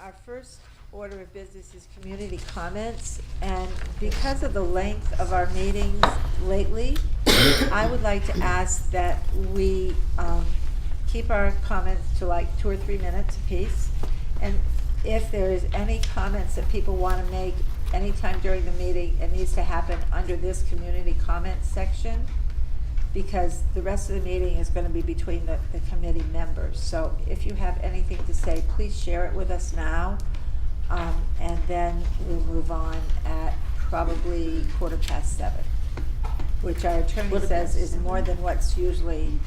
Our first order of business is community comments, and because of the length of our meetings lately, I would like to ask that we keep our comments to like 2 or 3 minutes apiece. And if there is any comments that people want to make anytime during the meeting, it needs to happen under this community comments section, because the rest of the meeting is going to be between the committee members. So if you have anything to say, please share it with us now, and then we'll move on at probably 7:15, which our attorney says is more than what's usually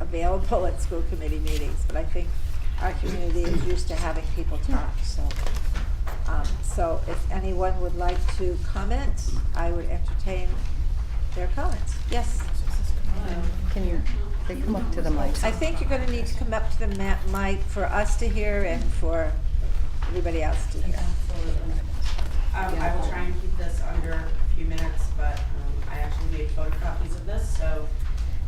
available at school committee meetings. But I think our community is used to having people talk. So if anyone would like to comment, I would entertain their comments. Yes? Can you come up to the mic? I think you're going to need to come up to the mic for us to hear and for everybody else to hear. I will try and keep this under a few minutes, but I actually made photocopies of this, so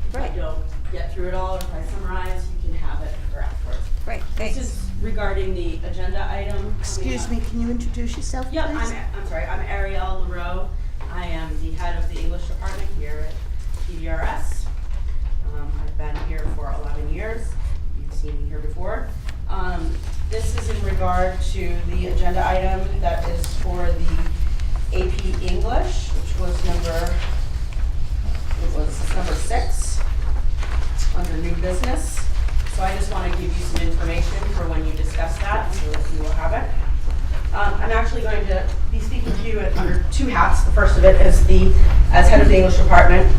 if I don't get through it all, or if I summarize, you can have it for afterwards. Great, thanks. This is regarding the agenda item. Excuse me, can you introduce yourself, please? Yep, I'm sorry, I'm Arielle LaRoe. I am the head of the English department here at PVRS. I've been here for 11 years. You've seen me here before. This is in regard to the agenda item that is for the AP English, which was number 6 under new business. So I just want to give you some information for when you discuss that, so that you will have it. I'm actually going to be speaking to you under 2 hats. The first of it is as head of the English department.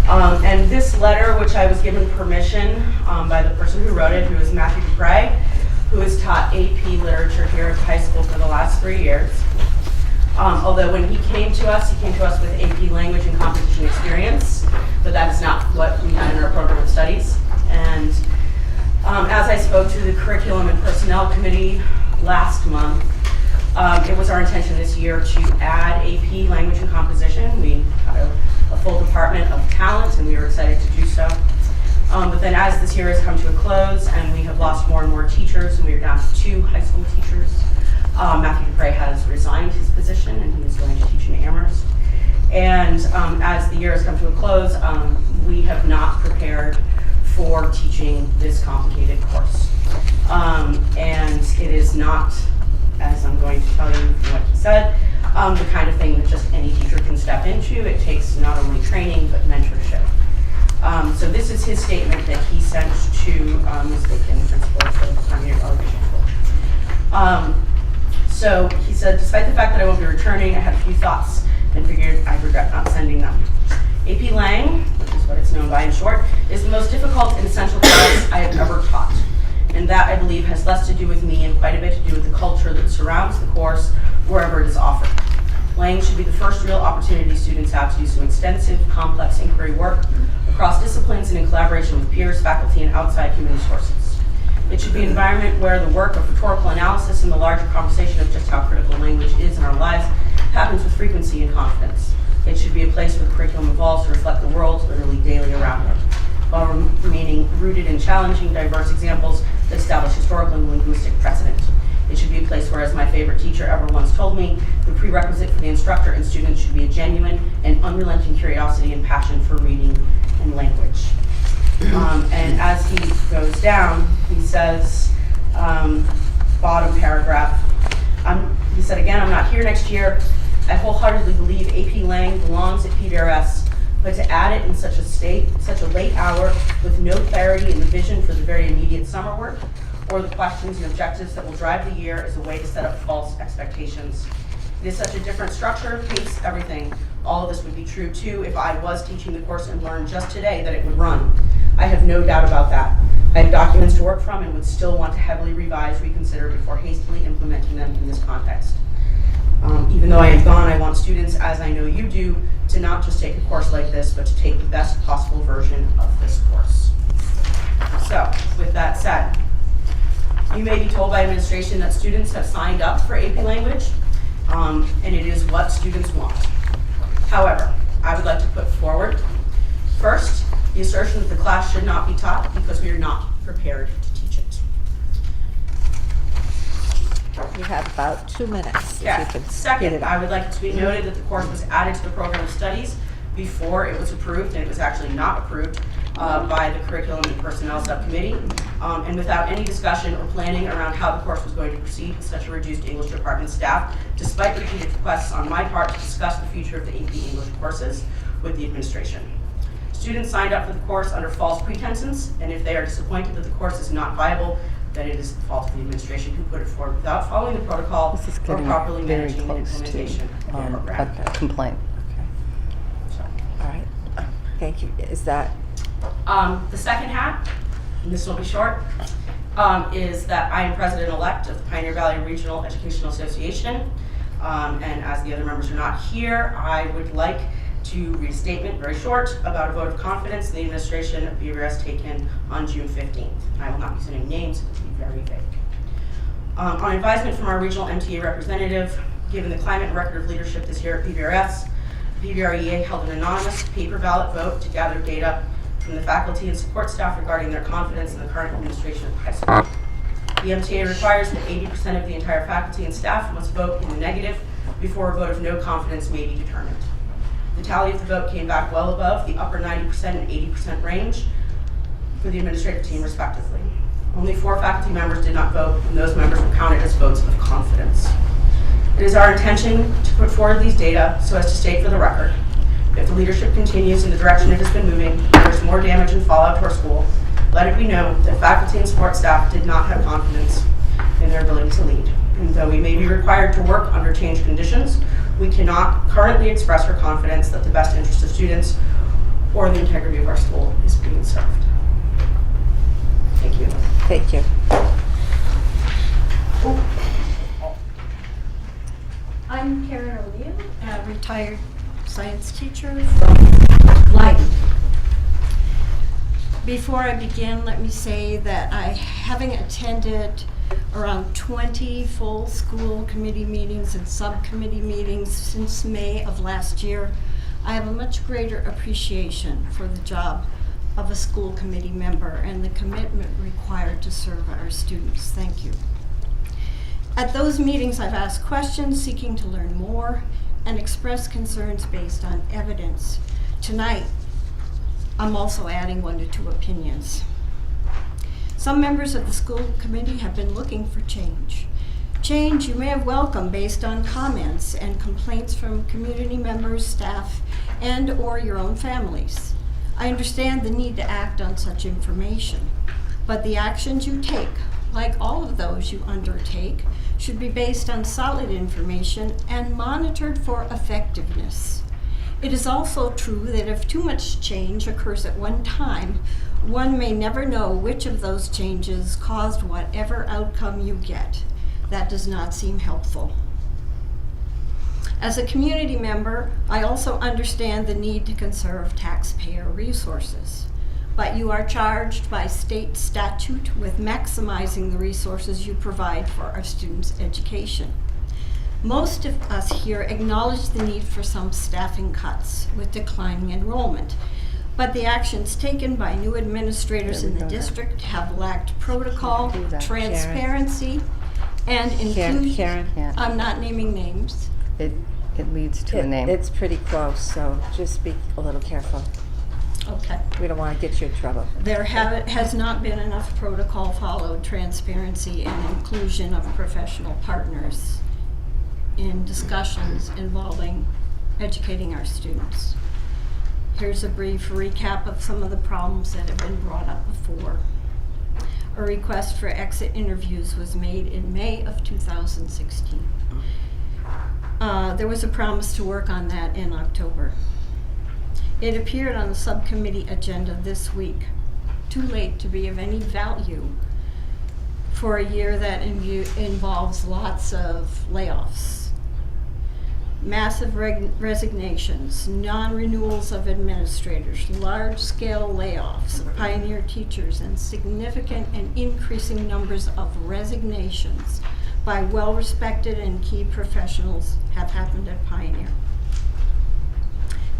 And this letter, which I was given permission by the person who wrote it, who is Matthew Dupre, who has taught AP Literature here at the high school for the last 3 years. Although when he came to us with AP Language and Composition experience, but that is not what we had in our program of studies. And as I spoke to the Curriculum and Personnel Committee last month, it was our intention this year to add AP Language and Composition. We had a full department of talent, and we were excited to do so. But then as this year has come to a close and we have lost more and more teachers, and we are down to 2 high school teachers, Matthew Dupre has resigned his position and he is going to teach in Amherst. And as the year has come to a close, we have not prepared for teaching this complicated course. And it is not, as I'm going to tell you from what he said, the kind of thing that just any teacher can step into. It takes not only training, but mentorship. So this is his statement that he sent to Ms. Bacon, principal of the Pioneer Elementary School. So he said, despite the fact that I won't be returning, I had a few thoughts and figured I'd regret not sending them. AP Lang, which is what it's known by in short, is the most difficult and essential class I have ever taught. And that, I believe, has less to do with me and quite a bit to do with the culture that surrounds the course wherever it is offered. Lang should be the first real opportunity students have to do some extensive, complex inquiry work across disciplines and in collaboration with peers, faculty, and outside community sources. It should be an environment where the work of rhetorical analysis and the larger conversation of just how critical language is in our lives happens with frequency and confidence. It should be a place where the curriculum evolves to reflect the world literally daily around it, while remaining rooted in challenging, diverse examples that establish historical and linguistic precedent. It should be a place where, as my favorite teacher ever once told me, the prerequisite for the instructor and students should be a genuine and unrelenting curiosity and passion for reading and language. And as he goes down, he says, bottom paragraph, he said, again, I'm not here next year. I wholeheartedly believe AP Lang belongs at PVRS, but to add it in such a late hour with no clarity in the vision for the very immediate summer work, or the questions and objectives that will drive the year is a way to set up false expectations. It is such a different structure, pace, everything. All of this would be true too if I was teaching the course and learned just today that it would run. I have no doubt about that. I have documents to work from and would still want to heavily revise, reconsider before hastily implementing them in this context. Even though I am gone, I want students, as I know you do, to not just take a course like this, but to take the best possible version of this course. So, with that said, you may be told by administration that students have signed up for AP Language, and it is what students want. However, I would like to put forward, first, the assertion that the class should not be taught because we are not prepared to teach it. You have about 2 minutes. If you Yeah. can speed Second, it I up. would like it to be noted that the course was added to the program of studies before it was approved, and it was actually not approved by the Curriculum and Personnel Subcommittee, and without any discussion or planning around how the course was going to proceed with such a reduced English department staff, despite repeated requests on my part to discuss the future of the AP English courses with the administration. Students signed up for the course under false pretenses, and if they are disappointed that the course is not viable, then it is the fault of the administration who put it forward without following the protocol This is or getting properly very managing the close to implementation of the program. a complaint. Okay. So, All right. Thank you. Is that, the second hat, and this will be short, is that I am president-elect of the Pioneer Valley Regional Educational Association. And as the other members are not here, I would like to read a statement, very short, about a vote of confidence in the administration of PVRS taken on June 15th. I will not use any names, it will be very vague. On advisement from our regional MTA representative, given the climate and record of leadership this year at PVRS, PVREA held an anonymous paper ballot vote to gather data from the faculty and support staff regarding their confidence in the current administration of high school. The MTA requires that 80% of the entire faculty and staff must vote in the negative before a vote of no confidence may be determined. The tally of the vote came back well above the upper 90% and 80% range for the administrative team respectively. Only 4 faculty members did not vote, and those members were counted as votes of confidence. It is our intention to put forward these data so as to state for the record, if the leadership continues in the direction it has been moving, and there is more damage and fallout to our school, let it be known that faculty and support staff did not have confidence in their ability to lead. And though we may be required to work under changed conditions, we cannot currently express our confidence that the best interest of students or the integrity of our school is being served. Thank you. thank you. I'm Karen O'Neill, a retired science teacher from Leiden. Before I begin, let me say that having attended around 20 full school committee meetings and subcommittee meetings since May of last year, I have a much greater appreciation for the job of a school committee member and the commitment required to serve our students. Thank you. At those meetings, I've asked questions seeking to learn more and express concerns based on evidence. Tonight, I'm also adding 1 to 2 opinions. Some members of the school committee have been looking for change. Change you may have welcomed based on comments and complaints from community members, staff, and/or your own families. I understand the need to act on such information, but the actions you take, like all of those you undertake, should be based on solid information and monitored for effectiveness. It is also true that if too much change occurs at one time, one may never know which of those changes caused whatever outcome you get. That does not seem helpful. As a community member, I also understand the need to conserve taxpayer resources. But you are charged by state statute with maximizing the resources you provide for our students' education. Most of us here acknowledge the need for some staffing cuts with declining enrollment, but the actions taken by new administrators in the district have lacked protocol, transparency, and inclusion. Karen, Yeah. I'm not naming names. It leads to a name. it's pretty close, so just be a little careful. Okay. We don't want to get you in trouble. There has not been enough protocol followed, transparency, and inclusion of professional partners in discussions involving educating our students. Here's a brief recap of some of the problems that have been brought up before. A request for exit interviews was made in May of 2016. There was a promise to work on that in October. It appeared on the subcommittee agenda this week. Too late to be of any value for a year that involves lots of layoffs, massive resignations, non-renewals of administrators, large-scale layoffs of Pioneer teachers, and significant and increasing numbers of resignations by well-respected and key professionals have happened at Pioneer.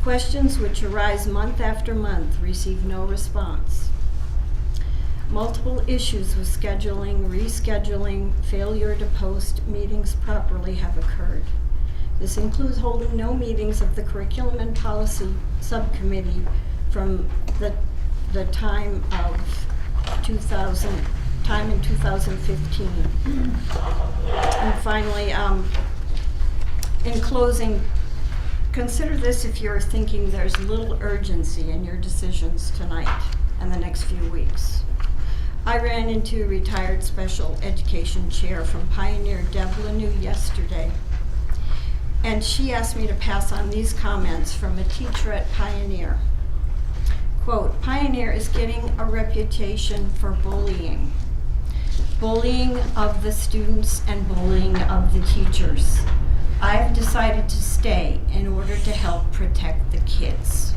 Questions which arise month after month receive no response. multiple issues with scheduling, rescheduling, failure to post meetings properly have occurred. This includes holding no meetings of the Curriculum and Policy Subcommittee from the time of time in 2015. And finally, in closing, consider this if you're thinking there's little urgency in your decisions tonight and the next few weeks. I ran into retired special education chair from Pioneer, Deb Lanou, yesterday, and she asked me to pass on these comments from a teacher at Pioneer. Quote, Pioneer is getting a reputation for bullying. Bullying of the students and bullying of the teachers. I've decided to stay in order to help protect the kids.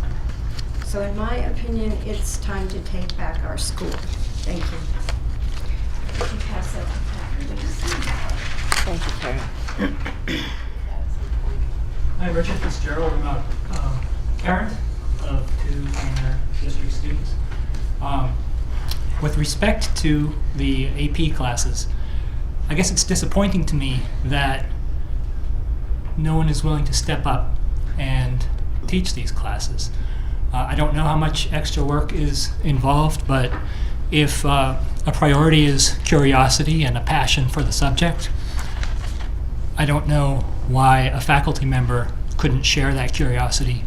So in my opinion, it's time to take back our school. Thank you. Could you pass that to Pat, Thank you, Karen. Hi, Richard Fitzgerald. I'm a parent of 2 Pioneer District students. With respect to the AP classes, I guess it's disappointing to me that no one is willing to step up and teach these classes. I don't know how much extra work is involved, but if a priority is curiosity and a passion for the subject, I don't know why a faculty member couldn't share that curiosity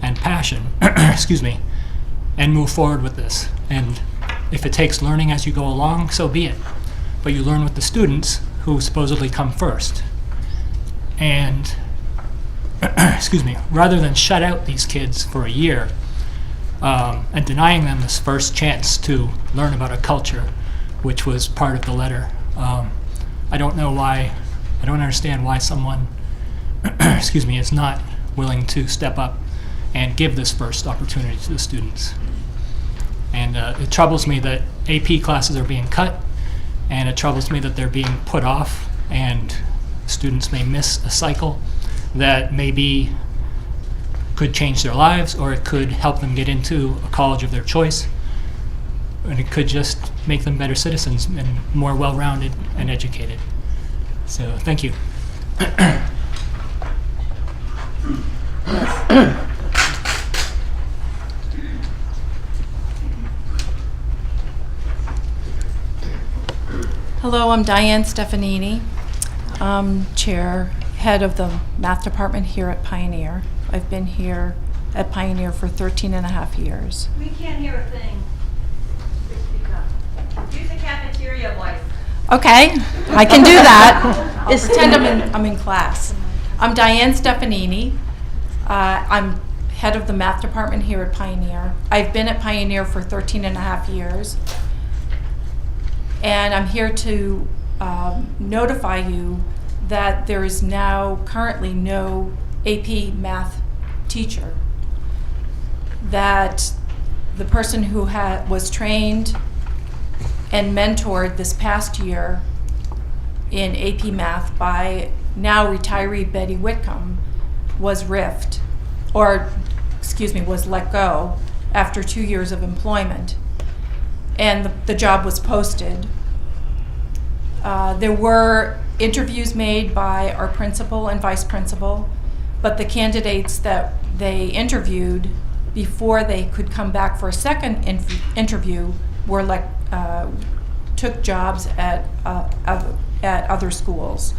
and passion, excuse me, and move forward with this. And if it takes learning as you go along, so be it. But you learn with the students who supposedly come first. And, excuse me, rather than shut out these kids for a year and denying them this first chance to learn about a culture, which was part of the letter, I don't understand why someone, excuse me, is not willing to step up and give this first opportunity to the students. And it troubles me that AP classes are being cut, and it troubles me that they're being put off, and students may miss a cycle that maybe could change their lives, or it could help them get into a college of their choice, and it could just make them better citizens and more well-rounded and educated. So, thank you. Hello, I'm Diane Stefanini, head of the math department here at Pioneer. I've been here at Pioneer for 13 and a half years. We can't hear a thing. Use the cafeteria voice. Okay, I can do that. I'll pretend I'm in class. I'm Diane Stefanini. I'm head of the math department here at Pioneer. I've been at Pioneer for 13 and a half years. And I'm here to notify you that there is now currently no AP math teacher. That the person who was trained and mentored this past year in AP math by now retiree Betty Whitcomb was riffed, or was let go after 2 years of employment. And the job was posted. There were interviews made by our principal and vice principal, but the candidates that they interviewed before they could come back for a second interview were took jobs at other schools.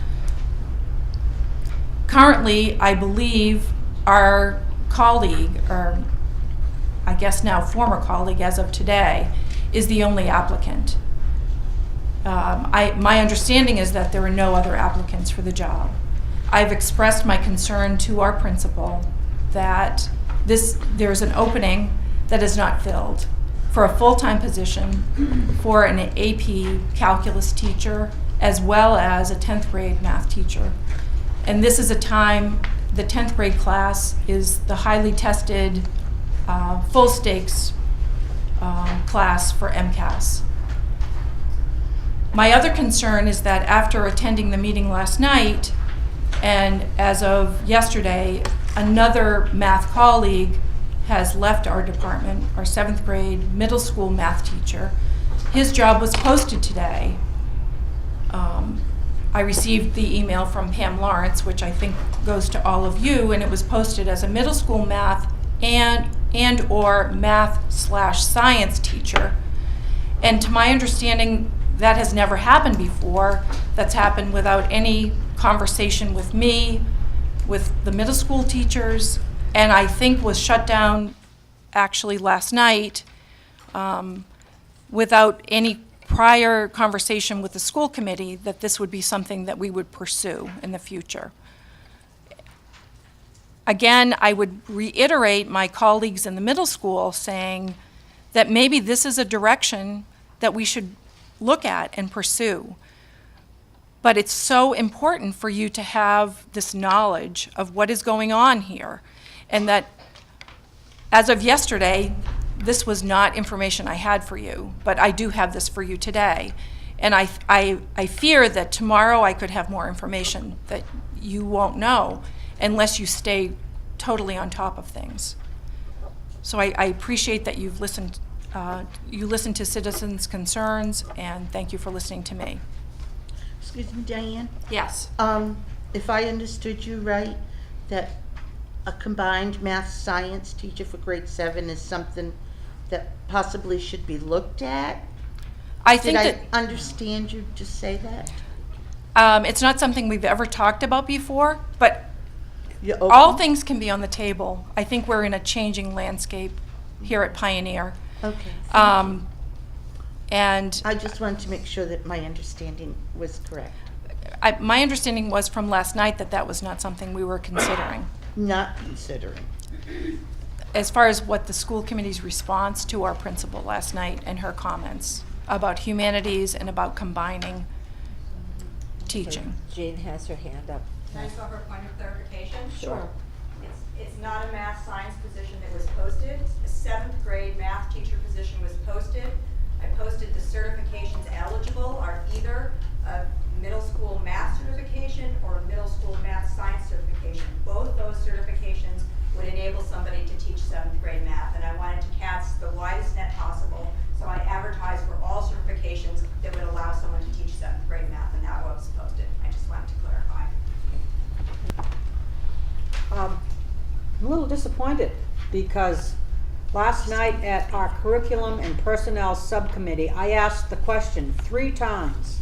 Currently, I believe our colleague, or I guess now former colleague as of today, is the only applicant. My understanding is that there are no other applicants for the job. I've expressed my concern to our principal that there's an opening that is not filled for a full-time position for an AP calculus teacher as well as a 10th grade math teacher. And this is a time, the 10th grade class is the highly tested, full stakes class for MCAS. My other concern is that after attending the meeting last night, and as of yesterday, another math colleague has left our department, our 7th grade middle school math teacher, his job was posted today. I received the email from Pam Lawrence, which I think goes to all of you, and it was posted as a middle school math and or math/science teacher. And to my understanding, that has never happened before. That's happened without any conversation with me, with the middle school teachers, and I think was shut down actually last night without any prior conversation with the school committee that this would be something that we would pursue in the future. Again, I would reiterate my colleagues in the middle school saying that maybe this is a direction that we should look at and pursue. But it's so important for you to have this knowledge of what is going on here, and that as of yesterday, this was not information I had for you, but I do have this for you today. And I fear that tomorrow I could have more information that you won't know unless you stay totally on top of things. So I appreciate that you've listened, you listened to citizens' concerns, and thank you for listening to me. Excuse me, Diane. Yes. If I understood you right, that a combined math science teacher for grade 7 is something that possibly should be looked at? I think Did that I understand you to say that? it's not something we've ever talked about before, but You're all open? things can be on the table. I think we're in a changing landscape here at Pioneer. Okay. And I just wanted to make sure that my understanding was correct. my understanding was from last night that that was not something we were considering. Not considering. As far as what the school committee's response to our principal last night and her comments about humanities and about combining teaching. Jean has her hand up. Can I just offer a point of clarification? Sure. It's not a math science position that was posted. A 7th grade math teacher position was posted. I posted the certifications eligible are either a middle school math certification or a middle school math science certification. Both those certifications would enable somebody to teach 7th grade math, and I wanted to cast the widest net possible, so I advertised for all certifications that would allow someone to teach 7th grade math, and that was posted. I just wanted to clarify. I'm a little disappointed because last night at our curriculum and personnel subcommittee, I asked the question 3 times.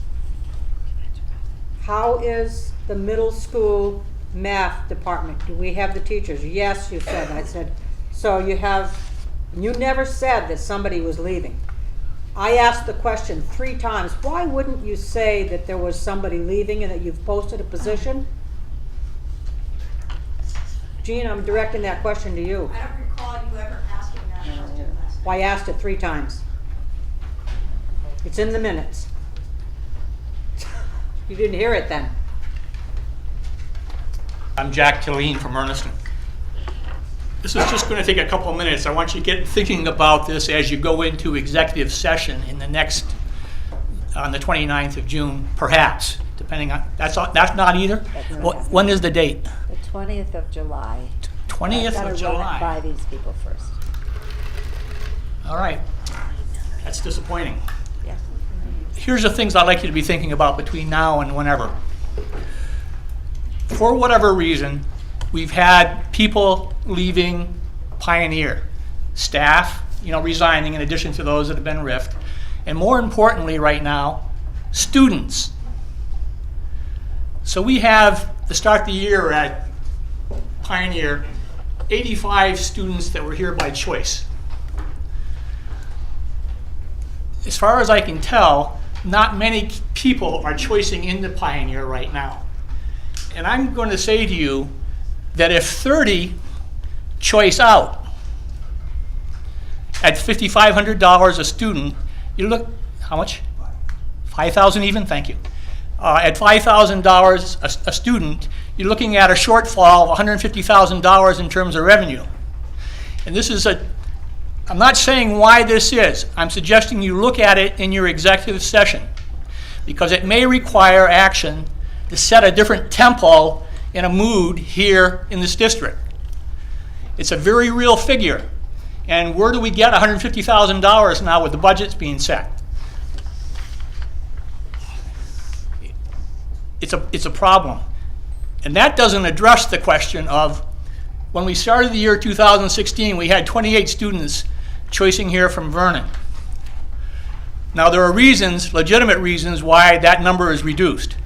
How is the middle school math department? Do we have the teachers? Yes, you said. I said, so you never said that somebody was leaving. I asked the question 3 times. Why wouldn't you say that there was somebody leaving and that you've posted a position? Jean, I'm directing that question to you. I don't recall you ever asking that question last night. Well, I asked it 3 times. It's in the minutes. You didn't hear it then. I'm Jack Killeen from Bernardston. This is just going to take a couple of minutes. I want you to get thinking about this as you go into executive session in the next, on the 29th of June, perhaps, depending on, that's not either? That's not Well, happening. when is the date? The 20th of July. 20th of Gotta run it July. by these people first. All right. That's disappointing. Yeah. Here's the things I'd like you to be thinking about between now and whenever. For whatever reason, we've had people leaving Pioneer, staff, resigning in addition to those that have been riffed, and more importantly right now, students. So we have, to start the year at Pioneer, 85 students that were here by choice. As far as I can tell, not many people are choicing into Pioneer right now. And I'm going to say to you that if 30 choice out at $5,500 a student, you look, how much? 5,000 even? Thank you. At $5,000 a student, you're looking at a shortfall of $150,000 in terms of revenue. And this is I'm not saying why this is. I'm suggesting you look at it in your executive session because it may require action to set a different tempo and a mood here in this district. It's a very real figure. And where do we get $150,000 now with the budgets being set? it's a problem. And that doesn't address the question of, when we started the year 2016, we had 28 students choicing here from Vernon. Now, there are reasons, legitimate reasons, why that number is reduced.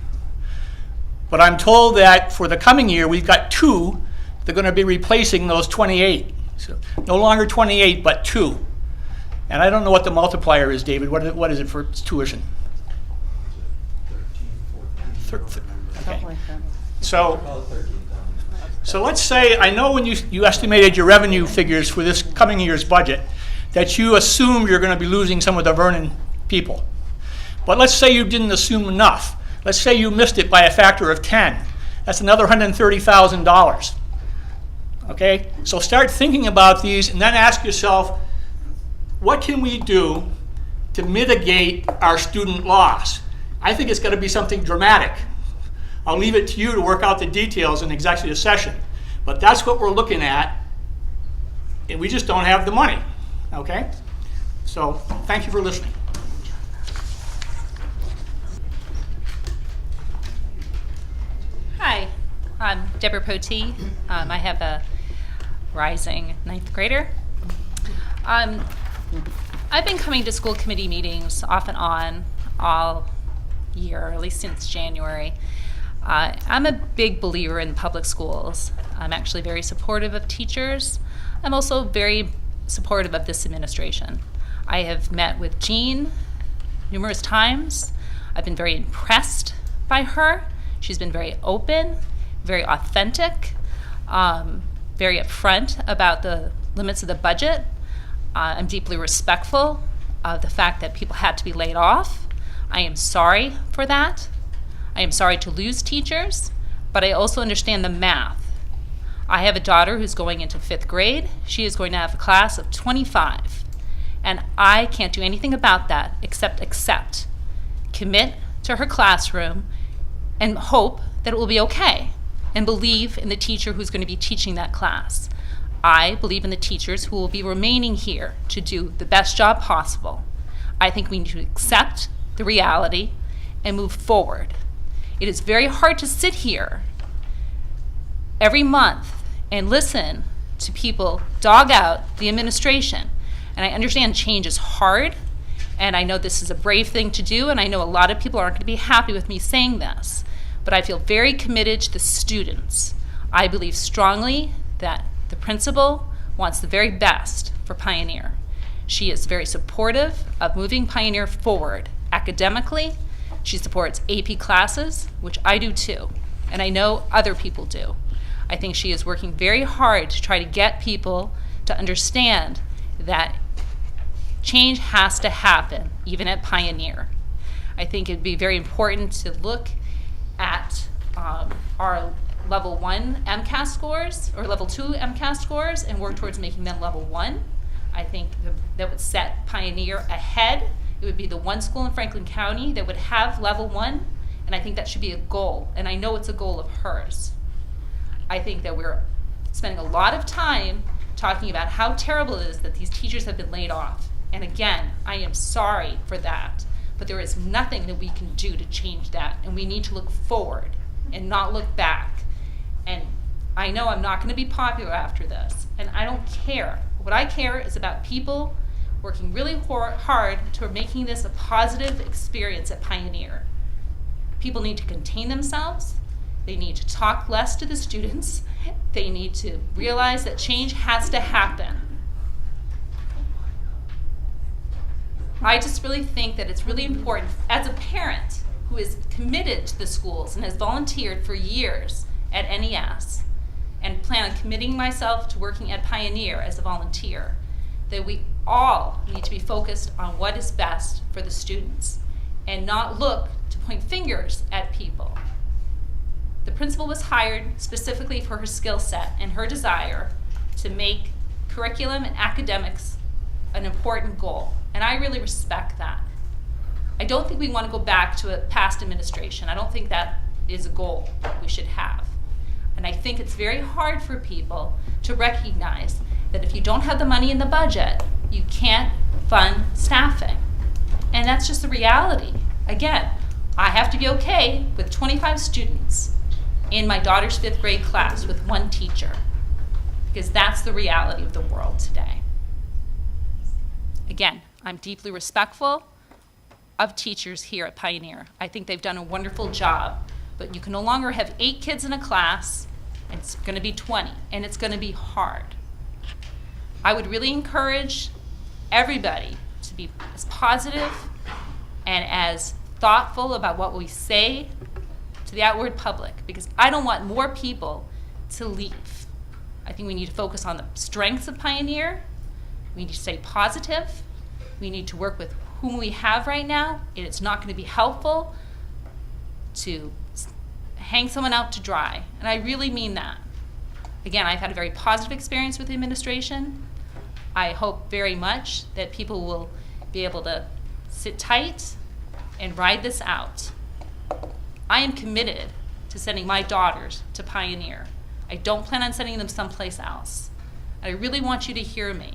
But I'm told that for the coming year, we've got 2 that are going to be replacing those 28. So no longer 28, but 2. And I don't know what the multiplier is, David. What is it for tuition? 13, 14. Okay. Something like that. So let's say, I know when you estimated your revenue figures for this coming year's budget, that you assume you're going to be losing some of the Vernon people. But let's say you didn't assume enough. Let's say you missed it by a factor of 10. That's another $130,000. Okay? So start thinking about these and then ask yourself, what can we do to mitigate our student loss? I think it's got to be something dramatic. I'll leave it to you to work out the details in executive session. But that's what we're looking at, and we just don't have the money. Okay? So thank you for listening. Hi, I'm Deborah Potee. I have a rising 9th grader. I've been coming to school committee meetings off and on all year, or at least since January. I'm a big believer in public schools. I'm actually very supportive of teachers. I'm also very supportive of this administration. I have met with Jean numerous times. I've been very impressed by her. She's been very open, very authentic, very upfront about the limits of the budget. I'm deeply respectful of the fact that people had to be laid off. I am sorry for that. I am sorry to lose teachers, but I also understand the math. I have a daughter who's going into 5th grade. She is going to have a class of 25. And I can't do anything about that except accept, commit to her classroom, and hope that it will be okay, and believe in the teacher who's going to be teaching that class. I believe in the teachers who will be remaining here to do the best job possible. I think we need to accept the reality and move forward. It is very hard to sit here every month and listen to people dog out the administration. And I understand change is hard, and I know this is a brave thing to do, and I know a lot of people aren't going to be happy with me saying this, but I feel very committed to the students. I believe strongly that the principal wants the very best for Pioneer. She is very supportive of moving Pioneer forward academically. She supports AP classes, which I do too, and I know other people do. I think she is working very hard to try to get people to understand that change has to happen, even at Pioneer. I think it'd be very important to look at our level 1 MCAS scores, or level 2 MCAS scores, and work towards making them level 1. I think that would set Pioneer ahead. It would be the one school in Franklin County that would have level 1, and I think that should be a goal, and I know it's a goal of hers. I think that we're spending a lot of time talking about how terrible it is that these teachers have been laid off. And again, I am sorry for that, but there is nothing that we can do to change that, and we need to look forward and not look back. And I know I'm not going to be popular after this, and I don't care. What I care is about people working really hard toward making this a positive experience at Pioneer. People need to contain themselves. They need to talk less to the students. They need to realize that change has to happen. I just really think that it's really important, as a parent who is committed to the schools and has volunteered for years at NES and plan on committing myself to working at Pioneer as a volunteer, that we all need to be focused on what is best for the students and not look to point fingers at people. The principal was hired specifically for her skill set and her desire to make curriculum and academics an important goal, and I really respect that. I don't think we want to go back to a past administration. I don't think that is a goal we should have. And I think it's very hard for people to recognize that if you don't have the money in the budget, you can't fund staffing. And that's just the reality. Again, I have to be okay with 25 students in my daughter's 5th grade class with one teacher, because that's the reality of the world today. Again, I'm deeply respectful of teachers here at Pioneer. I think they've done a wonderful job, but you can no longer have 8 kids in a class, and it's gonna be 20, and it's gonna be hard. I would really encourage everybody to be as positive and as thoughtful about what we say to the outward public, because I don't want more people to leave. I think we need to focus on the strengths of Pioneer. We need to stay positive. We need to work with whom we have right now. It's not going to be helpful to hang someone out to dry, and I really mean that. Again, I've had a very positive experience with the administration. I hope very much that people will be able to sit tight and ride this out. I am committed to sending my daughters to Pioneer. I don't plan on sending them someplace else. I really want you to hear me.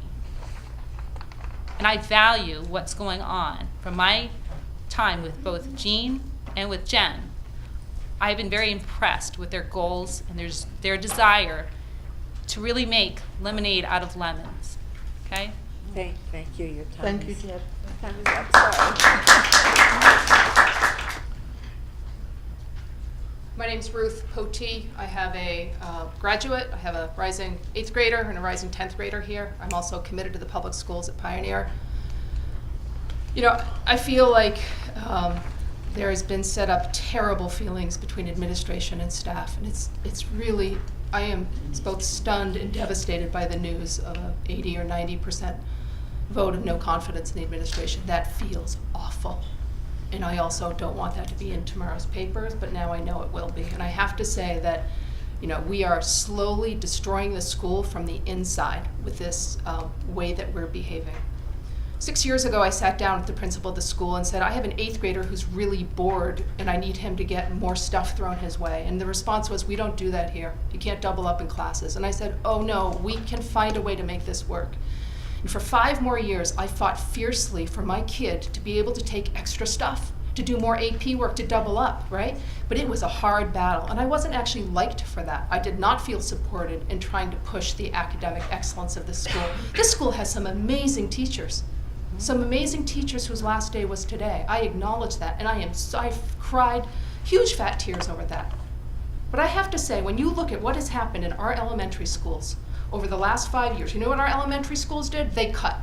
And I value what's going on from my time with both Jean and with Jen. I've been very impressed with their goals and their desire to really make lemonade out of lemons. Okay? Thank you, your time Thank you, is- Deb. time is up, sorry. My name's Ruth Potee. I have a graduate. I have a rising 8th grader and a rising 10th grader here. I'm also committed to the public schools at Pioneer. You know, I feel like there has been set up terrible feelings between administration and staff, and it's really, I am both stunned and devastated by the news of a 80 or 90% vote of no confidence in the administration. That feels awful. And I also don't want that to be in tomorrow's papers, but now I know it will be. And I have to say that, you know, we are slowly destroying the school from the inside with this way that we're behaving. 6 years ago, I sat down with the principal of the school and said, I have an 8th grader who's really bored and I need him to get more stuff thrown his way. And the response was, we don't do that here. You can't double up in classes. And I said, oh no, we can find a way to make this work. And for 5 more years, I fought fiercely for my kid to be able to take extra stuff, to do more AP work, to double up, right? But it was a hard battle, and I wasn't actually liked for that. I did not feel supported in trying to push the academic excellence of the school. This school has some amazing teachers whose last day was today. I acknowledge that, and I cried huge fat tears over that. But I have to say, when you look at what has happened in our elementary schools over the last 5 years, you know what our elementary schools did? They cut.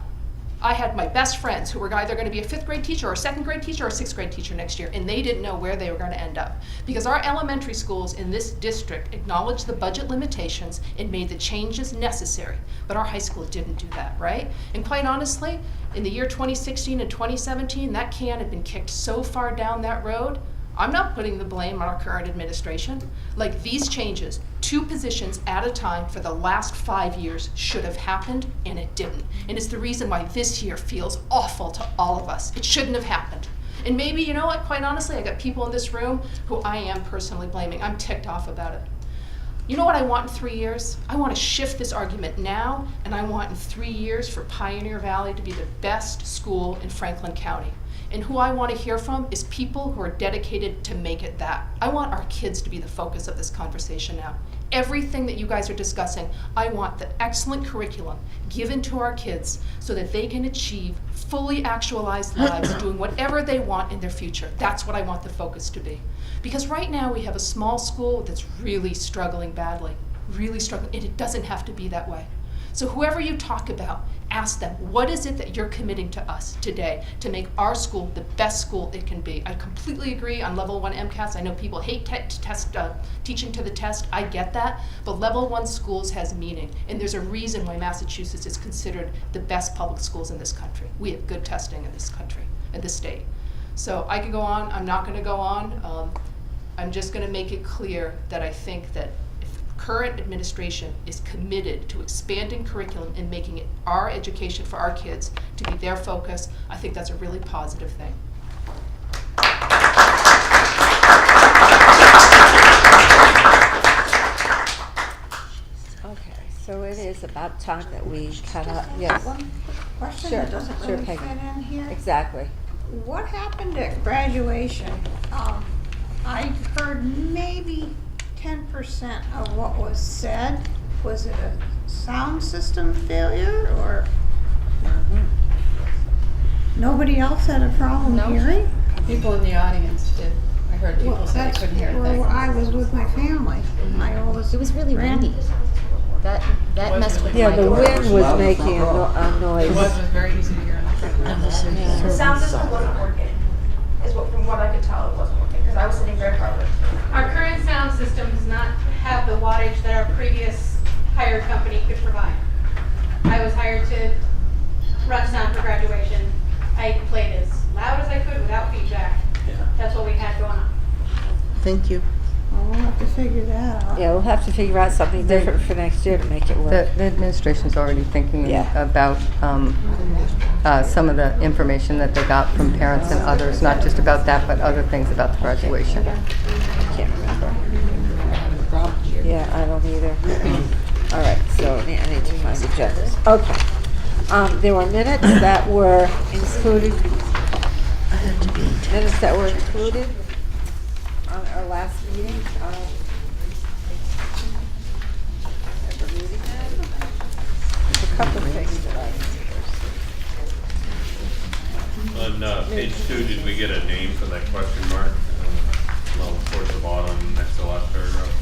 I had my best friends who were either going to be a 5th grade teacher or a 2nd grade teacher or a 6th grade teacher next year, and they didn't know where they were going to end up. Because our elementary schools in this district acknowledged the budget limitations and made the changes necessary, but our high school didn't do that, right? And quite honestly, in the year 2016 and 2017, that can had been kicked so far down that road. I'm not putting the blame on our current administration. Like, these changes, 2 positions at a time for the last 5 years should have happened, and it didn't. And it's the reason why this year feels awful to all of us. It shouldn't have happened. And maybe, you know what, quite honestly, I got people in this room who I am personally blaming. I'm ticked off about it. You know what I want in 3 years? I want to shift this argument now, and I want in 3 years for Pioneer Valley to be the best school in Franklin County. And who I want to hear from is people who are dedicated to make it that. I want our kids to be the focus of this conversation now. Everything that you guys are discussing, I want the excellent curriculum given to our kids so that they can achieve fully actualized lives doing whatever they want in their future. That's what I want the focus to be. Because right now we have a small school that's really struggling badly, really struggling, and it doesn't have to be that way. So whoever you talk about, ask them, what is it that you're committing to us today to make our school the best school it can be? I completely agree on level 1 MCAS. I know people hate teaching to the test. I get that. But level 1 schools has meaning. And there's a reason why Massachusetts is considered the best public schools in this country. We have good testing in this country, in this state. So I could go on. I'm not going to go on. I'm just going to make it clear that I think that current administration is committed to expanding curriculum and making it our education for our kids to be their focus. I think that's a really positive thing. Okay, so it is about time that we cut up, yes. One question Sure, that doesn't sure, really Peggy. fit in here. Exactly. What happened at graduation I heard maybe 10% of what was said. Was it a sound system failure or? Nobody else had a problem hearing? People in the audience did. I heard people Well, say they that's couldn't hear where things. I was with my family. My oldest. It was really windy. That messed with Yeah, my the door. wind was making a It noise. was very easy to hear. The sound system wasn't working, is what, from what I could tell, it wasn't working, because I was sitting very far away. Our current sound system does not have the wattage that our previous hired company could provide. I was hired to run sound for graduation. I played as loud as I could without feedback. That's what we had going on. Thank you. Well, we'll have to figure that out. Yeah, we'll have to figure out something different for next year to make it work. The administration's already thinking Yeah. about some of the information that they got from parents and others, not just about that, but other things about the graduation. Can't remember. Yeah, I don't either. All right, so I need to find agendas. Okay. There were minutes that were included. Minutes that were included on our last meeting. I remember reading them. There's a couple of things that I. On page 2, did we get a name for that question mark? Well, towards the bottom, next to the last paragraph.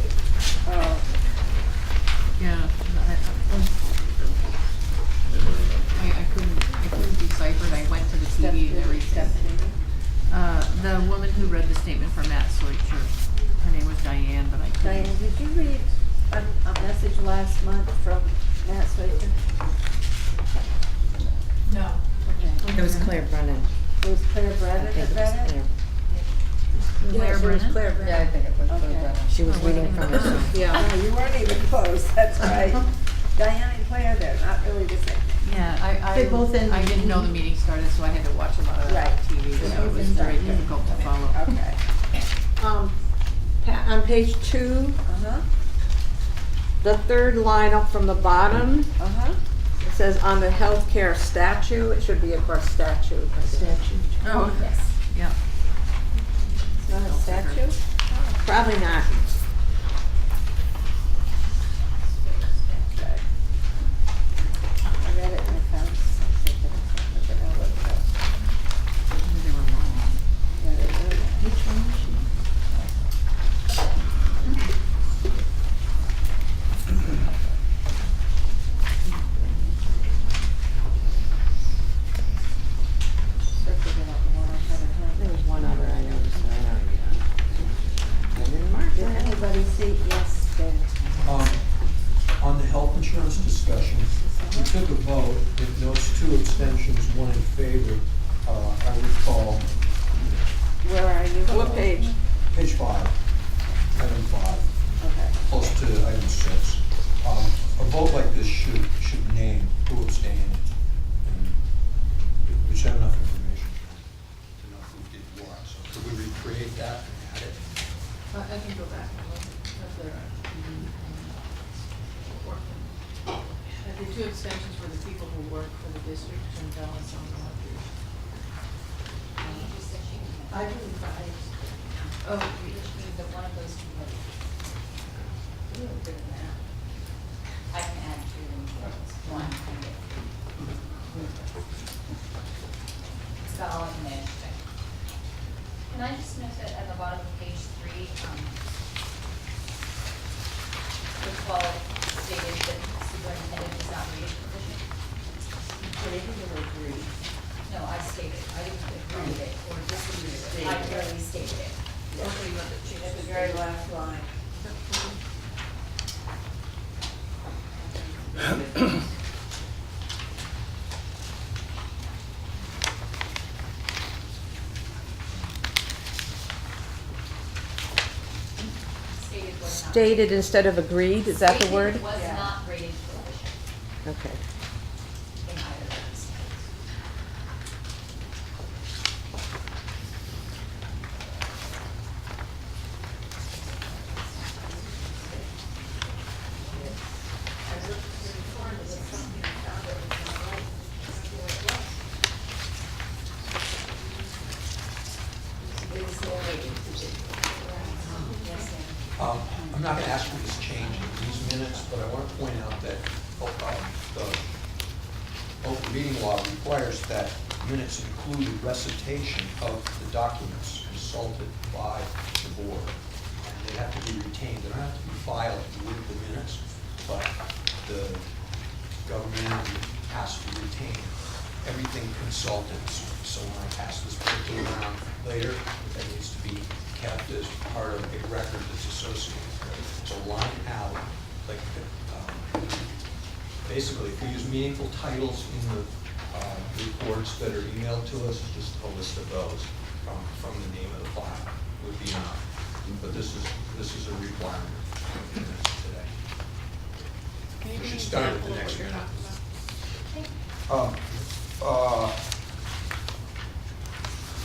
Yeah. I couldn't decipher it. I went to the TV and everything. The woman who read the statement for Matt Soicher, her name was Diane, but I couldn't. Diane, did you read a message last month from Matt Swaiter? No. It was Claire Brennan. It was Claire Brennan that read it? Claire Brennan? Claire Brennan. Yeah, I think it was Claire Okay. Brennan. She was reading from it. Yeah. No, you weren't even close, that's right. Diane and Claire, they're not really the same thing. Yeah, They both ended. I didn't know the meeting started, so I had to watch a lot of Right. TV, so it was very difficult to follow. Okay. On page 2, Uh-huh, the third line up from the bottom, uh-huh. it says on the healthcare statute, it should be of course statute. Oh, yes. Yeah. It's not a statue? Probably not. Okay. I read it and I found something that I don't know what it was. They were long. Yeah, they were. Which one was she? Circled out the one I had at home. There was one other I noticed. I didn't mark Did that. anybody see? Yes, Dan. On the health insurance discussion, we took a vote, it notes 2 abstentions, 1 in favor. I recall, Where are you? What page? page 5, item 5, Okay. close to item 6. A vote like this should name who abstained, and we should have enough information to know who did what. So could we recreate that and add it? I can go back and look at the report. The 2 abstentions were the people who work for the district and Dallas on the lottery. I didn't find. Oh, the one of those 2 votes. Really good at that. I can add 2 1. It's got all of them there. Can I just note that at the bottom of page 3, the 12 stated that superintendent is not rated proficient? Rated or agreed? No, I stated, I didn't agree with it or disagree with it, I clearly stated it. Okay, you want to change At the the very last line. Stated was not. Stated instead of agreed, is that the word? Stated was Yeah. not rated proficient Okay. in either of those. I'm not gonna ask for this change in these minutes, but I want to point out that the open meeting law requires that minutes include a recitation of the documents consulted by the board. And they have to be retained. They don't have to be filed with the minutes, but the government has to retain everything consulted. So when I pass this particular around later, that needs to be kept as part of a record that's associated with it. So line out, like, basically, if we use meaningful titles in the reports that are emailed to us, just a list of those from the name of the file would be enough. But this is a requirement today. We should start at the next minute.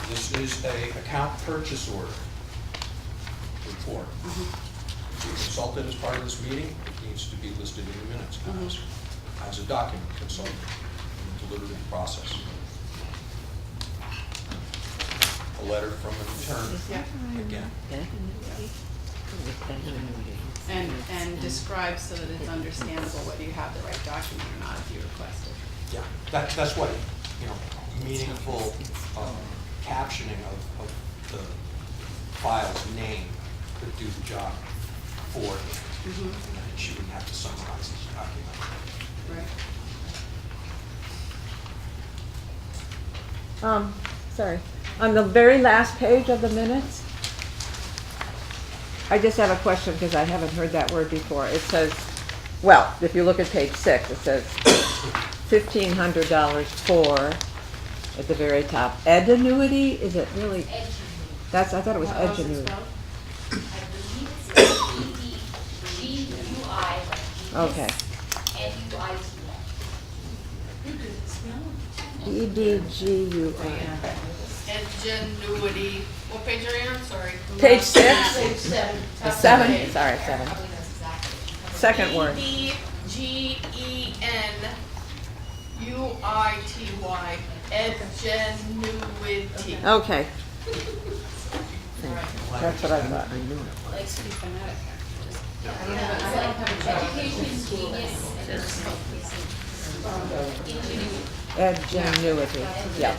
This is a account purchase order report. If you consulted as part of this meeting, it needs to be listed in the minutes as a document consulted in the deliberative process. A letter from an attorney, again. And describe so that it's understandable whether you have the right document or not if you request it. Yeah, that's what, meaningful captioning of the file's name could do the job for you. And then she wouldn't have to summarize this document. Right. Sorry. On the very last page of the minutes, I just have a question because I haven't heard that word before. It says, well, if you look at page 6, it says $1,500 for, at the very top, ed annuity? Is it really? I thought it was ed annuity. Okay. EDGUI. Ingenuity. What page are you on? Sorry. Page 6? Page 7. 7? Sorry, 7. Second word. EDGENUITY. Ingenuity. Okay. Alright. That's what I thought. Likes to be phonetic. Ingenuity. Yeah.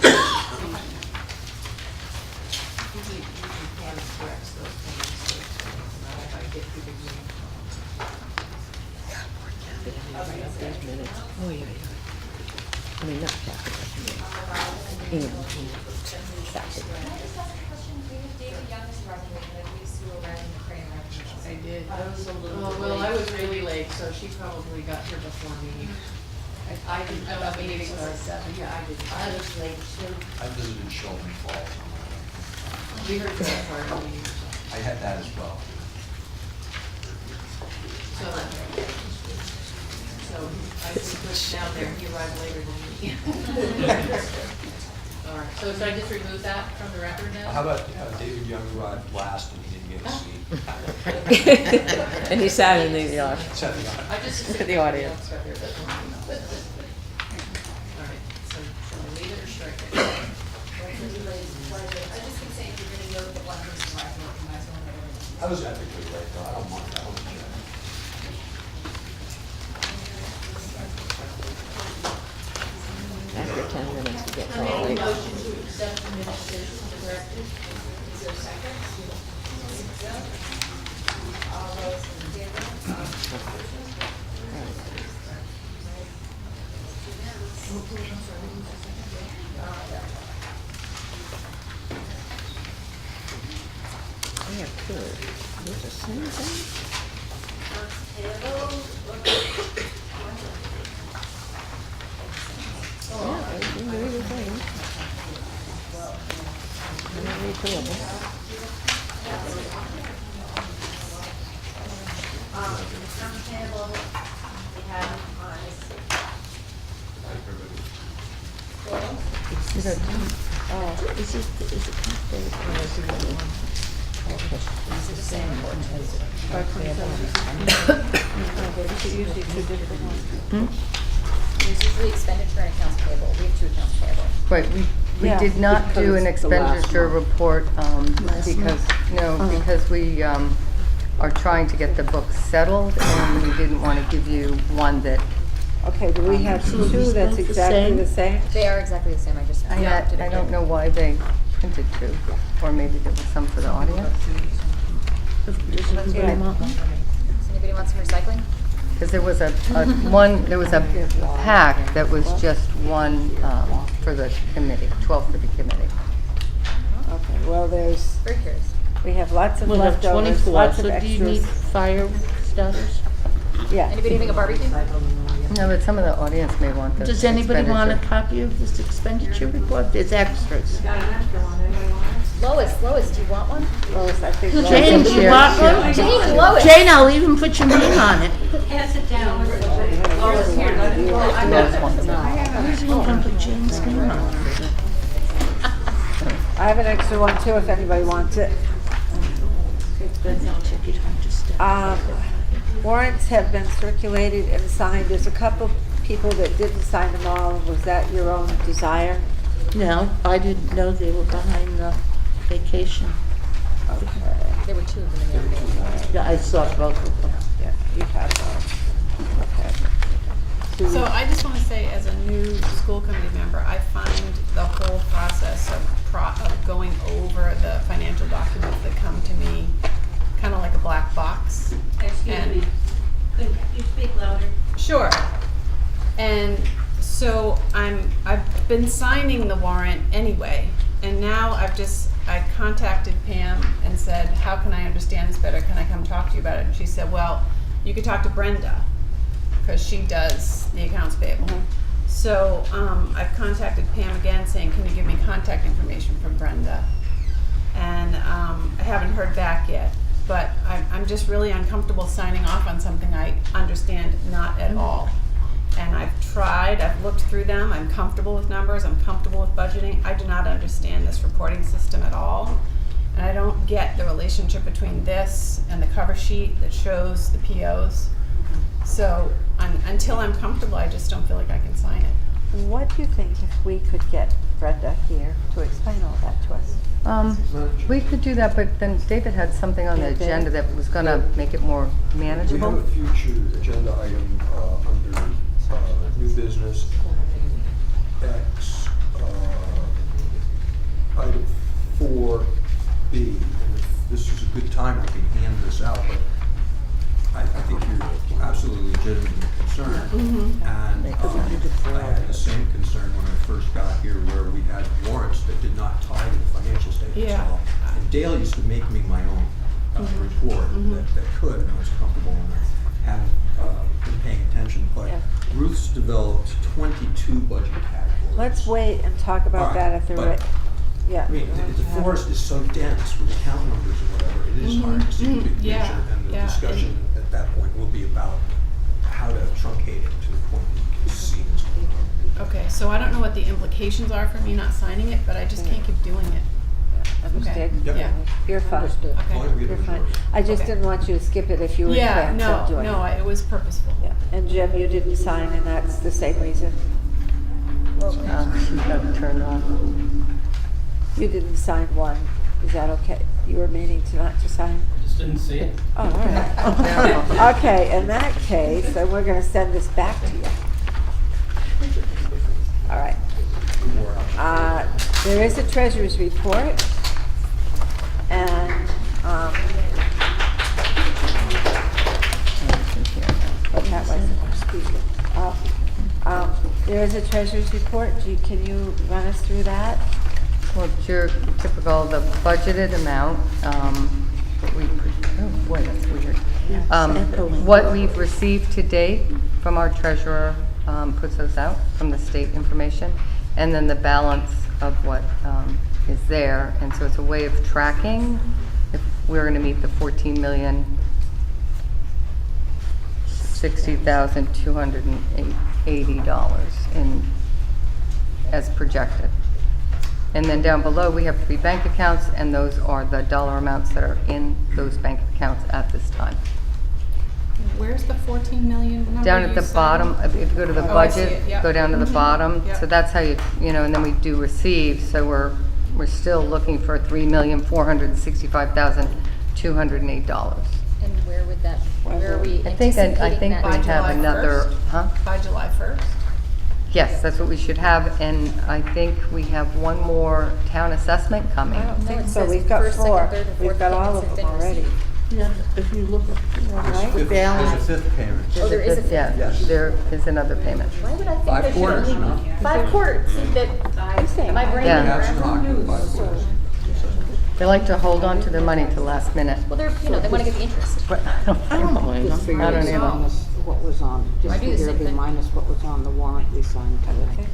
Oh, yeah, yeah. I mean, not capital. I did. Well, I was really late, so she probably got here before me. I didn't, I thought the meeting was at 7. Yeah, I did. I was late too. I visited Sheldon Falls. We heard that part of the meeting. I had that as well. So I just pushed down there, he arrived later than me. All right, so should I just remove that from the record then? How about David Young arrived last and he didn't get a seat? And he sat in the audience. Sat in the audience. I just. The audience. All right, so shall I leave it or strike it? I was epically late though, I don't mind, I don't care. After 10 minutes, he gets I all make a late. motion to accept the minutes as directed. Is there a second? All those in favor? Yeah, good. Is the same thing? Yeah, they can do the thing. I don't need two of them. Accounts payable, we have on Is it, is it tax day? Oh, it's the other one. Okay. It's the same one as It's usually two different ones. There's usually expenditure and accounts payable. We have 2 accounts payable. Right, we Yeah, did not do an because the last expenditure month. report, Last because, month? no, because we are trying to get the book settled, and we didn't want to give you one that, Okay, do we have So two these that's both the exactly same? the same? They are exactly the same, I just did I don't know why they printed two, or maybe there was some for the audience. Does anybody want one? Does anybody want some recycling? Because there was there was a pack that was just one for the committee, 12 for the committee. Okay, well, there's, Very curious. we have lots of We'll have leftovers, 24, lots of so do you need extras. fire starters? Yeah. Anybody having a barbecue? No, but some of the audience may want this. Does anybody want a expenditure. copy of this expenditure report? There's extras. Lois, do you want one? Lois, I think. Lois- Jane, do you want one? Jane, Lois. Jane, I'll even put your name on it. Pass it down. Those ones. Where's the one put Jane's name on? I have an extra one too, if anybody wants it. Warrants have been circulated and signed. There's a couple people that didn't sign them all. Was that your own desire? No, I didn't know they were behind the vacation. There were two of them in the other. Yeah, I saw both of them. Yeah, you have those. Okay. So I just want to say, as a new school committee member, I find the whole process of going over the financial documents that come to me kind of like a black box. Excuse me. Could you speak louder? Sure. And so I've been signing the warrant anyway, and now I contacted Pam and said, how can I understand this better? Can I come talk to you about it? And she said, well, you could talk to Brenda, because she does the accounts payable. So I've contacted Pam again saying, can you give me contact information from Brenda? And I haven't heard back yet, but I'm just really uncomfortable signing off on something I understand not at all. And I've tried, I've looked through them, I'm comfortable with numbers, I'm comfortable with budgeting. I do not understand this reporting system at all. And I don't get the relationship between this and the cover sheet that shows the POs. So until I'm comfortable, I just don't feel like I can sign it. What do you think if we could get Brenda here to explain all that to us? We could do that, but then David had something on the agenda that was going to make it more We manageable. have a future agenda item under new business X, item 4B. And if this is a good time, I can hand this out, but I think you're absolutely legitimately concerned. And I had the same concern when I first got here, where we had warrants that did not tie to the financial statements at all. And Dale used to make me my own report that could, and I was comfortable, and I haven't been paying attention. But Ruth's developed 22 budget categories. Let's wait and talk about All that right, if they're but- ready. Yeah. I mean, the forest is so dense with account numbers and whatever, it is hard to see the big picture, and the discussion at that point will be about how to truncate it to the point that you can see what's going on. Okay, so I don't know what the implications are for me not signing it, but I just can't keep doing it. Understood? Yeah. You're fine. Okay. You're fine. I just Okay. didn't want you to skip it if you were Yeah, planning on doing it. no, it was purposeful. Yeah. And Jim, you didn't sign, and that's the same reason? She's got it turned on. You didn't sign one. Is that okay? You were meaning to not to sign? Just didn't see it. Oh, all right. Okay, in that case, then we're gonna send this back to you. All right. There is a treasurer's report, and, what that was, excuse me. There is a treasurer's report. Can you run us through that? Well, it's your typical, the budgeted amount, oh boy, that's weird. What we've received to date from our treasurer puts those out from the state information, and then the balance of what is there. And so it's a way of tracking if we're going to meet the $14,060,280 in as projected. And then down below, we have 3 bank accounts, and those are the dollar amounts that are in those bank accounts at this time. Where's the 14 million number? Down at you the said? bottom, if you go to the Oh, I see budget, it, yep. go down to the bottom. Yep. So that's how you know, and then we do receive, so we're still looking for $3,465,208. And where would that, where are we I think anticipating that? we have another, huh? By July 1st? Yes, that's what we should have, and I think we have one more town assessment coming. I don't No, think it so, says we've got first, second, 4, third, and we've fourth got all payments of have them been already. received. Yeah, if you look at, Right? the balance. There's a fifth payment. Oh, there is a fifth. Yeah, Yes. there is another payment. Why would I think 5 there should quarters, only no? be 5 quarters? See, that, am I brain? Yeah. That's not 5 quarters. They like to hold on to their money to the last minute. Well, they're, you know, they wanna get the interest. But I don't blame Just them. figure I don't it'd be either. minus what was on, I just do the figure same it'd be thing. minus what was on the warrant we signed tonight.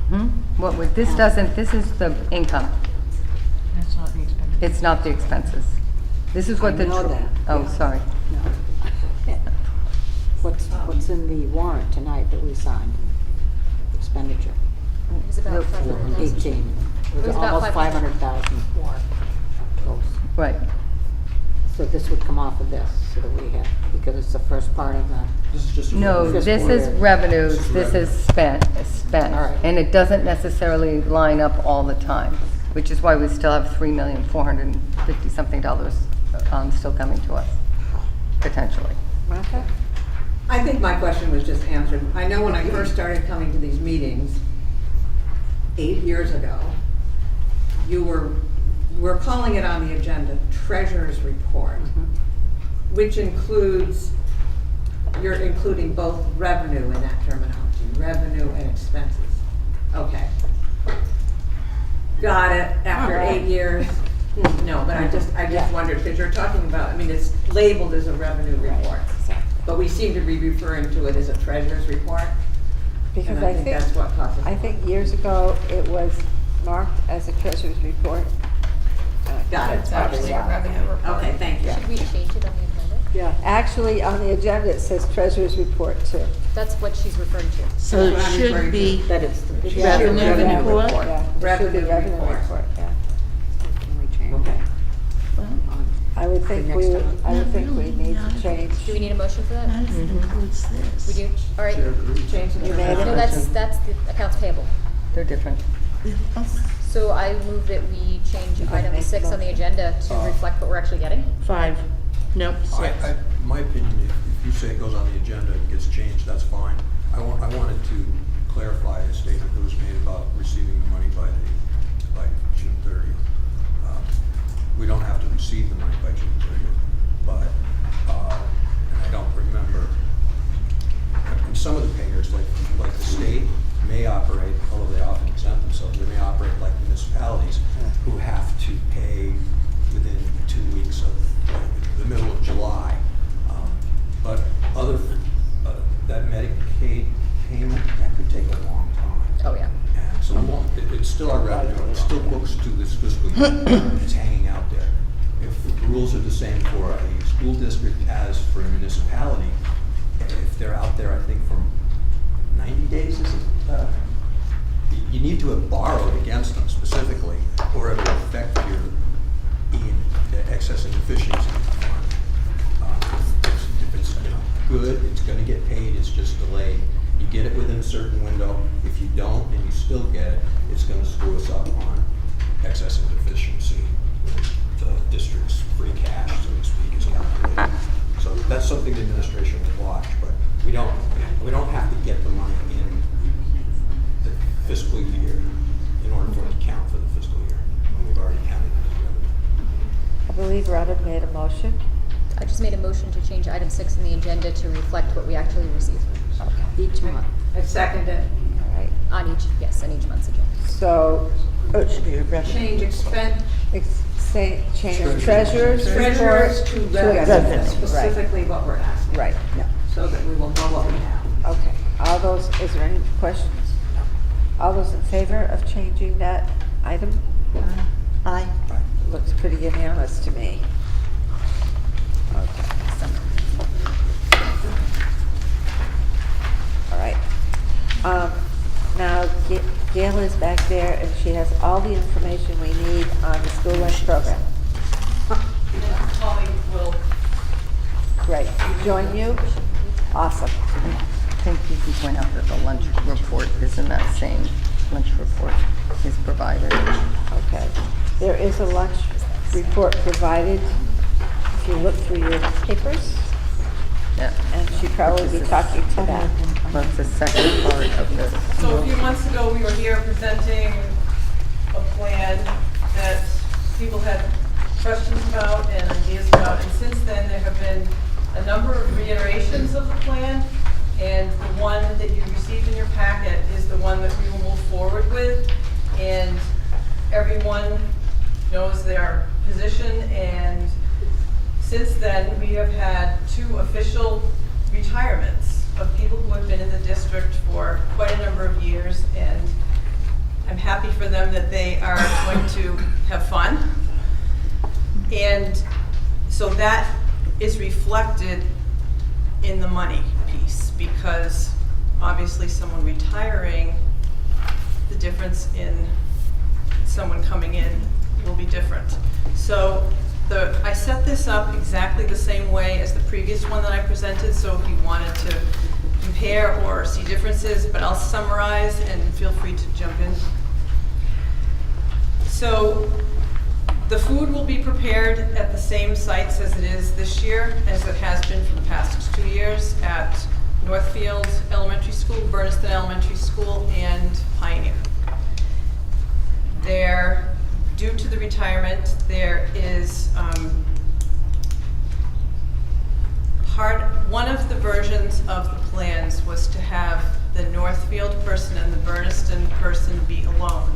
Hmm? What would, this doesn't, this is the income. That's not the expenditure. It's not the expenses. This is what I the. know that, Oh, yeah. sorry. No. What's in the warrant tonight that we signed? Expenditure, It was about 500,000. 18. It was was about almost 500,000. 500,000 more. Close. Right. So this would come off of this, so that we have, because it's the first part of the, This is just. a No, fiscal this year. is revenues, This is this is revenue. spent. All right. And it doesn't necessarily line up all the time, which is why we still have $3,450,something still coming to us, potentially. Martha? I think my question was just answered. I know when I first started coming to these meetings 8 years ago, we're calling it on the agenda, treasurer's report, which includes, you're including both revenue in that terminology, revenue and expenses. Okay. Got it, after 8 years. No, but I just wondered, because you're talking about, I mean, it's labeled as a revenue report. But we seem to be referring to it as a treasurer's report. Because And I think that's what causes. I think years ago, it was marked as a treasurer's report. Got it. It's actually a revenue report. Okay, thank you. Should we change it on the agenda? Yeah, actually, on the agenda, it says treasurer's report too. That's what she's referring to. So it That's what I'm should referring to. be that it's the revenue report. Yeah, it should be Revenue revenue report. report, yeah. Can we change Okay. I would think next we, time. I would think we need to change. Do we need a motion for that? That includes this. We do? All right. Chair agrees. You made No, it? that's the accounts payable. They're different. So I move that we change can item make 6 on the agenda to reflect what we're actually getting. 5, nope, 6. My opinion, if you say it goes on the agenda and gets changed, that's fine. I wanted to clarify a statement that was made about receiving the money by June 30th. We don't have to receive the money by June 30th, but, and I don't remember, and some of the payers, like the state, may operate, although they often exempt themselves, they may operate like municipalities who have to pay within 2 weeks of the middle of July. But that Medicaid payment, that could take a long time. Oh, yeah. And so it's still our revenue, it still books to this fiscal year, it's hanging out there. If the rules are the same for a school district as for a municipality, if they're out there, I think, for 90 days, is it? You need to have borrowed against them specifically, or it'll affect your the excess and deficiency fund. If it's good, it's going to get paid, it's just delayed. You get it within a certain window. If you don't and you still get it, it's going to screw us up on excess and deficiency. The district's free cash, so to speak, is calculated. So that's something the administration will watch, but we don't have to get the money in the fiscal year in order for it to count for the fiscal year, when we've already counted it as revenue. I believe Rhonda made a motion. I just made a motion to change item 6 in the agenda to reflect what we actually received. each month. I second it. All right, On each, yes, on each month's agenda. so, It should be a revenue. Change expense, change treasurer's report treasurers to revenue, revenue, right, specifically what we're asking. right, So that we will know what we have. okay. All those, is there any questions? All those in favor of changing that item? Aye. Looks pretty unanimous to me. Okay. All right. Now, Gail is back there, and she has all the information we need on the school lunch program. Holly will Great. Join you? Awesome. I think you can point out that the lunch report is in that same lunch report is provided. Okay. There is a lunch report provided. If you look through your probably be talking to that. That's the second part of this. So a few months ago, we were here presenting a plan that people had questions about and ideas about, and since then, there have been a number of reiterations of the plan, and the one that you received in your packet is the one that we will move forward with, and everyone knows their position, and since then, we have had 2 official retirements of people who have been in the district for quite a number of years, and I'm happy for them that they are going to have fun. And so that is reflected in the money piece, because obviously someone retiring, the difference in someone coming in will be different. So I set this up exactly the same way as the previous one that I presented, so if you wanted to compare or see differences, but I'll summarize and feel free to jump in. So the food will be prepared at the same sites as it is this year, as it has been for the past 2 years at Northfield Elementary School, Bernardston Elementary School, and Pioneer. Due to the retirement, there is one of the versions of the plans was to have the Northfield person and the Bernardston person be alone.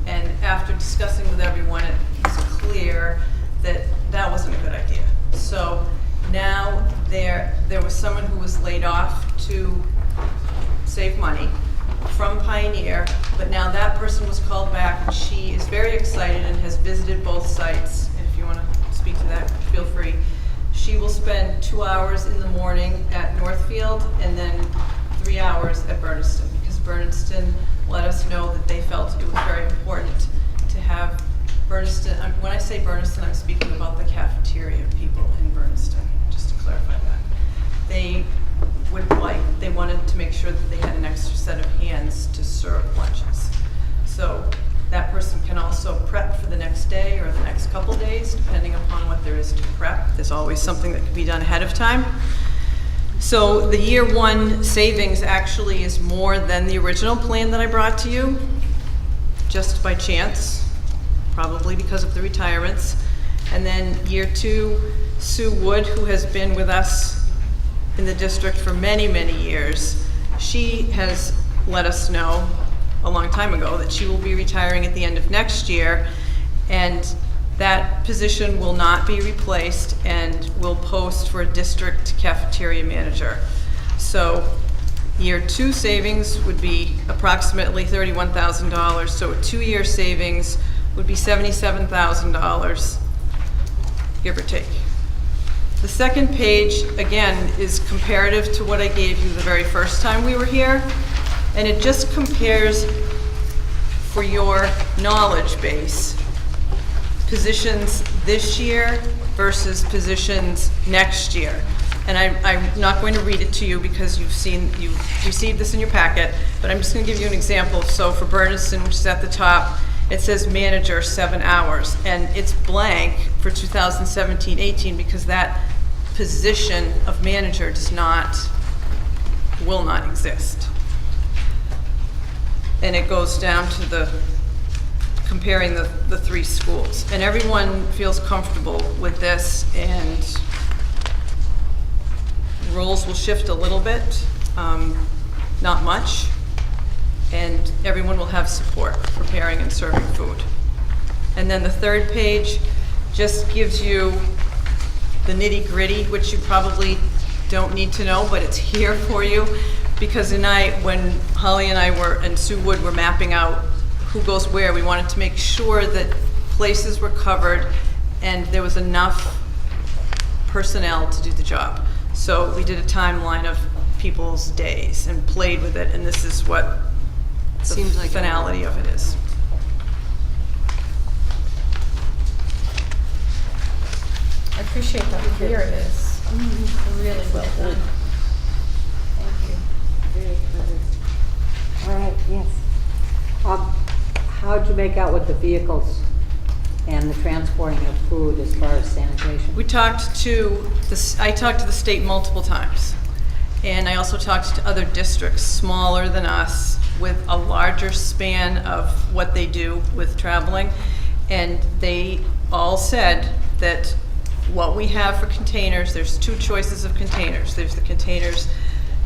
And after discussing with everyone, it was clear that that wasn't a good idea. So now there was someone who was laid off to save money from Pioneer, but now that person was called back, and she is very excited and has visited both sites. And if you want to speak to that, feel free. She will spend 2 hours in the morning at Northfield and then 3 hours at Bernardston, because Bernardston let us know that they felt it was very important to have Bernardston. When I say Bernardston, I'm speaking about the cafeteria people in Bernardston, just to clarify that. They wanted to make sure that they had an extra set of hands to serve lunches. So that person can also prep for the next day or the next couple days, depending upon what there is to prep. There's always something that can be done ahead of time. So the year 1 savings actually is more than the original plan that I brought to you, just by chance, probably because of the retirements. And then year 2, Sue Wood, who has been with us in the district for many, many years, she has let us know a long time ago that she will be retiring at the end of next year, and that position will not be replaced and will post for a district cafeteria manager. So year 2 savings would be approximately $31,000, so a 2-year savings would be $77,000, give or take. The second page, again, is comparative to what I gave you the very first time we were here, and it just compares, for your knowledge base, positions this year versus positions next year. And I'm not going to read it to you because you've received this in your packet, but I'm just going to give you an example. So for Bernardston, which is at the top, it says manager 7 hours, and it's blank for 2017-18 because that position of manager will not exist. And it goes down to comparing the 3 schools. And everyone feels comfortable with this, and roles will shift a little bit, not much, and everyone will have support preparing and serving food. And then the third page just gives you the nitty-gritty, which you probably don't need to know, but it's here for you, because when Holly and and Sue Wood were mapping out who goes where, we wanted to make sure that places were covered and there was enough personnel to do the job. So we did a timeline of people's days and played with it, and this is what the finality of it is. I appreciate how clear it is. Really well done. Thank you. Very clever. All right, yes. How'd you make out with the vehicles and the transporting of food as far as sanitation? I talked to the state multiple times, And I also talked to other districts smaller than us with a larger span of what they do with traveling. And they all said that what we have for containers, there's two choices of containers. There's the containers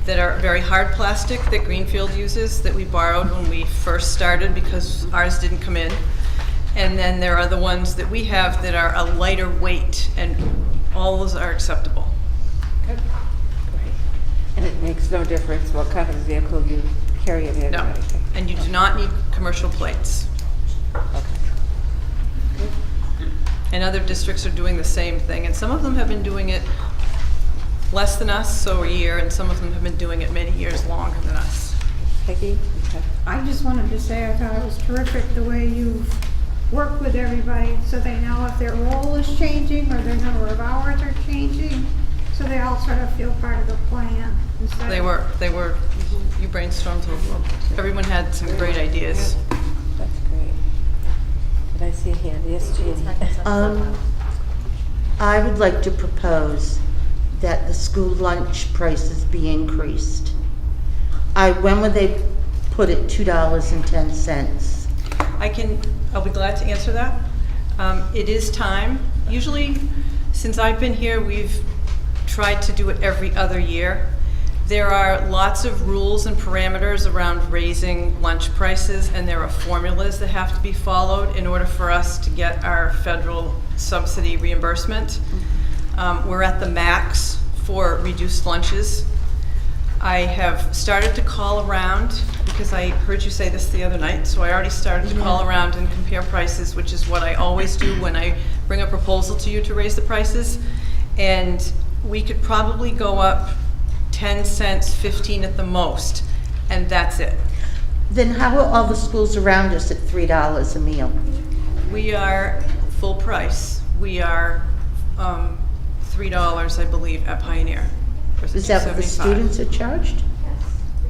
that are very hard plastic that Greenfield uses that we borrowed when we first started because ours didn't come in. And then there are the ones that we have that are a lighter weight, and all those are acceptable. Great. And it makes no difference what kind of vehicle you carry it in? No, or anything? and you do not need commercial plates. And other districts are doing the same thing, and some of them have been doing it less than us, so a year, and some of them have been doing it many years longer than us. Peggy? Okay. I just wanted to say I thought it was terrific the way you've worked with everybody so they know if their role is changing or their number of hours are changing, so they all sort of feel part of the plan. They were, you brainstormed, everyone had some great ideas. That's great. Did I see a hand? Yes, Jean. I would like to propose that the school lunch prices be increased. When would they put it $2.10? I'll be glad to answer that. It is time. Usually, since I've been here, we've tried to do it every other year. There are lots of rules and parameters around raising lunch prices, and there are formulas that have to be followed in order for us to get our federal subsidy reimbursement. We're at the max for reduced lunches. I have started to call around because I heard you say this the other night, so I already started to call around and compare prices, which is what I always do when I bring a proposal to you to raise the prices. And we could probably go up 10 cents, 15 at the most, and that's it. Then how are all the schools around us at $3 a meal? We are full price. We are $3, I believe, at Pioneer. Is that what the students are charged?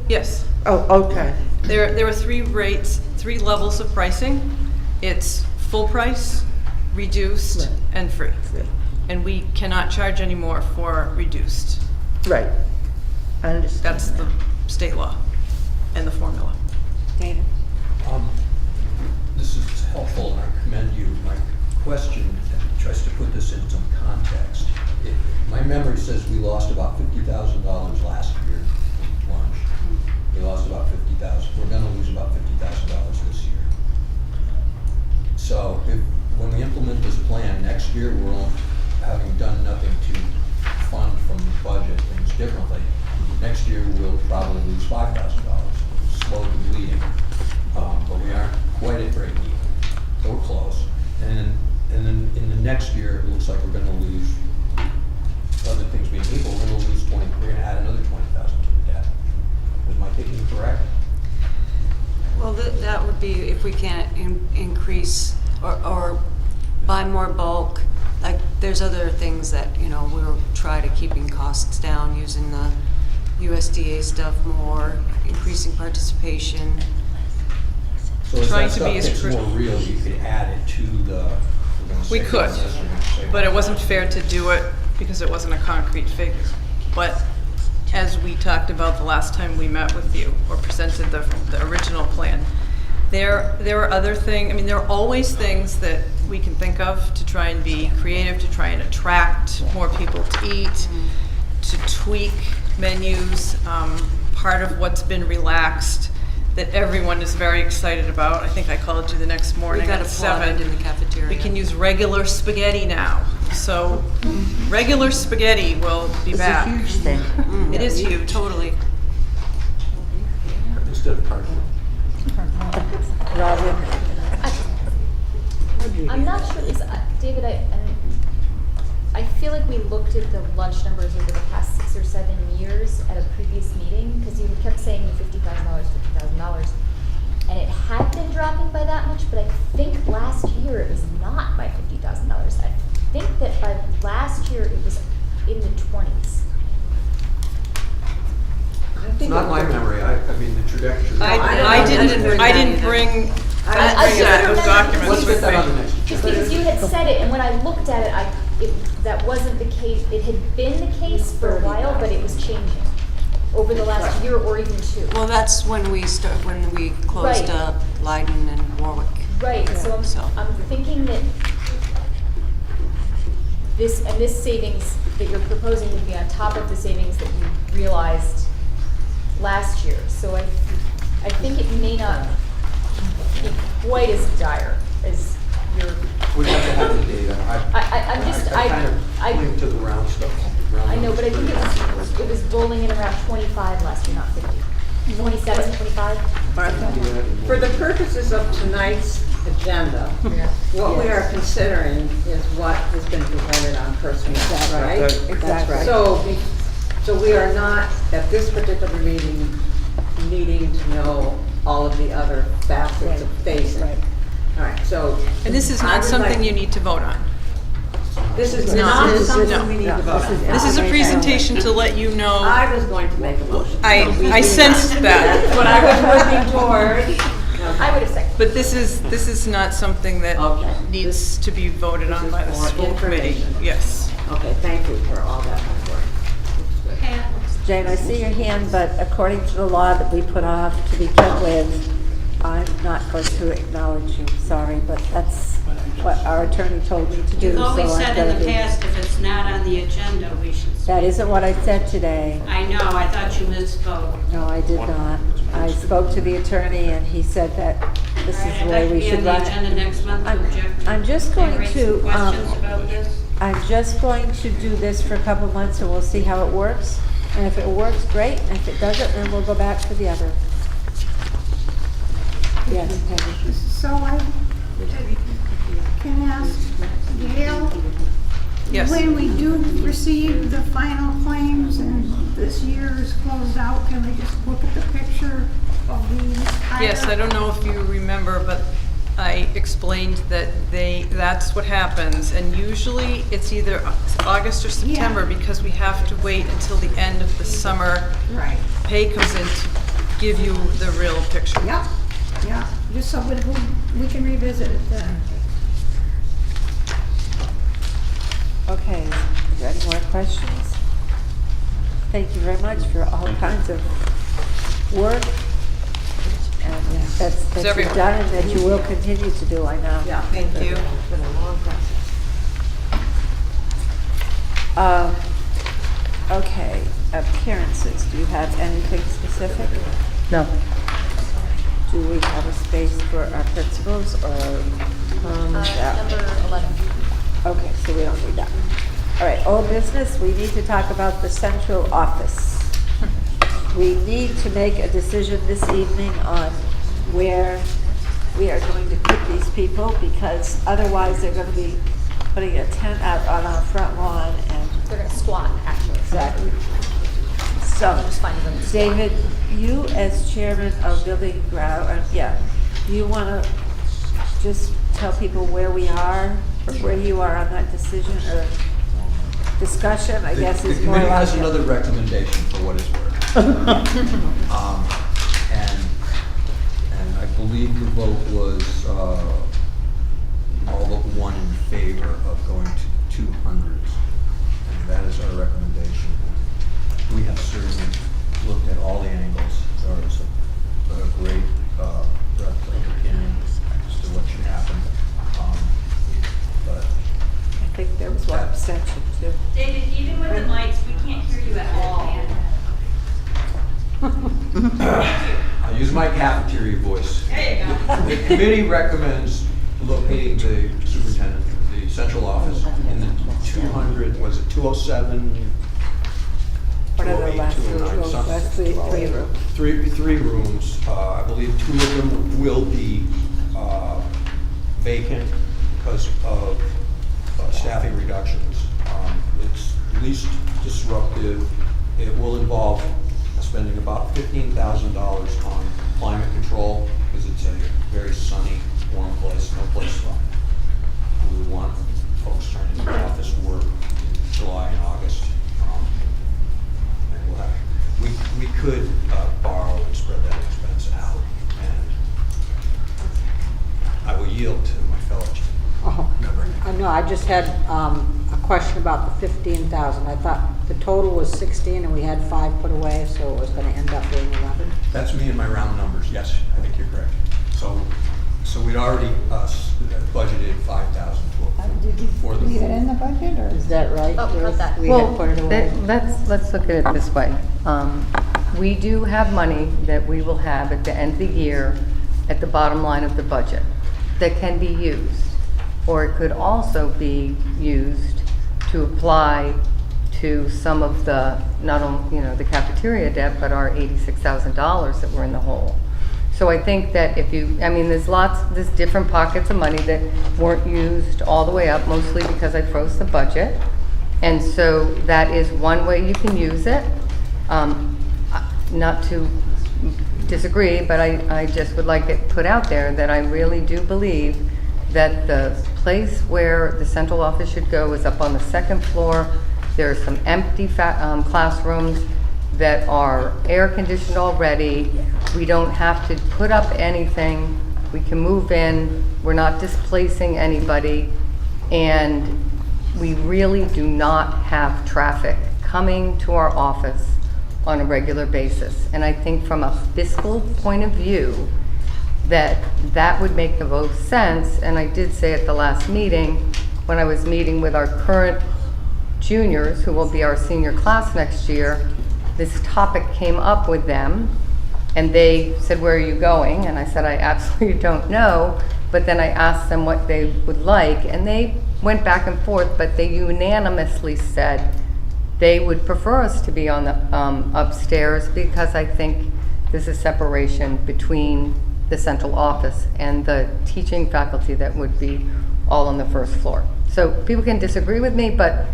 Yes. Oh, okay. There are three rates, three levels of pricing. It's full price, reduced, and free. And we cannot charge any more for reduced. Right. I understand. That's the state law and the formula. Dana? This is helpful, and I commend you. My question tries to put this in some context. My memory says we lost about $50,000 last year in lunch. We lost about $50,000. We're going to lose about $50,000 this year. So when we implement this plan next year, we're having done nothing to fund from the budget things differently. Next year we'll probably lose $5,000. Slow the bleeding, but we aren't quite at break even. So we're close. And then in the next year, it looks like we're going to lose, other things being equal, we're going to lose we're going to add another $20,000 to the debt. Is my thinking correct? Well, that would be if we can't increase or buy more bulk. Like there's other things that, we'll try to keeping costs down using the USDA stuff more, increasing participation. So as that stuff gets more real, you could add it to the. We could, but it wasn't fair to do it because it wasn't a concrete figure. But as we talked about the last time we met with you or presented the original plan, there are other things. There are always things that we can think of to try and be creative, to try and attract more people to eat, to tweak menus. Part of what's been relaxed that everyone is very excited about. I think I called you the next morning at 7. In the cafeteria. We can use regular spaghetti now. So regular spaghetti will be back. It's a huge thing. It is huge. Totally. Instead of cardboard. Robin? I'm not sure, David, I feel like we looked at the lunch numbers over the past 6 or 7 years at a previous meeting, because you kept saying $50,000, and it had been dropping by that much, but I think last year it was not by $50,000. I think that by last year it was in the 20s. It's not my memory. The trajectory. I didn't bring a set of documents Let's get that on the next. Just because you had said it, and when I looked at it, that wasn't the case. It had been the case for a while, but it was changing. over the last year or even two. Well, that's when we closed Right. Leiden and Warwick. Right, so I'm thinking that this savings that you're proposing would be on top of the savings that you realized last year. So I think it may not be quite as dire as your. We have to have the data. I'm just, I kind of point to the round stuff. I know, but I think it was rolling in around 25 last year, not 50. 27, 25? For the purposes of tonight's agenda, what we are considering is what has been presented on personnel, right? Exactly. So we are not, at this particular meeting, needing to know all of the other facets of phasing. All right, so. And this is I not would something like- you need to vote on. This is No. not This is- something no. we need to vote on. This is a presentation to let you know. I was going to make a motion. I sensed that. That's what I was working toward. I would have said. But this is not something that needs to be voted on by the more school committee. information. Yes. Okay, thank you for all that work. Jane, I see your hand, but according to the law that we put off to begin with, I'm not going to acknowledge you, sorry, but that's what our attorney told me to do, You've so always I'm said gonna in the do. past, if it's not on the agenda, we should. That isn't what I said today. I know, I thought you misspoke. No, I did not. I spoke to the attorney and he said that this is the way we should run I'd like to be on the agenda next month to object. I'm just going raise to, some questions about this. I'm just going to do this for a couple months and we'll see how it works. And if it works, great, and if it doesn't, then we'll go back to the other. Yes, Peggy. So I can ask Gail? Yes. When we do receive the final claims and this year is closed out, can we just look at the picture of the entire? Yes, I don't know if you remember, but I explained that that's what happens. And usually it's either August or September because we have to wait until the end of the summer. Right. Pay comes in to give you the real picture. Yep, yeah, just so we can revisit it then. Okay, is there any more questions? Thank you very much for all kinds of work. And that you've everyone. done and that you will continue to do, I know. Yeah, Thank you. It's been a long process. Okay, appearances, do you have anything specific? No. Do we have a space for our principals or? that- Number 11. Okay, so we don't need that. All right, old business, we need to talk about the central office. We need to make a decision this evening on where we are going to put these people because otherwise they're going to be putting a tent out on our front lawn and. They're going to squat, actually. Exactly. So, Just find them to squat. David, you as chairman of building and ground, do you want to just tell people where we are or where you are on that decision or discussion, I guess is more The committee like. has another recommendation for what it's worth. And I believe the vote was all but one in favor of going to 200s. And that is our recommendation. We have certainly looked at all the angles. There was a great breadth of opinion as to what should happen. But I think there was one abstention too. David, even with the mics, we can't hear you at all. I'll use my cafeteria voice. There you go. The committee recommends locating the superintendent, the central office, in the 200, was it 207? What are the 208, last 209, something. last three rooms? Three rooms. I believe two of them will be vacant because of staffing reductions. It's least disruptive. It will involve spending about $15,000 on climate control because it's a very sunny, warm place, no place to run. We want folks turning to office work in July and August. And we'll have, we could borrow and spread that expense out. And I will yield to my fellow member. I know, I just had a question about the 15,000. I thought the total was 16 and we had 5 put away, so it was gonna end up being 11. That's me and my round numbers, yes, I think you're correct. So we'd already budgeted 5,000 Did you for the leave it in the budget, or? Is that right? Oh, got Ruth? that. We Well, had put it away? let's look at it this way. We do have money that we will have at the end of the year at the bottom line of the budget that can be used. Or it could also be used to apply to some of the, not only, the cafeteria debt, but our $86,000 that were in the hole. So I think that there's different pockets of money that weren't used all the way up, mostly because I froze the budget. And so that is one way you can use it. Not to disagree, but I just would like it put out there that I really do believe that the place where the central office should go is up on the second floor. There are some empty classrooms that are air conditioned already. We don't have to put up anything. We can move in. We're not displacing anybody. And we really do not have traffic coming to our office on a regular basis. And I think from a fiscal point of view, that would make the most sense. And I did say at the last meeting, when I was meeting with our current juniors, who will be our senior class next year, this topic came up with them, and they said, "Where are you going?" And I said, "I absolutely don't know." But then I asked them what they would like, and they went back and forth, but they unanimously said they would prefer us to be on the upstairs, because I think there's a separation between the central office and the teaching faculty that would be all on the first floor. So people can disagree with me, but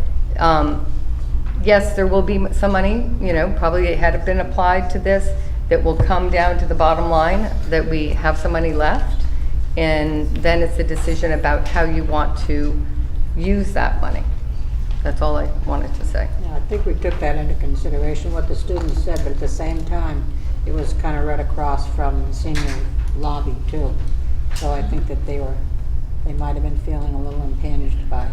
yes, there will be some money, probably had it been applied to this, that will come down to the bottom line, that we have some money left. And then it's a decision about how you want to use that money. That's all I wanted to say. Yeah, I think we took that into consideration, what the students said, but at the same time, it was kind of right across from the senior lobby too. So I think that they might have been feeling a little impinged by.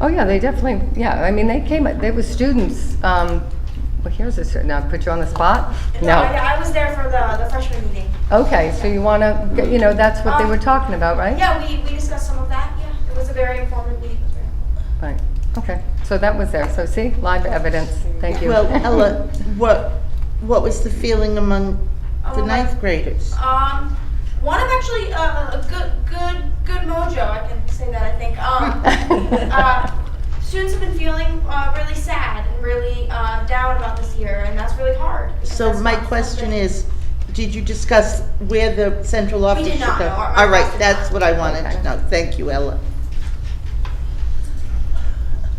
Oh yeah, they definitely, they were students. Well, here's a, now put you on the spot? No, I was there for the freshman meeting. Okay, so you want to, that's what they were talking about, right? Yeah, we discussed some of that, yeah. It was a very informative meeting. Right, okay, so that was there. So see, live evidence. Thank you. Well, Ella, what was the feeling among the ninth graders? One of actually a good mojo, I can say that, I think. Students have been feeling really sad and really down about this year, and that's really hard. So my question is, did you discuss where the central office should go? We did not, no. All right, that's what I wanted to know. Thank you, Ella.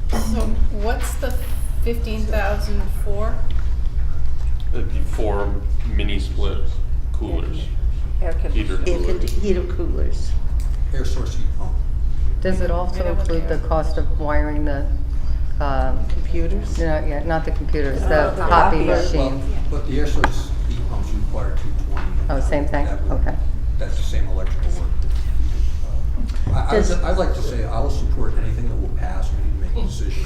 So what's the 15,000 for? It'd be 4 mini split coolers. Heater coolers. Heater coolers. Air source heat pump. Does it also include the cost of wiring the computers? No, not the computers, the copy machine. But the air source heat pumps require 220. Oh, same thing? Okay. That's the same electrical work. I'd like to say I'll support anything that will pass. We need to make a decision.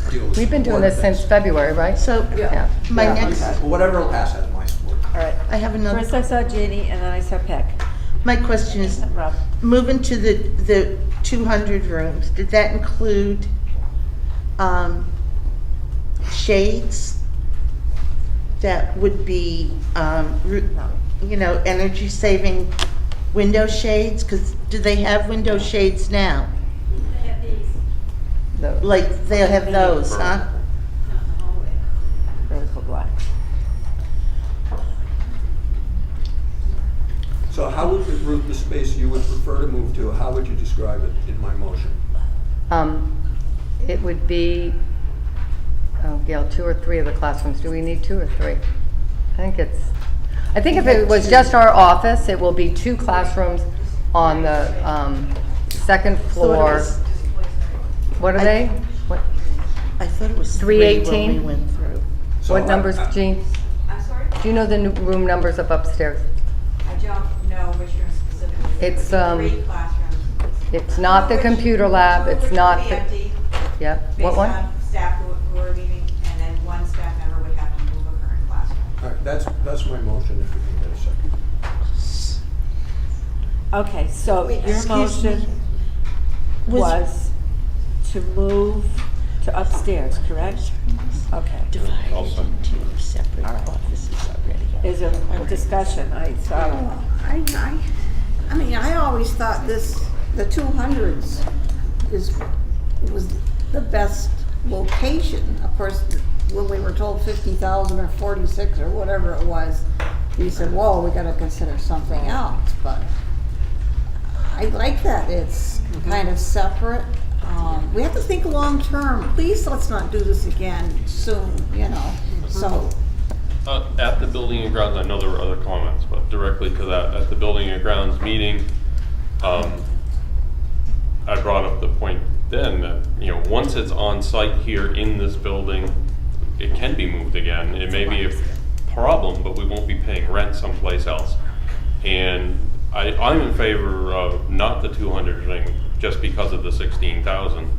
Deal with We've been doing this since February, right? So, Yeah. my next, Well, whatever will pass has my support. All right. I have another. First I saw Jeannie, and then I saw Peck. My question is, Rob. moving to the 200 rooms, did that include shades that would be, energy saving window shades? Because do they have window shades now? They have these. Like they'll have those, huh? Vertical black. So how would the space you would prefer to move to, how would you describe it in my motion? It would be, Gail, 2 or 3 of the classrooms. Do we need 2 or 3? I think if it was just our office, it will be 2 classrooms on the second floor. What are they? What? I thought it was 318? when we went through. So What numbers, Jean? I'm sorry? Do you know the room numbers up upstairs? I don't know which room specifically. It's, 3 classrooms. It's not the computer lab, it's not the, Empty, yep, based what one? on staff who are leaving, and then That's my motion, if we can get a second. Okay, so your excuse motion me. was to move to upstairs, correct? Okay. Divided I'll second. into separate All right. offices already. Is a discussion, I saw. I mean, I always thought the 200s was the best location. Of course, when we were told 50,000 or 46 or whatever it was, we said, whoa, we gotta consider something else, but I like that it's kind of separate. We have to think long-term. Please, let's not do this again soon, you know, so. At the Building and Grounds, I know there were other comments, but directly to that, at the Building and Grounds meeting, I brought up the point then that, you know, once it's on site here in this building, it can be moved again. It may be a problem, but we won't be paying rent someplace else. And I'm in favor of not the 200 thing just because of the 16,000.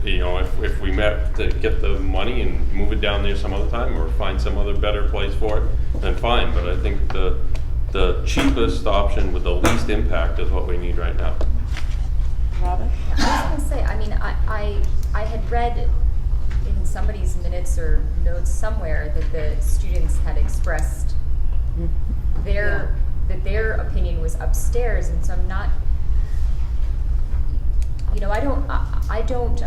You know, if we met to get the money and move it down there some other time or find some other better place for it, then fine. But I think the cheapest option with the least impact is what we need right now. Robin? I was gonna say, I mean, I had read in somebody's minutes or notes somewhere that the students had expressed that their opinion was upstairs, and so I'm not, you know, I don't,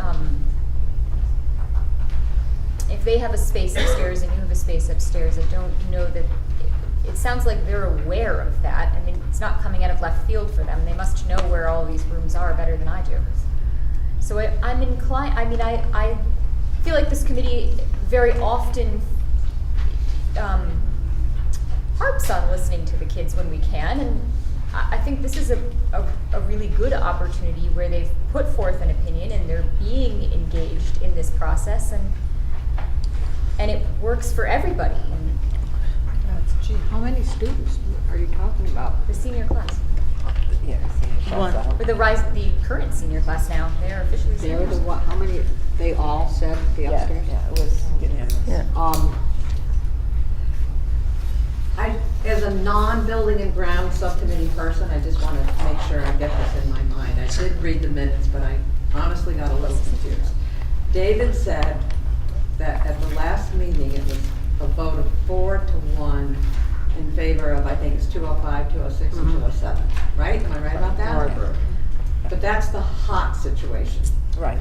if they have a space upstairs and you have a space upstairs, I don't know that, it sounds like they're aware of that. I mean, it's not coming out of left field for them. They must know where all these rooms are better than I do. So I'm inclined, I mean, I feel like this committee very often harps on listening to the kids when we can, and I think this is a really good opportunity where they've put forth an opinion and they're being engaged in this process, and it works for everybody. And Gee, how many students are you talking about? the senior class, Yes. One. or the current senior class now, they're officially They're seniors. the what, how many, they all said the Yeah, upstairs? yeah, it was unanimous. As a non-building and ground subcommittee person, I just want to make sure I get this in my mind. I did read the minutes, but I honestly got a little confused. David said that at the last meeting, it was a vote of 4-1 in favor of, I think it's 205, 206, and 207, right? Am I right about that? Correct. But that's the hot situation. Right.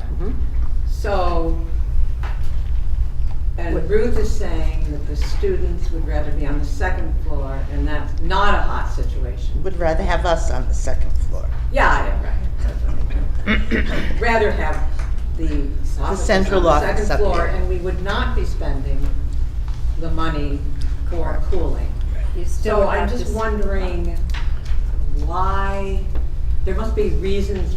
So, and Ruth is saying that the students would rather be on the second floor, and that's not a hot situation. Would rather have us on the second floor. Yeah, I am right. Rather have the offices central on the office second up floor, here. and we would not be spending the money for cooling. You still So would I'm have just to wondering why, there must be reasons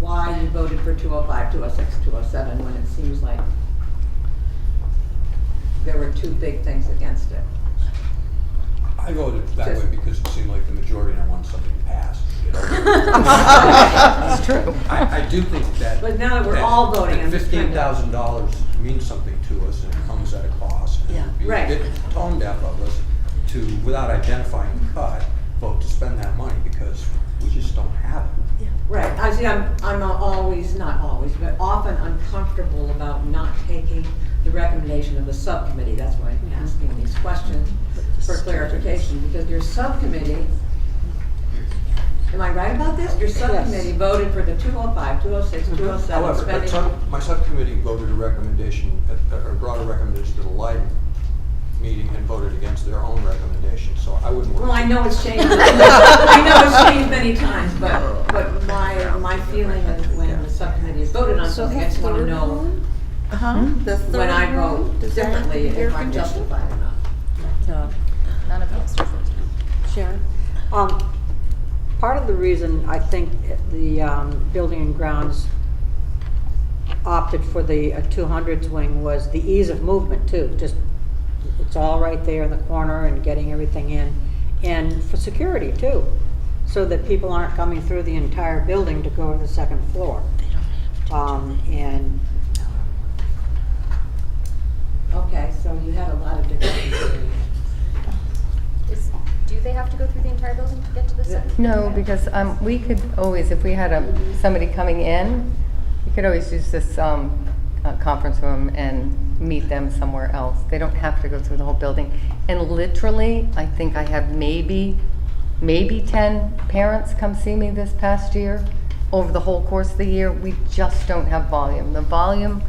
why you voted for 205, 206, 207, when it seems like there were two big things against it. I voted that way because it seemed like the majority and I wanted something to pass. You know? That's true. I do think that. But now that we're all voting, I'm just trying to- $15,000 means something to us and it comes at a cost. And it'd be a Right. bit tone deaf of us to, without identifying the cut, vote to spend that money because we just don't have it. Right, I see, I'm always, not always, but often uncomfortable about not taking the recommendation of the subcommittee. That's why I'm asking these questions for clarification, because your subcommittee, am I right about this? Your subcommittee voted for the 205, 206, 207 However, spending. my subcommittee voted a recommendation, or brought a recommendation to the lighting meeting and voted against their own recommendation, so I wouldn't. Well, I know it's changed, I know it's changed many times, but my feeling is when the subcommittee has voted on something, I just want to know The third when I room, vote does that have to differently be air if I'm conditioned? justified or not. No. None of the upstairs. Sharon? Part of the reason I think the Building and Grounds opted for the 200s wing was the ease of movement too. Just, it's all right there in the corner and getting everything in. And for security too, so that people aren't coming through the entire building to go to the second floor. And Okay, so you had a lot of different considerations. have to go through the entire building to get to the second? No, because we could always, if we had somebody coming in, we could always use this conference room and meet them somewhere else. They don't have to go through the whole building. And literally, I think I have maybe 10 parents come see me this past year. Over the whole course of the year, we just don't have volume. The volume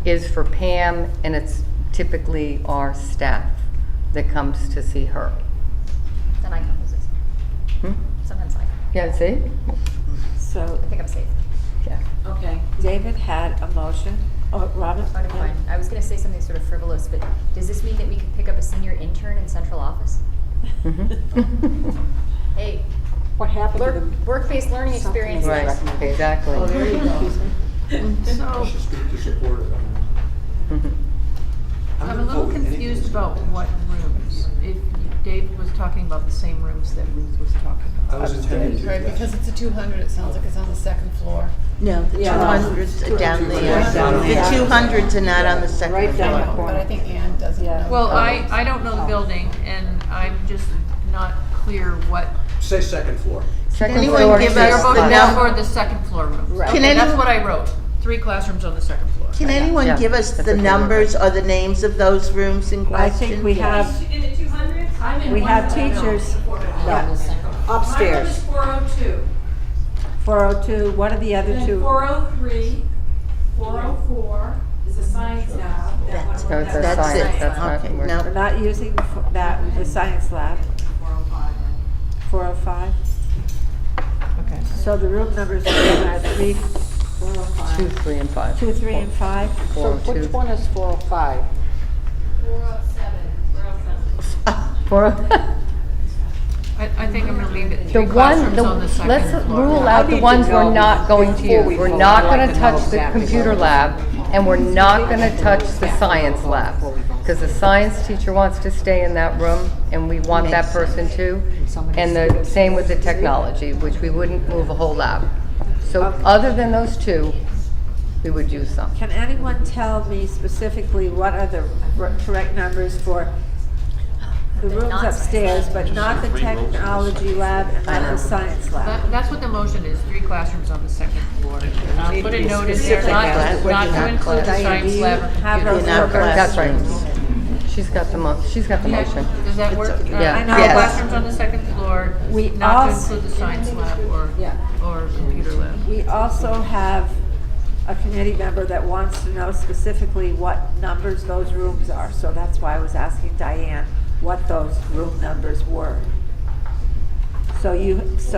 is for Pam, and it's typically our staff that comes to see her. Then I come visit. Sometimes I come. Yeah, see? So I think I'm safe. Yeah. Okay. David had a motion. Oh, Robin? Oh, never mind. I was gonna say something sort of frivolous, but does this mean that we could pick up a senior intern in central office? Hey. What happened to them? Work-based learning experience. Right, exactly. Oh, there you go. So, She's good to support it. I'm a little confused about what rooms. If Dave was talking about the same rooms that Ruth was talking I about. was intending to. Right, because it's a 200, it sounds like it's on the second floor. No, the Yeah. 200s are down there. Down The there. 200s are not on the second Right floor. down the But I think Ann doesn't know. Well, I don't know the building, and I'm just not clear what. Say second floor. Second anyone floor, give So us you're the voting num- for the second floor rooms. Right. Okay, Can that's anyone- what I wrote. 3 classrooms on the second floor. Can anyone Yeah, give us that's the what they were. numbers or the names of those rooms in I question? think we have, In the 200s? I'm in we one have room. teachers. Yeah. My room is Upstairs. 402. 402, what are the other Then two? 403, 404 is a science lab. That one- No, it's a That's science, it. that's not. Okay, we're- no. We're not using the science lab. 405. Okay. So the room numbers are 3, 2, 3, and 5. 2, 3, and 5. So 402. which one is 405? 407. 4. I think I'm gonna leave it The 3 one, classrooms on the second let's floor. rule I out the need to ones we're know not going to before use. we We're vote. not I'd like gonna to touch know the exactly computer what- lab, and we're not gonna touch the science lab. Because the science teacher wants to stay in that room, and we want that person to. And the same with the technology, which we wouldn't move a whole lab. So other than those two, we would use some. Can anyone tell me specifically what are the correct numbers for the rooms upstairs, but not the technology lab and not the science lab? That's what the motion is, 3 classrooms on the second floor. Need Put to a be note in there, specific not about what not you're to not include the Diane, do science you lab or have computer those lab. numbers? That's right. She's got the motion. Does that work? Yeah. I know, Yes. Classrooms on the second floor, We not to also- include the science lab or computer lab. We also have a committee member that wants to know specifically what numbers those rooms are. So that's why I was asking Diane what those room numbers were. So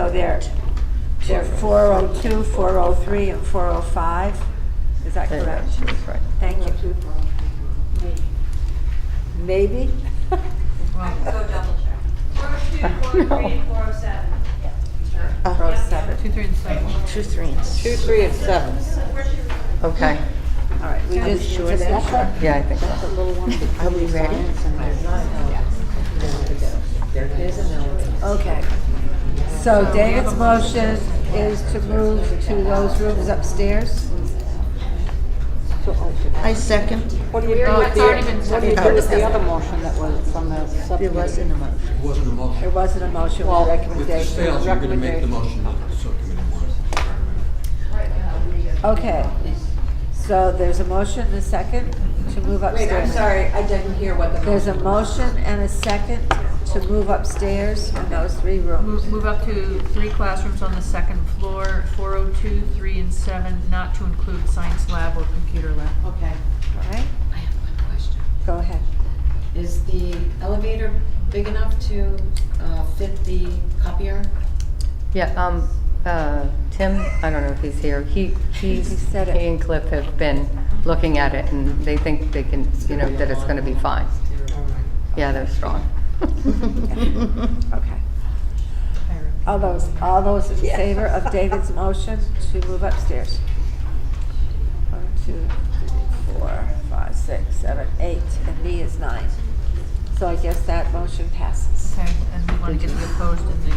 they're 402, 403, and 405? Is that correct? She was right. Thank you. Maybe? I can go double check. 402, 403, and 407. 407. 2, 3, and 7. 2, 3, and 2, 3, and 7. Okay. All right, we just need to make sure. Yeah, I think so. Are we ready? Okay. So David's motion is to move to those rooms upstairs. I second. What do you do Oh, with it's already been what do you do with the other motion that was from the There subcommittee? wasn't a motion. It wasn't a motion. There wasn't a motion Well, with If this recommendation. fails, you're gonna make the motion that the subcommittee wants. Okay. So there's a motion and a second to move upstairs. Wait, I'm sorry, I didn't hear what the There's a motion was. motion and a second to move upstairs in those 3 rooms. Move up to 3 classrooms on the second floor, 402, 3, and 7, not to include science lab or computer lab. Okay. All right, I have one question. go ahead. Is the elevator big enough to fit the copier? Yeah, Tim, I don't know if he's here, he said it. and Cliff have been looking at it, and they think they can, that it's gonna be fine. Yeah, they're strong. Okay. All those in favor of David's motion to move upstairs? 1, 2, 3, 4, 5, 6, 7, 8, and me is 9. So I guess that motion passes. Okay, and we want to get the opposed and the.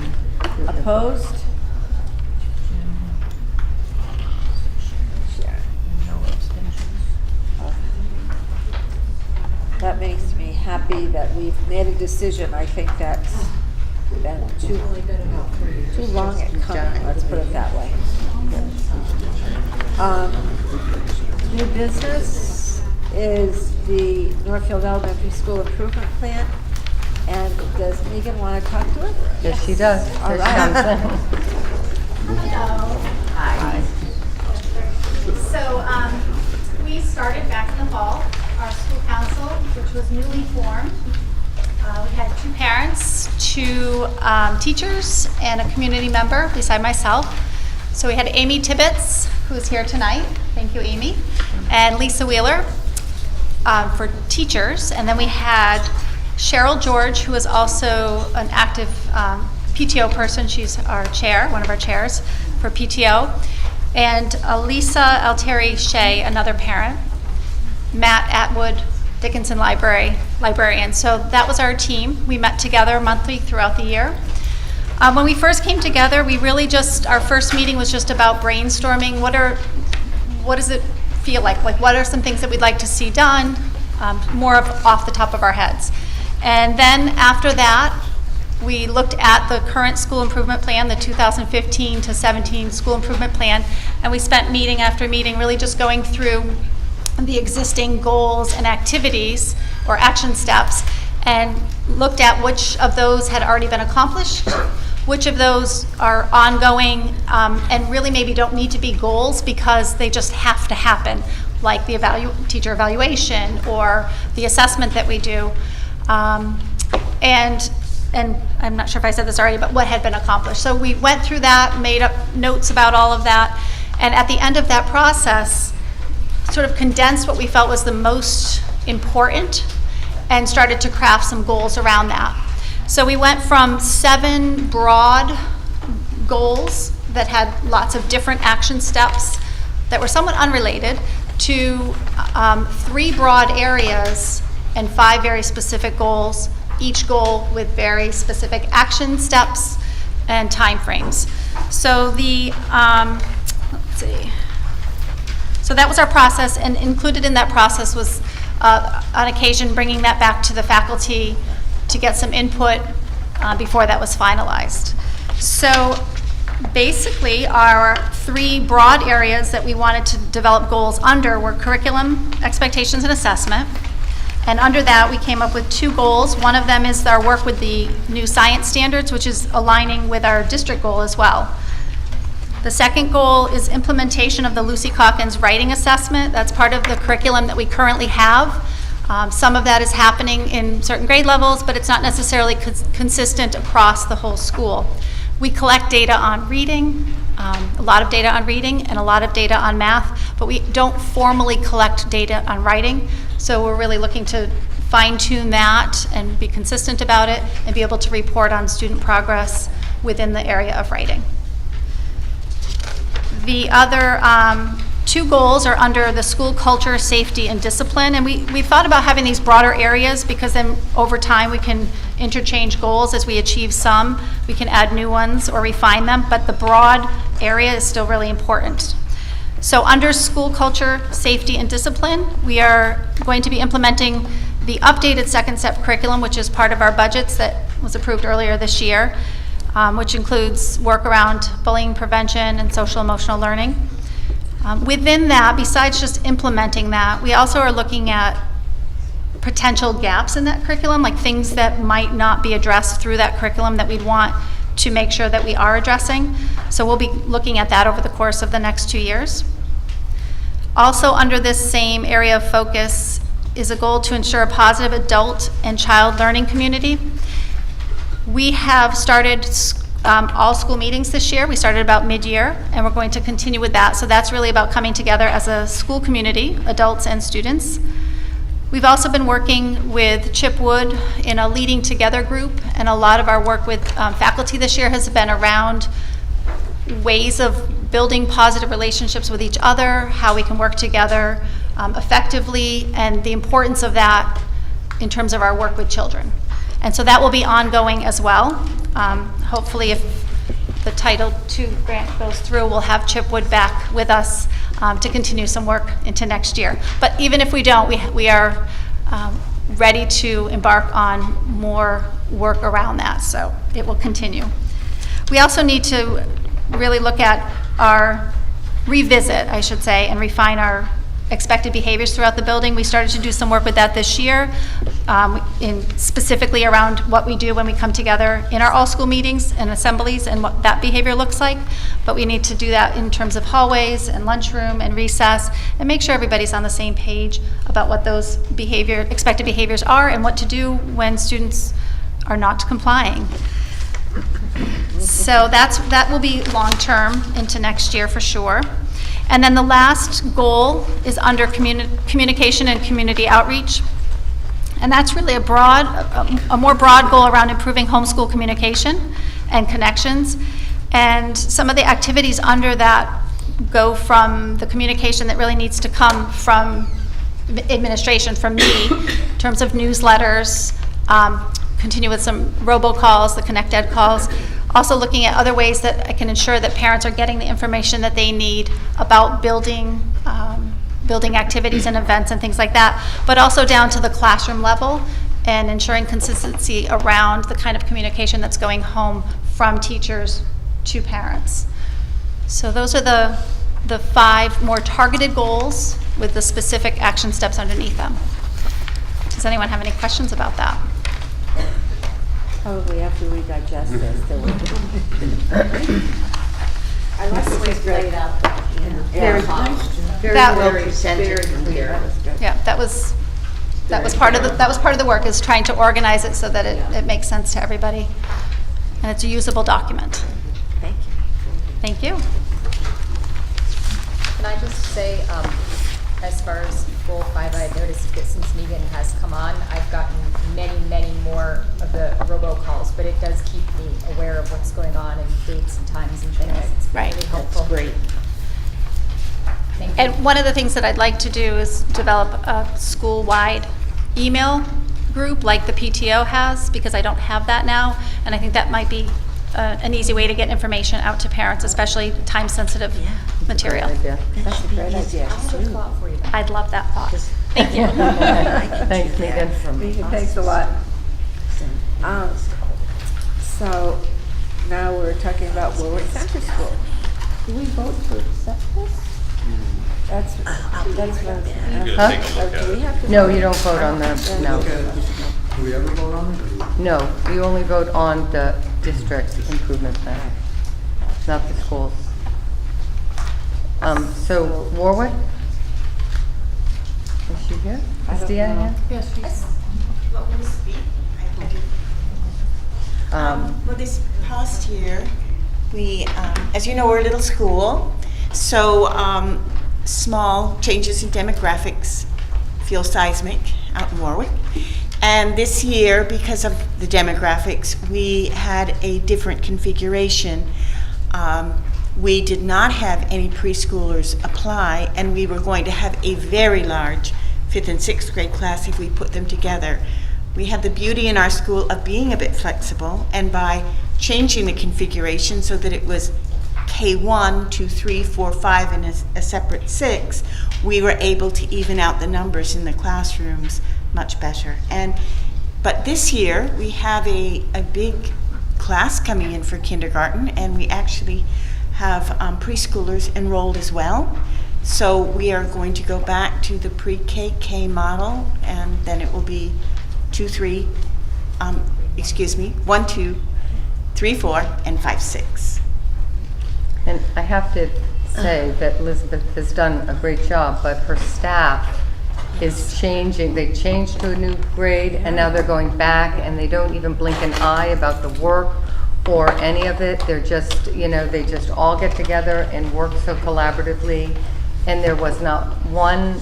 Opposed? Sharon. No abstentions. That makes me happy that we've made a decision. I think that's been too long at coming, let's put it that way. New business is the Northfield Elementary School Improvement Plan. And does Megan want to talk to it? Yes, she does. All Here she right. comes in. Hello. Hi. So we started back in the fall, our school council, which was newly formed. We had 2 parents, 2 teachers, and a community member beside myself. So we had Amy Tibbetts, who's here tonight. Thank you, Amy. And Lisa Wheeler for teachers. And then we had Cheryl George, who is also an active PTO person. She's our chair, one of our chairs for PTO. And Lisa Altieri Shea, another parent. Matt Atwood, Dickinson librarian. So that was our team. We met together monthly throughout the year. When we first came together, we really our first meeting was just about brainstorming. What does it feel like? Like, what are some things that we'd like to see done? More off the top of our heads. And then after that, we looked at the current school improvement plan, the 2015 to 17 school improvement plan, and we spent meeting after meeting really just going through the existing goals and activities or action steps and looked at which of those had already been accomplished, which of those are ongoing and really maybe don't need to be goals because they just have to happen, like the teacher evaluation or the assessment that we do. And I'm not sure if I said this already, but what had been accomplished. So we went through that, made up notes about all of that, and at the end of that process, sort of condensed what we felt was the most important and started to craft some goals around that. So we went from 7 broad goals that had lots of different action steps that were somewhat unrelated to 3 broad areas and 5 very specific goals, each goal with very specific action steps and timeframes. So let's see. So that was our process, and included in that process was, on occasion, bringing that back to the faculty to get some input before that was finalized. So basically, our 3 broad areas that we wanted to develop goals under were curriculum, expectations, and assessment. And under that, we came up with 2 goals. One of them is our work with the new science standards, which is aligning with our district goal as well. The second goal is implementation of the Lucy Calkins writing assessment. That's part of the curriculum that we currently have. Some of that is happening in certain grade levels, but it's not necessarily consistent across the whole school. We collect data on reading, a lot of data on reading and a lot of data on math, but we don't formally collect data on writing. So we're really looking to fine-tune that and be consistent about it and be able to report on student progress within the area of writing. The other 2 goals are under the school culture, safety, and discipline. And we thought about having these broader areas because then over time we can interchange goals. As we achieve some, we can add new ones or refine them, but the broad area is still really important. So under school culture, safety, and discipline, we are going to be implementing the updated second step curriculum, which is part of our budgets that was approved earlier this year, which includes work around bullying prevention and social emotional learning. Within that, besides just implementing that, we also are looking at potential gaps in that curriculum, like things that might not be addressed through that curriculum that we'd want to make sure that we are addressing. So we'll be looking at that over the course of the next 2 years. Also under this same area of focus is a goal to ensure a positive adult and child learning community. We have started all school meetings this year. We started about mid-year, and we're going to continue with that. So that's really about coming together as a school community, adults and students. We've also been working with Chip Wood in a Leading Together group, and a lot of our work with faculty this year has been around ways of building positive relationships with each other, how we can work together effectively, and the importance of that in terms of our work with children. And so that will be ongoing as well. Hopefully, if the Title II grant goes through, we'll have Chip Wood back with us to continue some work into next year. But even if we don't, we are ready to embark on more work around that, so it will continue. We also need to really look at revisit, I should say, and refine our expected behaviors throughout the building. We started to do some work with that this year, specifically around what we do when we come together in our all-school meetings and assemblies and what that behavior looks like. But we need to do that in terms of hallways and lunchroom and recess, and make sure everybody's on the same page about what those expected behaviors are and what to do when students are not complying. So that will be long-term into next year for sure. And then the last goal is under communication and community outreach. And that's really a more broad goal around improving homeschool communication and connections. And some of the activities under that go from the communication that really needs to come from administration, from me, in terms of newsletters, continue with some robocalls, the Connect Ed calls. Also looking at other ways that I can ensure that parents are getting the information that they need about building activities and events and things like that, but also down to the classroom level and ensuring consistency around the kind of communication that's going home from teachers to parents. So those are the 5 more targeted goals with the specific action steps underneath them. Does anyone have any questions about that? Probably after we digest this, then we I like the way it's laid out. Very well presented. Very clear. Yeah, that was part of the work, is trying to organize it so that it makes sense to everybody, and it's a usable document. Thank you. Thank you. Can I just say, as far as goal 5, I noticed that since Megan has come on, I've gotten many more of the robocalls, but it does keep me aware of what's going on and dates and times and things. It's Right. really helpful. That's great. Thank you. And one of the things that I'd like to do is develop a school-wide email group like the PTO has, because I don't have that now, and I think that might be an easy way to get information out to parents, especially time-sensitive material. That's a great idea. I'll have a thought for you. I'd love that thought. Thank you. Thanks, Megan. Thanks a lot. So now we're talking about Warwick Center School. Do we vote to accept this? That's what You're gonna take a look at do we it. have to? No, you don't vote on the, no. Do we ever vote on it? Or No, you only vote on the district improvement plan, not the schools. So Warwick? Is she here? Is Deanna here? Yes, she's. What will speak? I did. Well, this past year, we, as you know, we're a little school, so small changes in demographics feel seismic out in Warwick. And this year, because of the demographics, we had a different configuration. We did not have any preschoolers apply, and we were going to have a very large 5th and 6th grade class if we put them together. We had the beauty in our school of being a bit flexible, and by changing the configuration so that it was K1, 2, 3, 4, 5, and a separate 6, we were able to even out the numbers in the classrooms much better. But this year we have a big class coming in for kindergarten, and we actually have preschoolers enrolled as well. So we are going to go back to the pre-KK model, and then it will be 1, 2, 3, 4, and 5, 6. And I have to say that Elizabeth has done a great job, but her staff is changing. They changed to a new grade, and now they're going back, and they don't even blink an eye about the work or any of it. They're just, they just all get together and work so collaboratively. And there was not one,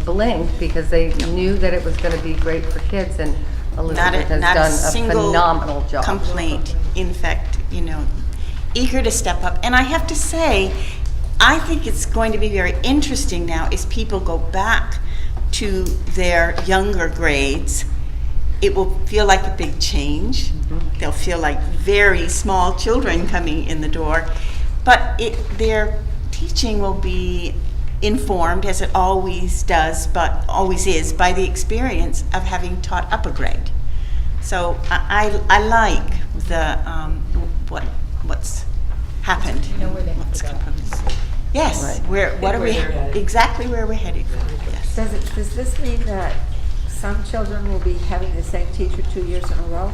blink, because they knew that it was going to be great for kids, and Elizabeth has done a phenomenal job. Complaint. In fact, eager to step up. And I have to say, I think it's going to be very interesting now as people go back to their younger grades. It will feel like a big change. They'll feel like very small children coming in the door, but their teaching will be informed, as it always does, but always is, by the experience of having taught up a grade. So I like the, what's happened. You know where they have what's to go. proposed. Yes, Right. what are Where we, they're headed. exactly where we're headed. Yes. Does this mean that some children will be having the same teacher 2 years in a row?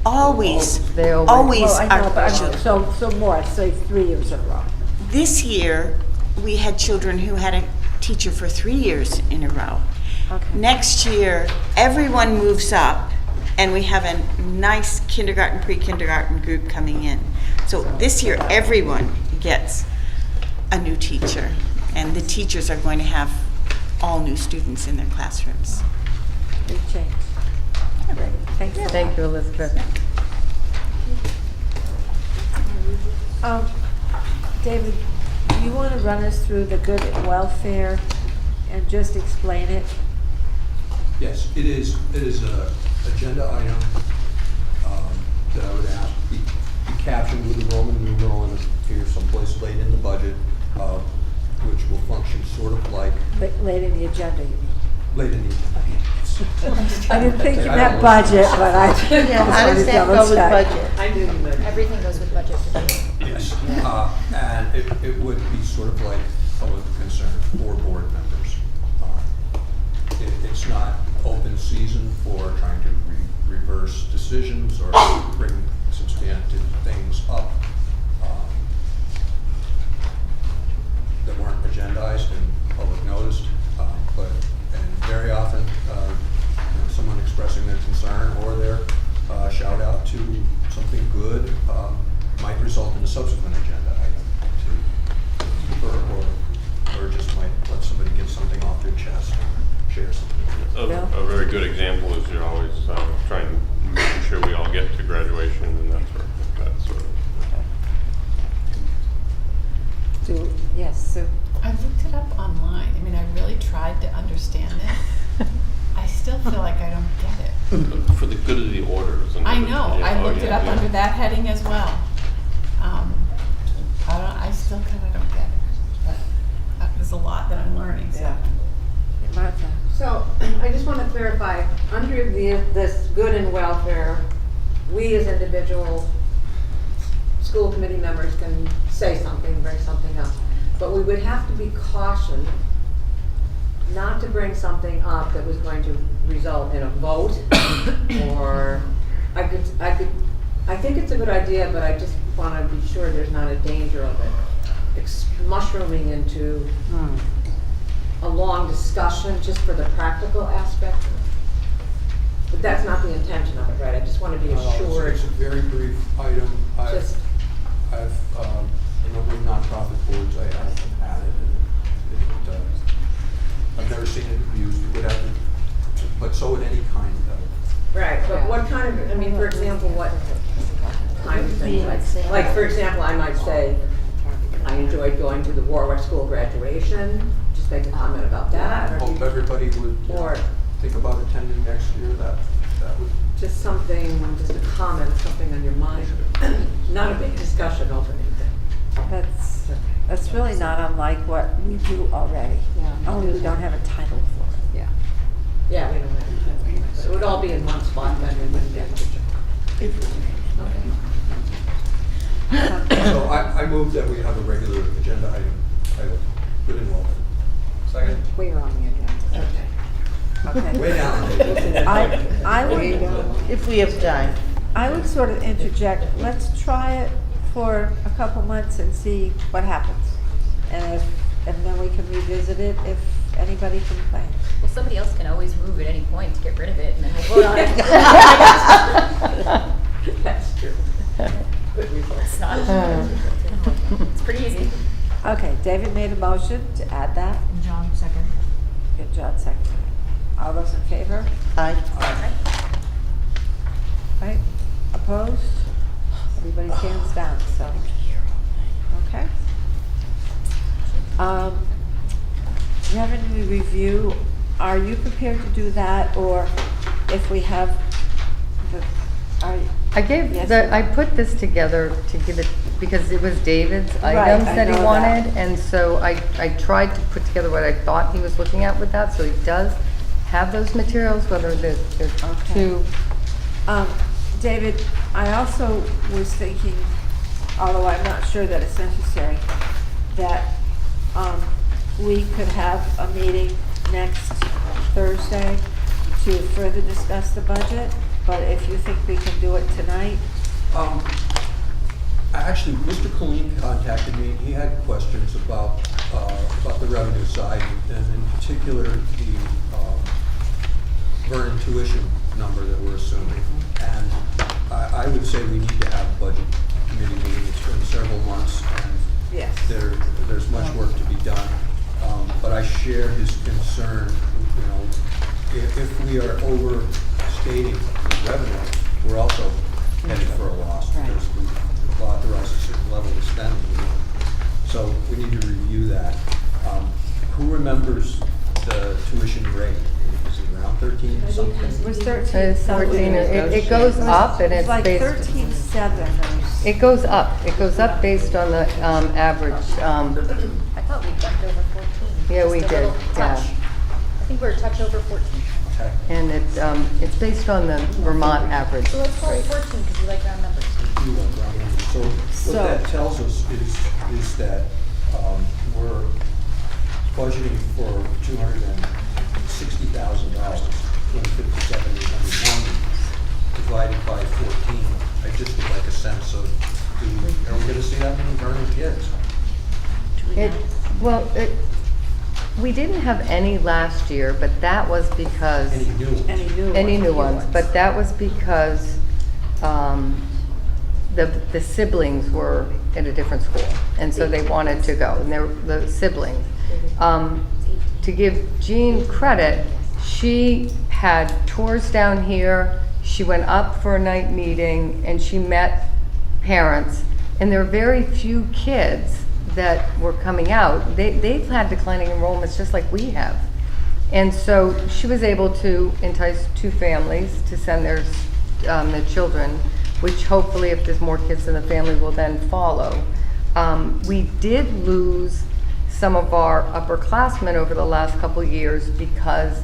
Always, They always- always Well, I know, are but children. so more, say 3 years in a row. This year, we had children who had a teacher for 3 years in a row. Okay. Next year, everyone moves up, and we have a nice kindergarten, pre-kindergarten group coming in. So this year, everyone gets a new teacher, and the teachers are going to have all new students in their classrooms. Big change. Great. Thanks a lot. Thank you, Elizabeth. David, do you want to run us through the good welfare and just explain it? Yes, it is a agenda item that I would ask be captioned with a Roman numeral and appear someplace late in the budget, which will function sort of like Late in the agenda, you mean? late in the I didn't think you meant budget, but I. Yeah, how does that go with budget? I didn't. Everything goes with budget for me. Yes, and it would be sort of like public concern for board members. It's not open season for trying to reverse decisions or bring substantive things up that weren't agendized and public noticed, and very often someone expressing their concern or their shout out to something good might result in a subsequent agenda item to defer, or just might let somebody get something off their chest or share something. A very good example is you're always trying to make sure we all get to graduation and that sort of. Yes, Sue. I looked it up online. I mean, I really tried to understand it. I still feel like I don't get it. For the good of the order. isn't it? I know. Yeah, I looked it up yeah. under that heading as well. I still kind of don't get it. But there's a lot that I'm learning. So. Martha. So, I just want to clarify, under this good and welfare, we as individual school committee members can say something, bring something up. But we would have to be cautioned not to bring something up that was going to result in a vote, or I think it's a good idea, but I just want to be sure there's not a danger of it mushrooming into a long discussion just for the practical aspect. But that's not the intention of it, right? I just want to be assured. It's a very brief item. Just- I've a number of nonprofit boards I have had it, and I've never seen it abused. It would have to, but so would any kind of. Right, but what kind of, I mean, for example, what kind of things? Like, for example, I might say, I enjoyed going to the Warwick School graduation, just make a comment about that. I hope everybody would Or think about attending next year. That would. just something, just a comment, something on your mind. Not a big discussion opening thing. That's really not unlike what we do already. Yeah. Only we don't have a title for it. Yeah. Yeah, we don't have to. It would all be in one spot, then we wouldn't get it. So I move that we have a regular agenda item titled Good and Welfare. Second. We're on the agenda. Okay. Okay. Way down. I would, If we have time. I would sort of interject, let's try it for a couple months and see what happens. And then we can revisit it if anybody complains. Well, somebody else can always move at any point to get rid of it, and then we'll vote on it. That's true. Good result. It's not. It's pretty easy. Okay, David made a motion to add that. And John, second. Good, John seconded. All those in favor? Aye. Right? Opposed? Everybody stands down, so. Okay. Revenue review, are you prepared to do that, or if we have the, I put this together to give it, because it was David's Right, items I that he know wanted, that. and so I tried to put together what I thought he was looking at with that, so he does have those materials, whether they're Okay. two David, I also was thinking, although I'm not sure that it's necessary, that we could have a meeting next Thursday to further discuss the budget, but if you think we can do it tonight. Actually, Mr. Colleen contacted me. He had questions about the revenue side, and in particular, the Vernon tuition number that we're assuming. And I would say we need to have a budget committee meeting. It's been several months, and Yes. there's much work to be done. But I share his concern. You know, if we are overstating revenue, we're also headed for a loss because we've authorized a certain level of spending. So we need to review that. Who remembers the tuition rate? Is it around 13 something? It was 13 It's 14, it goes up and it's like based. 13.7. It goes up based on the average. I thought we jumped over 14. Yeah, we Just a did, little touch. I think we're a touch over 14. Okay. And it's based on the Vermont average. So let's call it rate. 14 because we like round numbers. You want round numbers. So what that tells us is that we're budgeting for $260,000, 257,801 divided by 14. I just would like a sense of, are we going to see that many Vernon kids? We didn't have any last year, but that was because. Any new ones? Any new ones, but that was because the siblings were at a different school, and so they wanted to go, and they're the siblings. To give Jean credit, she had tours down here, she went up for a night meeting, and she met parents, and there are very few kids that were coming out. They've had declining enrollments just like we have. And so she was able to entice 2 families to send their children, which hopefully if there's more kids in the family will then follow. We did lose some of our upperclassmen over the last couple years because,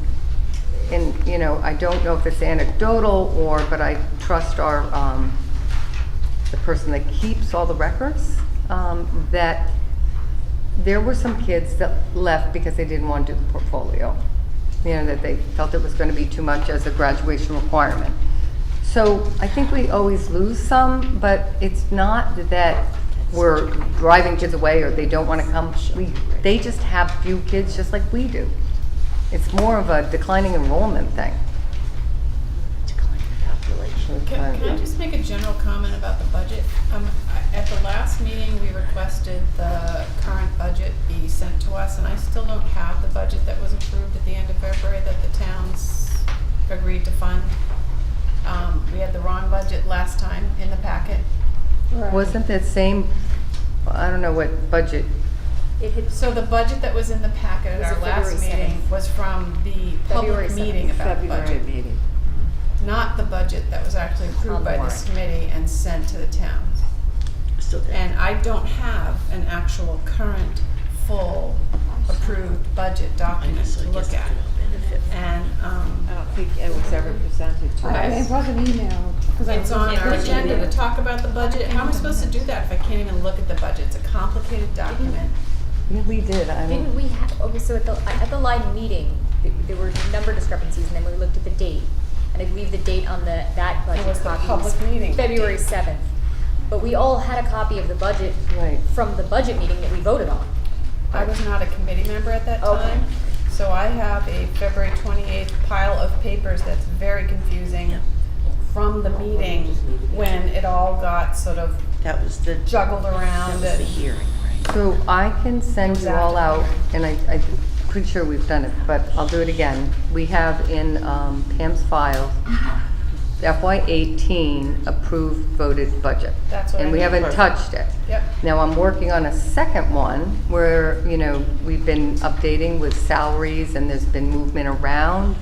I don't know if it's anecdotal but I trust our, the person that keeps all the records, that there were some kids that left because they didn't want to do the portfolio. That they felt it was going to be too much as a graduation requirement. So I think we always lose some, but it's not that we're driving kids away or they don't want to come. They just have few kids just like we do. It's more of a declining enrollment thing. Can I just make a general comment about the budget? At the last meeting, we requested the current budget be sent to us, and I still don't have the budget that was approved at the end of February that the towns agreed to fund. We had the wrong budget last time in the packet. Wasn't that same, I don't know what budget. So the budget that was in the packet at our last meeting was from the public meeting about the budget. Not the budget that was actually approved by this committee and sent to the towns. And I don't have an actual current, full, approved budget document to look at. And I don't think it was ever presented to us. It wasn't emailed. it's on our agenda to talk about the budget. How am I supposed to do that if I can't even look at the budget? It's a complicated document. We did. Didn't we have, okay, so at the live meeting, there were number discrepancies, and then we looked at the date. And I believe the date on that budget was the copy public meeting February date. 7th. But we all had a copy of the budget from the budget meeting that we voted on. I was not a committee member at that time. So I have a February 28th pile of papers that's very confusing from the meeting when it all got sort of juggled around. That was the hearing, right? So I can send you all out, and I'm pretty sure we've done it, but I'll do it again. We have in Pam's file FY18 approved voted budget. That's what and we haven't touched it. Yep. Now I'm working on a second one where, we've been updating with salaries and there's been movement around.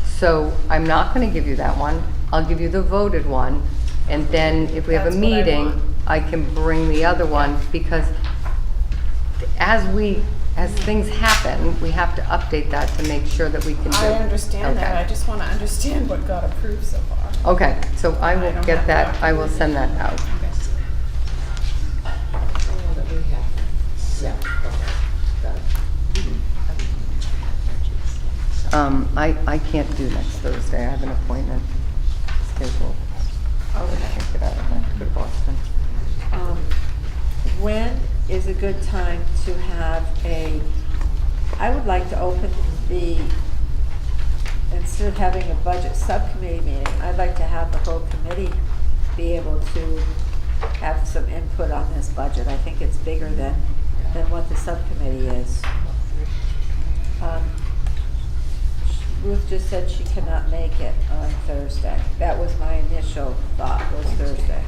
So I'm not going to give you that one. I'll give you the voted one. And then if we have a That's what I meeting, want. I can bring the other one because as we as things happen, we have to update that to make sure that we can do. I understand that, Okay. I just wanna understand what got approved so far. Okay, so I will don't get have that, that. I will send that out. I can't do next Thursday, I have an appointment scheduled. I can't get out, I have to go to Boston. When is a good time to have I would like to open instead of having a budget subcommittee meeting, I'd like to have the whole committee be able to have some input on this budget. I think it's bigger than what the subcommittee is. Ruth just said she cannot make it on Thursday. That was my initial thought, was Thursday.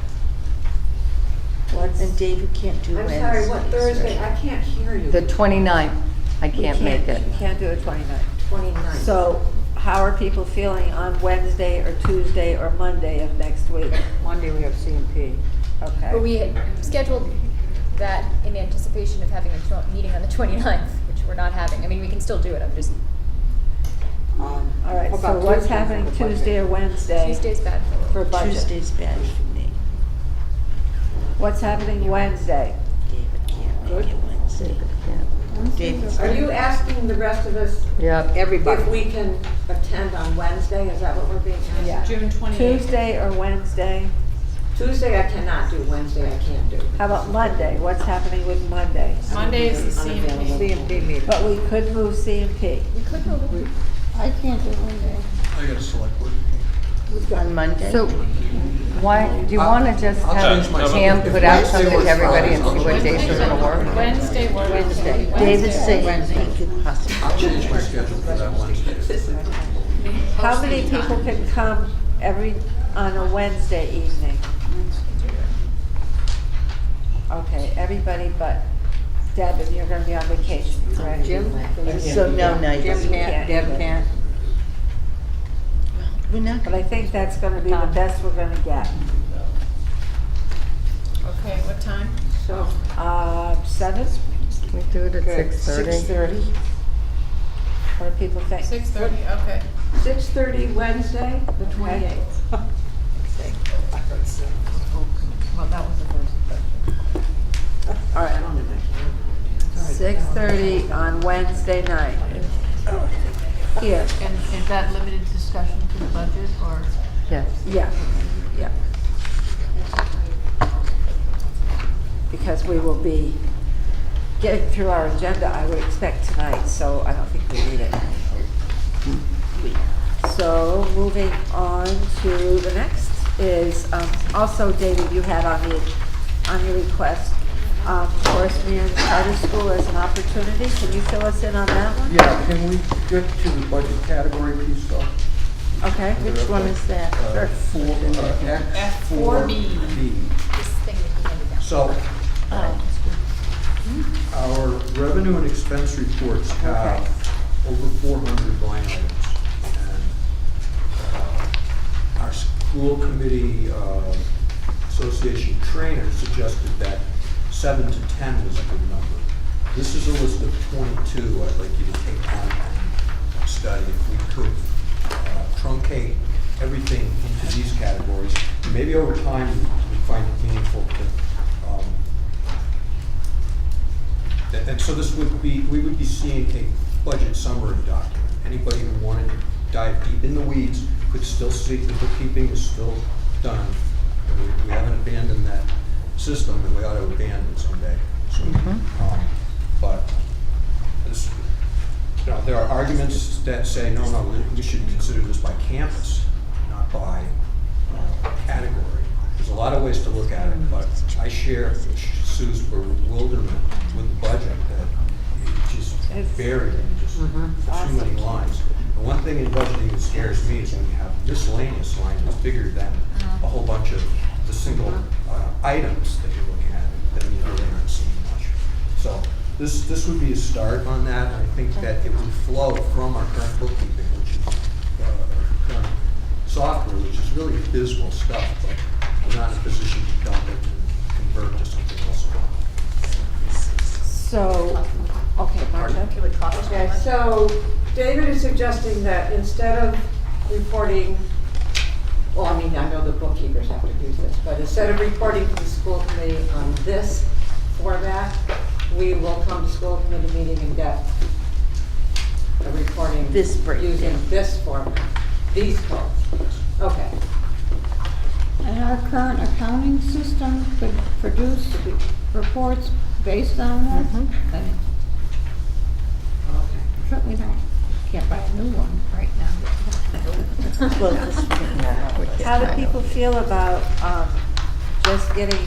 And David can't do I'm Wednesday. sorry, what Thursday? I can't hear you. The 29th, I can't make it. We can't do it 29th. 29th. So how are people feeling on Wednesday or Tuesday or Monday of next week? Monday we have CMP. Okay. But we had scheduled that in anticipation of having a meeting on the 29th, which we're not having. I mean, we can still do it, I'm just, All right, How so about what's Tuesday happening for the budget? Tuesday or Wednesday Tuesday's bad for for budget? Tuesday's bad for me. What's happening Wednesday? David can't make it Wednesday. David's Are you asking the rest of us Yep. Everybody. if we can attend on Wednesday? Is that what we're being asked? Yeah. June 28th. Tuesday or Wednesday? Tuesday I cannot do, Wednesday I can't do. How about Monday? What's happening with Monday? Monday is the CMP. CMP meeting. But we could move CMP. We could move it. I can't do Monday. I got a select board. on Monday. So, why, do you want to just I'll have change my- Pam put out Wednesday something works to everybody fine. and see what days are gonna work? Wednesday, we're Wednesday. David said he could possibly. I'll change my schedule for that Wednesday. How many people can come on a Wednesday evening? Okay, everybody but Deb, and you're gonna be on vacation, correct? Jim? So no nights. Jim can't, Deb can't. We're not But I think that's gonna be the best we're gonna get. Okay, what time? So, 7? Can we do it at 6:30? 6:30? What do people think? 6:30, okay. 6:30 Wednesday, the 28th. well, that was the first question. All right. 6:30 on Wednesday night. Here, And is that limited discussion to the budget, or? Yes. yeah, yeah. Because we will be getting through our agenda, I would expect tonight, so I don't think we need it. So, moving on to the next is, also David, you had on your request, Forest Mears Charter School as an opportunity. Can you fill us in on that one? Yeah, can we get to the budget category piece though? Okay. Which one is that? F4B. This thing that you handed down. So, our revenue and expense reports have over 400 line items. And our school committee association trainer suggested that 7 to 10 was a good number. This is a list of 22 I'd like you to take home and study. If we could truncate everything into these categories, maybe over time we find it meaningful to and so this would be, we would be seeing a budget summary document. Anybody who wanted to dive deep in the weeds could still see the bookkeeping is still done. And we haven't abandoned that system, and we ought to abandon it someday. So, but this, there are arguments that say, no, we should consider this by campus, not by category. There's a lot of ways to look at it, but I share Sue's bewilderment with the budget that it's just buried in just too many lines. And one thing in budgeting that scares me is when you have miscellaneous line that's bigger than a whole bunch of the single items that you're looking at, then you really aren't seeing much. So this would be a start on that, and I think that it would flow from our current bookkeeping, which is our current software, which is really abysmal stuff, but we're not in a position to dump it and convert to something else. So, Okay, Marcia? It would cost us more Okay, money. so David is suggesting that instead of reporting, well, I mean, I know the bookkeepers have to do this, but instead of reporting to the school committee on this format, we will come to school committee meeting and get a reporting. This breakdown. Using this format, these codes. Okay. And our current accounting system could produce reports based on that? Mm-hmm. I mean, certainly can't buy a new one right now. Well, this- How do people feel about just getting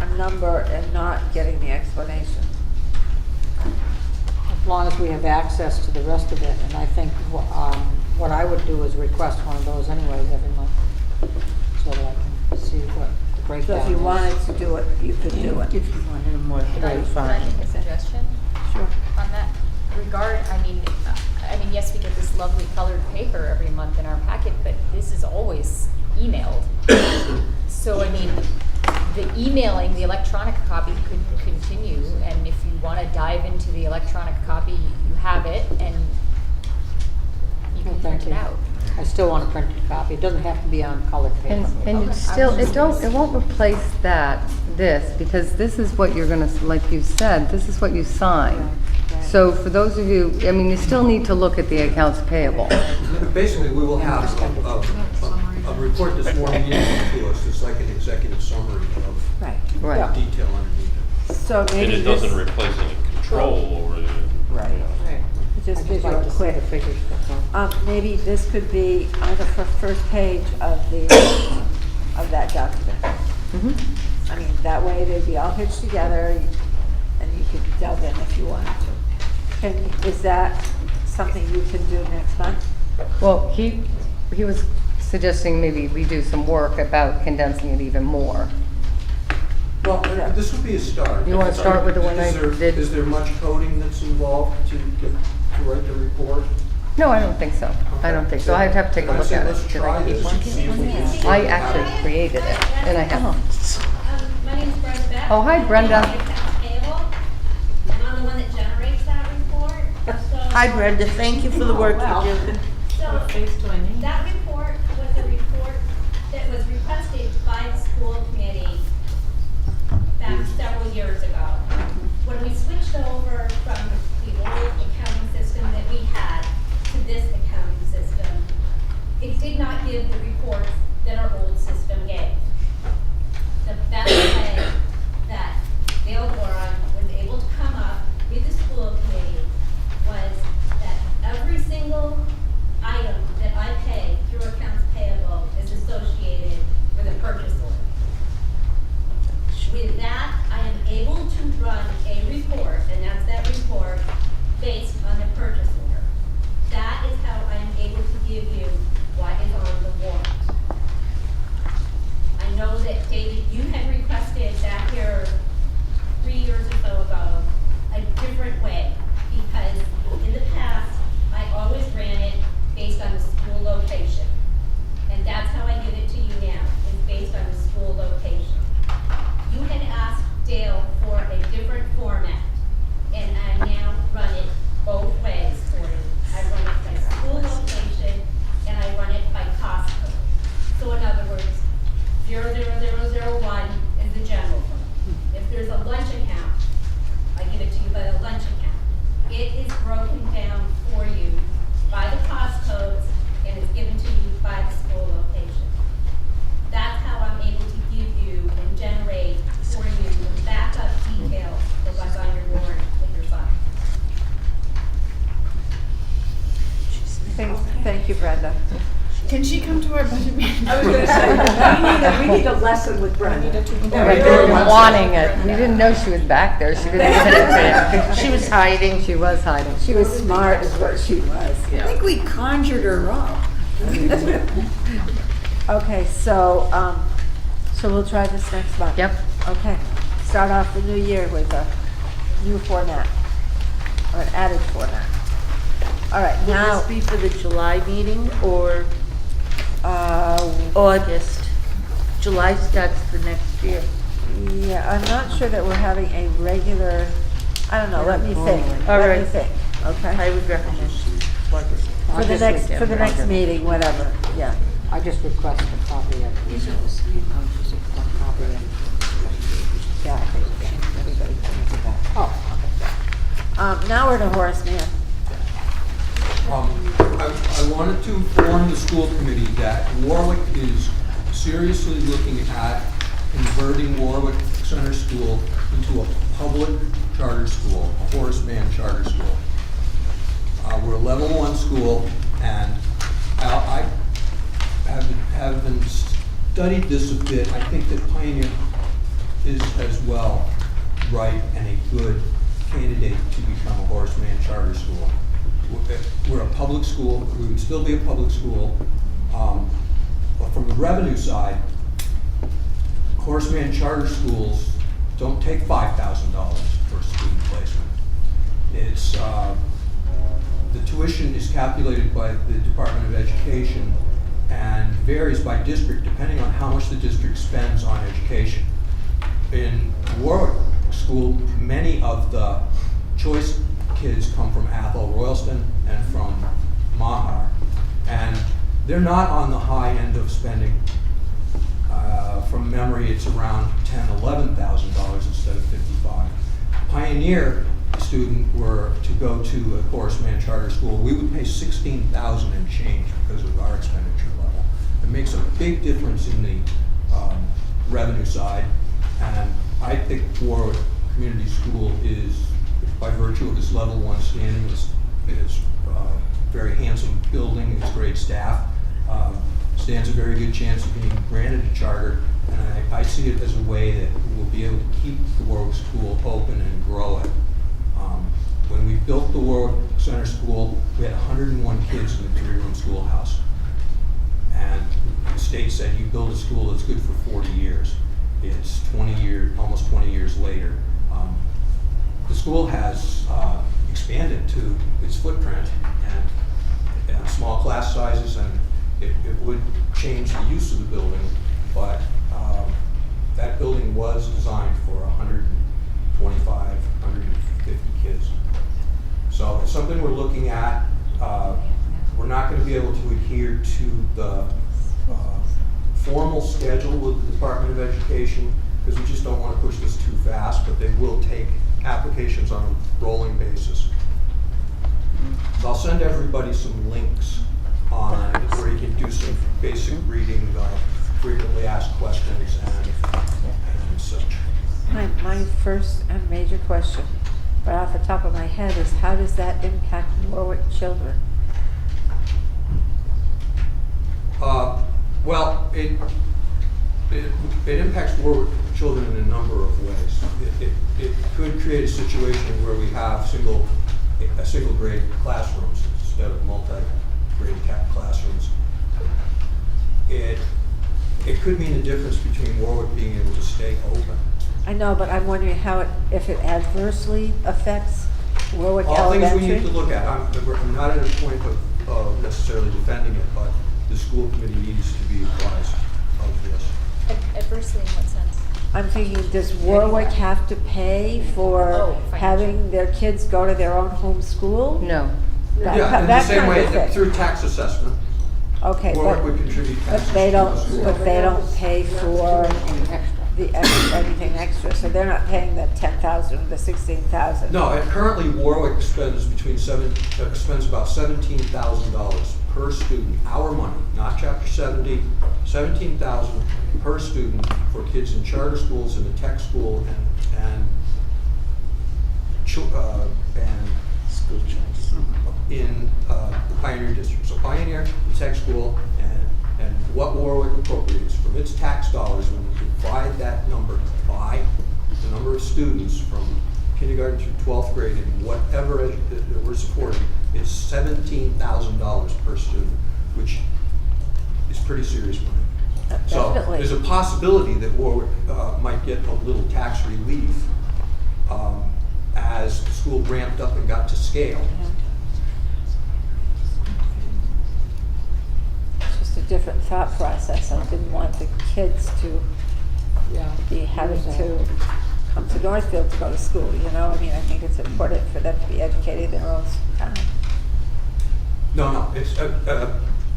a number and not getting the explanation? As long as we have access to the rest of it, and I think what I would do is request one of those anyways every month, so that I can see what the So breakdown is. if you wanted to do it, you could do it. If you wanted a more Can I clarified. make a suggestion? Sure. On that regard, I mean, yes, we get this lovely colored paper every month in our packet, but this is always emailed. So, I mean, the emailing, the electronic copy could continue, and if you want to dive into the electronic copy, you have it, and you can print it out. I still want a printed copy. It doesn't have to be on colored paper. And Okay. still, it won't replace this, because this is what you're gonna, like you said, this is what you sign. So for those of you, I mean, you still need to look at the accounts payable. Basically, we will have a report this morning emailed to us. It's like an executive summary of Right. Right. detail underneath it. So And maybe it this. doesn't replace any control over the. Right. It just gives you a quick. figures. Maybe this could be on the first page of of that document. Mhm. I mean, that way they'd be all pitched together, and you could delve in if you wanted to. Is that something you can do next month? Well, he was suggesting maybe we do some work about condensing it even more. Well, this would be a start. You wanna start with the one I did? Is there much coding that's involved to write the report? No, I don't think so. I don't think so. I'd have to take a Then I look say at let's it. Did try I keep this one? and see if we can sort I it out. actually created it, and I have. My name's Brenda Beck. Oh, hi, Brenda. I'm accounts payable, and I'm the one that generates that report. So, Hi Brenda, thank you for the work you do. so that report was a report that was requested by the school committee back several years ago. When we switched over from the old accounting system that we had to this accounting system, it did not give the reports that our old system gave. The best way that Dale Goron was able to come up with the school committee was that every single item that I pay through accounts payable is associated with a purchase order. With that, I am able to run a report, and that's that report based on the purchase order. That is how I am able to give you what is on the warrant. I know that, David, you had requested back here 3 years or so ago, a different way, because in the past, I always ran it based on the school location. And that's how I give it to you now, is based on the school location. You had asked Dale for a different format, and I now run it both ways for you. I run it by school location, and I run it by cost code. So in other words, 00001 is the general fund. If there's a lunch account, I give it to you by the lunch account. It is broken down for you by the cost codes, and is given to you by the school location. That's how I'm able to give you and generate for you the backup details of what's on your warrant that you're signing. Thank you, Brenda. Can she come to our budget meeting? I was gonna say, we need a lesson with Brenda. We've been wanting it. We didn't know she was back there. She didn't even admit. She was hiding. She was hiding. She was smart is what she was. I think we conjured her up. Okay, so we'll try this next month. Yep. Okay, start off the new year with a new format, or an added format. All right, Will now, this be for the July meeting or August? July starts the next year. yeah, I'm not sure that we're having a regular I don't know, let me think, All let me right. think, okay? I would recommend. For the next meeting, whatever, yeah. I just request a copy of it. Just one copy of it. Yeah, I think everybody can do that. Oh, okay. Now we're to Horace Mann. I wanted to inform the school committee that Warwick is seriously looking at converting Warwick Center School into a public charter school, a Horace Mann charter school. We're a level 1 school, and I have studied this a bit. I think that Pioneer is as well right and a good candidate to become a Horace Mann charter school. We're a public school. We would still be a public school. But from the revenue side, Horace Mann charter schools don't take $5,000 for student placement. It's the tuition is calculated by the Department of Education and varies by district depending on how much the district spends on education. In Warwick School, many of the choice kids come from Athol, Royalston, and from Mahar, and they're not on the high end of spending. From memory, it's around $10,000, $11,000 instead of $55,000. Pioneer student were to go to a Horace Mann charter school, we would pay $16,000 and change because of our expenditure level. It makes a big difference in the revenue side, and I think Warwick Community School is, by virtue of its level 1 standing, is very handsome building, it's great staff, stands a very good chance of being granted a charter, and I see it as a way that we'll be able to keep the Warwick School open and grow it. When we built the Warwick Center School, we had 101 kids in the 3-room schoolhouse. And the state said, you build a school that's good for 40 years. It's 20 years, almost 20 years later. The school has expanded to its footprint and small class sizes, and it would change the use of the building, but that building was designed for 125, 150 kids. So it's something we're looking at. We're not going to be able to adhere to the formal schedule with the Department of Education because we just don't want to push this too fast, but they will take applications on a rolling basis. So I'll send everybody some links on where you can do some basic reading, frequently asked questions, and such. My first and major question, right off the top of my head, is how does that impact Warwick children? Well, it impacts Warwick children in a number of ways. It could create a situation where we have single grade classrooms instead of multi-grade classrooms. It could mean a difference between Warwick being able to stay open. I know, but I'm wondering how if it adversely affects Warwick All Elementary. things we need to look at. I'm not at a point of necessarily defending it, but the school committee needs to be advised of this. Adversely in what sense? I'm thinking, does Warwick have to pay for having their kids go to their own home school? No. Yeah, in the same way, through tax assessment. Okay, Warwick would contribute taxes to the school. but they don't pay for anything extra, so they're not paying the $10,000, the $16,000. No, and currently Warwick spends spends about $17,000 per student, our money, not Chapter 70, $17,000 per student for kids in charter schools, in the tech school, and school choice in the Pioneer District. So Pioneer, the tech school, and what Warwick appropriates from its tax dollars, when you divide that number by the number of students from kindergarten through 12th grade and whatever we're supporting, it's $17,000 per student, which is pretty serious money. So there's a possibility that Warwick might get a little tax relief as the school ramped up and got to scale. It's just a different thought process. I didn't want the kids to be having to come to Northfield to go to school, you know? I mean, I think it's important for them to be educated in their own town. No, it's,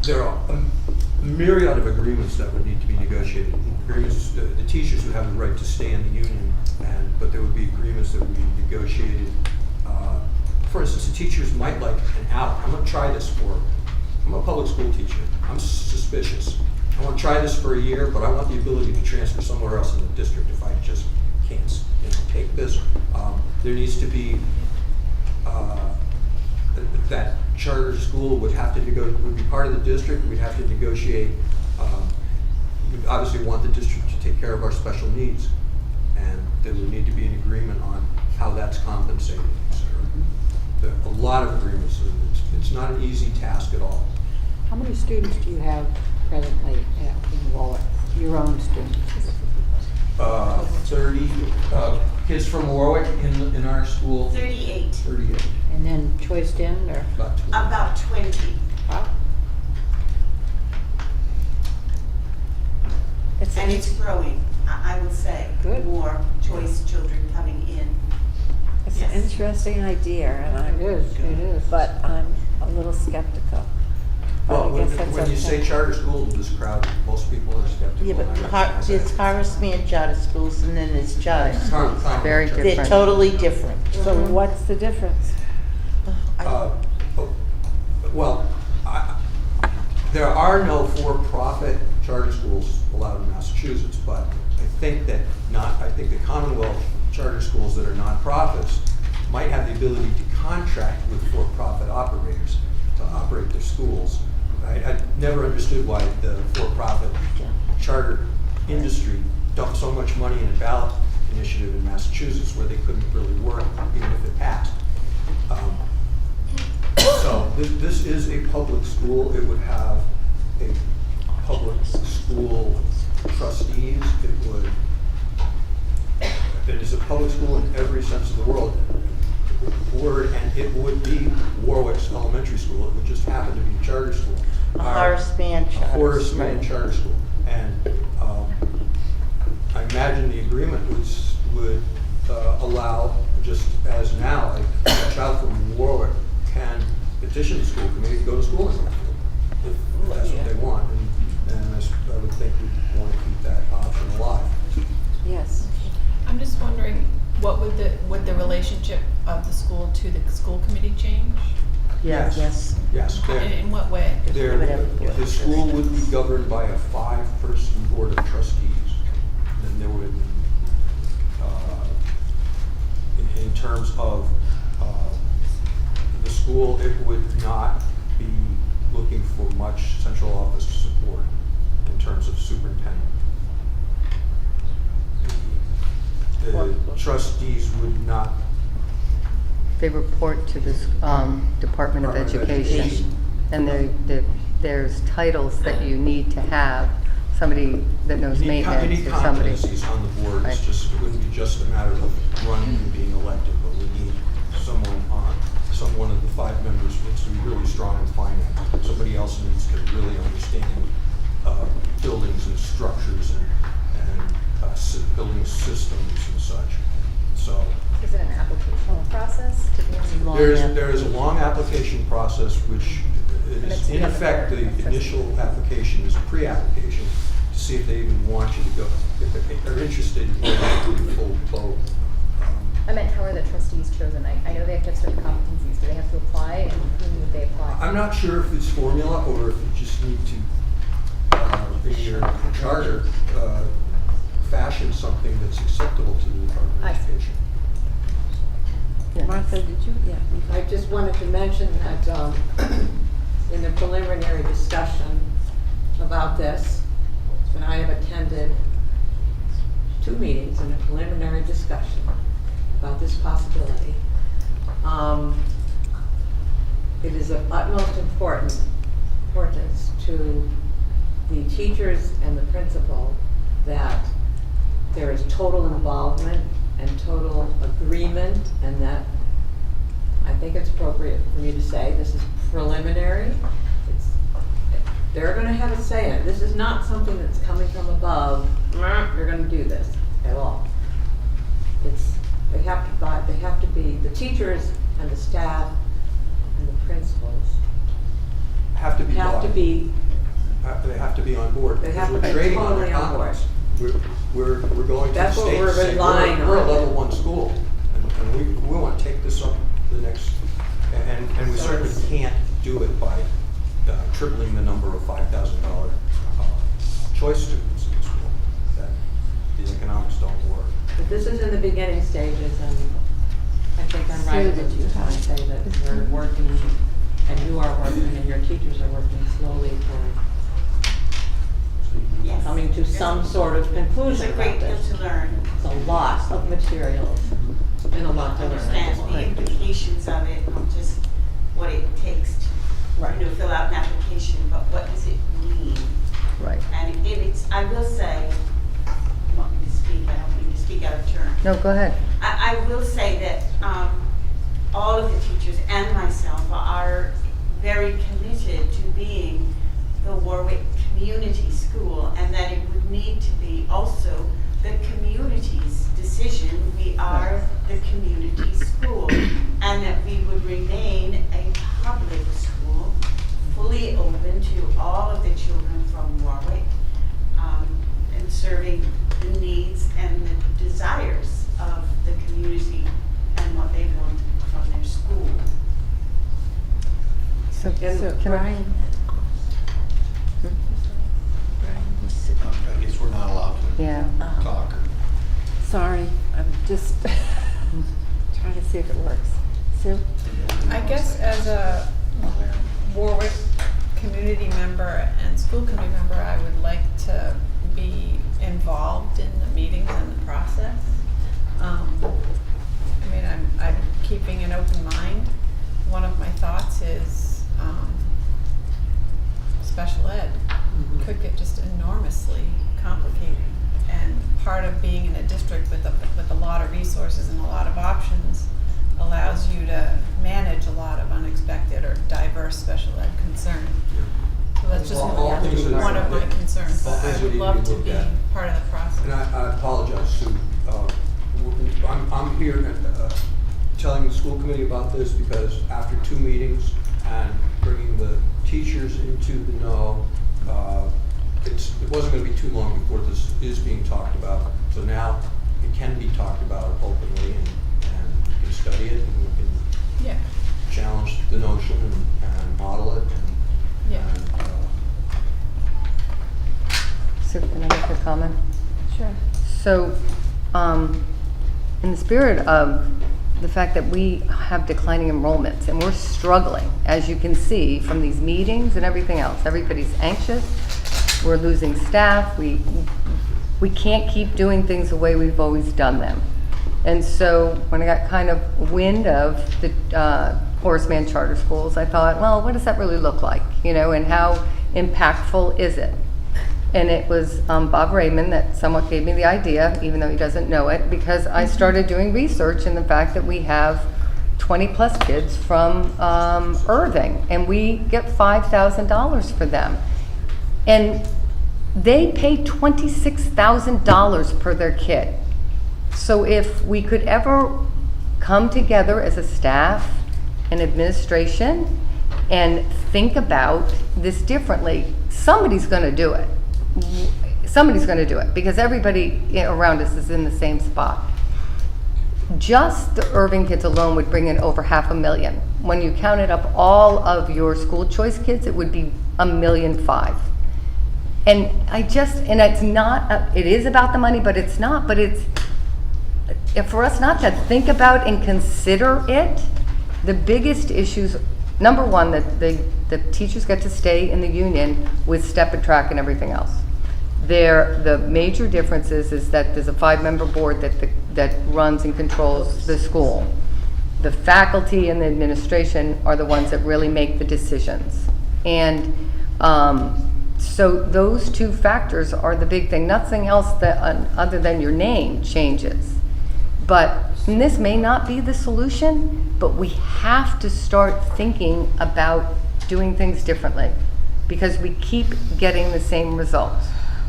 there are a myriad of agreements that would need to be negotiated. Agreements, the teachers would have the right to stay in the union, but there would be agreements that would be negotiated. For instance, the teachers might like an out. I'm a public school teacher. I'm suspicious. I want to try this for a year, but I want the ability to transfer somewhere else in the district if I just can't take this. There needs to be that charter school would be part of the district. We'd have to negotiate. We'd obviously want the district to take care of our special needs, and there would need to be an agreement on how that's compensated, etc. There are a lot of agreements. It's not an easy task at all. How many students do you have presently in Warwick, your own students? 30 kids from Warwick in our school. 38. 38. And then choiced in, or? About 20. Wow. And it's growing, I would say. Good. More choice children coming in. It's Yes. an interesting idea, and It is. but I'm a little skeptical. But Well, I guess that's when you say okay. charter school to this crowd, most people are skeptical. Yeah, but there's Horace Mann charter schools and then there's charter schools. Very They're different. totally different. So what's the difference? There are no for-profit charter schools allowed in Massachusetts, but I think the Commonwealth charter schools that are nonprofits might have the ability to contract with for-profit operators to operate their schools. I never understood why the for-profit charter industry dumped so much money in a ballot initiative in Massachusetts where they couldn't really work even if it passed. So this is a public school. It would have a public school trustees. It is a public school in every sense of the word, and it would be Warwick's elementary school. It would just happen to be a charter school. Horace Mann charter. Horace Mann charter school. And I imagine the agreement would allow, just as now, a child from Warwick can petition the school committee to go to school in Northfield, if that's what they want. And I would think we'd want to keep that option alive. Yes. I'm just wondering, what would the relationship of the school to the school committee change? Yes. In what way? The school would be governed by a 5-person board of trustees. And there would, in terms of the school, it would not be looking for much central office support in terms of superintendent. The trustees would not. They report to the Department of Education, and there's titles that you need to have. Somebody that knows maintenance You need or somebody. competencies on the board. Right. It wouldn't be just a matter of running and being elected, but we need someone of the 5 members needs to be really strong in finance. Somebody else needs to really understand buildings and structures and building systems and such. So Is it an application process to be in? there is a long application process, which is, in effect, the initial application is a pre-application to see if they even want you to go, if they're interested in going through the full. I meant, how are the trustees chosen? I know they have to have certain competencies. Do they have to apply, and whom would they apply? I'm not sure if it's formula or if you just need to, in your charter, fashion something that's acceptable to the Department of Education. Martha, did you? Yeah. I just wanted to mention that in the preliminary discussion about this, and I have attended 2 meetings in a preliminary discussion about this possibility. It is of utmost importance to the teachers and the principal that there is total involvement and total agreement, and that I think it's appropriate for me to say this is preliminary. They're going to have a say in it. This is not something that's coming from above. You're going to do this at all. they have to be, the teachers and the staff and the principals Have to be have to bought. be, They have to be on board. They have because to we're be trading on totally their on board. confidence. We're going to the That's what state we're and say, relying we're a on. level 1 school, and we want to take this up the next, and we So certainly it's- can't do it by tripling the number of $5,000 choice students in the school. That the economics don't work. but this is in the beginning stages, and I think I'm right with you when I say that we're working, and you are working, and your teachers are working slowly toward Yes. coming to some sort of conclusion It's a about great deal this. to learn. It's a lot of materials and a lot to learn. Understand the implications of it, not just what it takes to, fill out an application, but what does it mean? Right. And I will say, you want me to speak, I don't mean to speak out of turn. No, go ahead. I will say that all of the teachers and myself are very committed to being the Warwick community school, and that it would need to be also the community's decision. We are the community school, and that we would remain a public school, fully open to all of the children from Warwick, and serving the needs and the desires of the community and what they want from their school. So, And can I? Brian, I guess we're not allowed to Yeah. talk. Sorry, I'm just trying to see if it works. Sue? I guess as a Warwick community member and school committee member, I would like to be involved in the meetings and the process. I mean, I'm keeping an open mind. One of my thoughts is special ed could get just enormously complicated. And part of being in a district with a lot of resources and a lot of options allows you to manage a lot of unexpected or diverse special ed concern. So that's just All things that- one of my concerns. all But things I that would need to love be to looked be at. part of the process. And I apologize, Sue. I'm here telling the school committee about this because after 2 meetings and bringing the teachers into the know, it wasn't going to be too long before this is being talked about. So now it can be talked about openly, and we can study it, and we can challenge the notion and model it. So can I make a comment? Sure. So, in the spirit of the fact that we have declining enrollments and we're struggling, as you can see from these meetings and everything else, everybody's anxious, we're losing staff, we can't keep doing things the way we've always done them. And so when I got kind of wind of the Horace Mann charter schools, I thought, well, what does that really look like? And how impactful is it? And it was Bob Raymond that somewhat gave me the idea, even though he doesn't know it, because I started doing research in the fact that we have 20 plus kids from Irving, and we get $5,000 for them. And they pay $26,000 per their kid. So if we could ever come together as a staff and administration and think about this differently, somebody's going to do it. Somebody's going to do it because everybody around us is in the same spot. Just the Irving kids alone would bring in over $500,000. When you counted up all of your school choice kids, it would be $1.5 million. And it's not, it is about the money, but it's not, but it's, for us not to think about and consider it, the biggest issues, number one, that the teachers get to stay in the union with step and track and everything else. The major difference is that there's a 5-member board that runs and controls the school. The faculty and the administration are the ones that really make the decisions. And so those 2 factors are the big thing. Nothing else that other than your name changes. And this may not be the solution, but we have to start thinking about doing things differently because we keep getting the same results.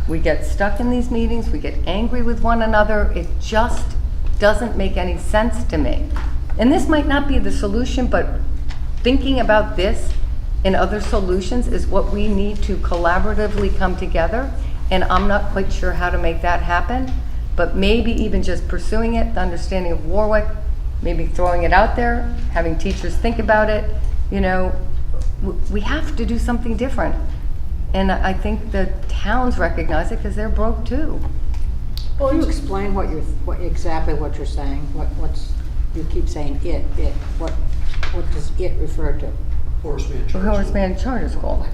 We get stuck in these meetings, we get angry with one another. It just doesn't make any sense to me. And this might not be the solution, but thinking about this and other solutions is what we need to collaboratively come together. And I'm not quite sure how to make that happen, but maybe even just pursuing it, the understanding of Warwick, maybe throwing it out there, having teachers think about it. You know, we have to do something different. And I think the towns recognize it because they're broke too. Well, you explain exactly what you're saying. You keep saying it. What does it refer to? Horseman The Charter Horseman Charter School.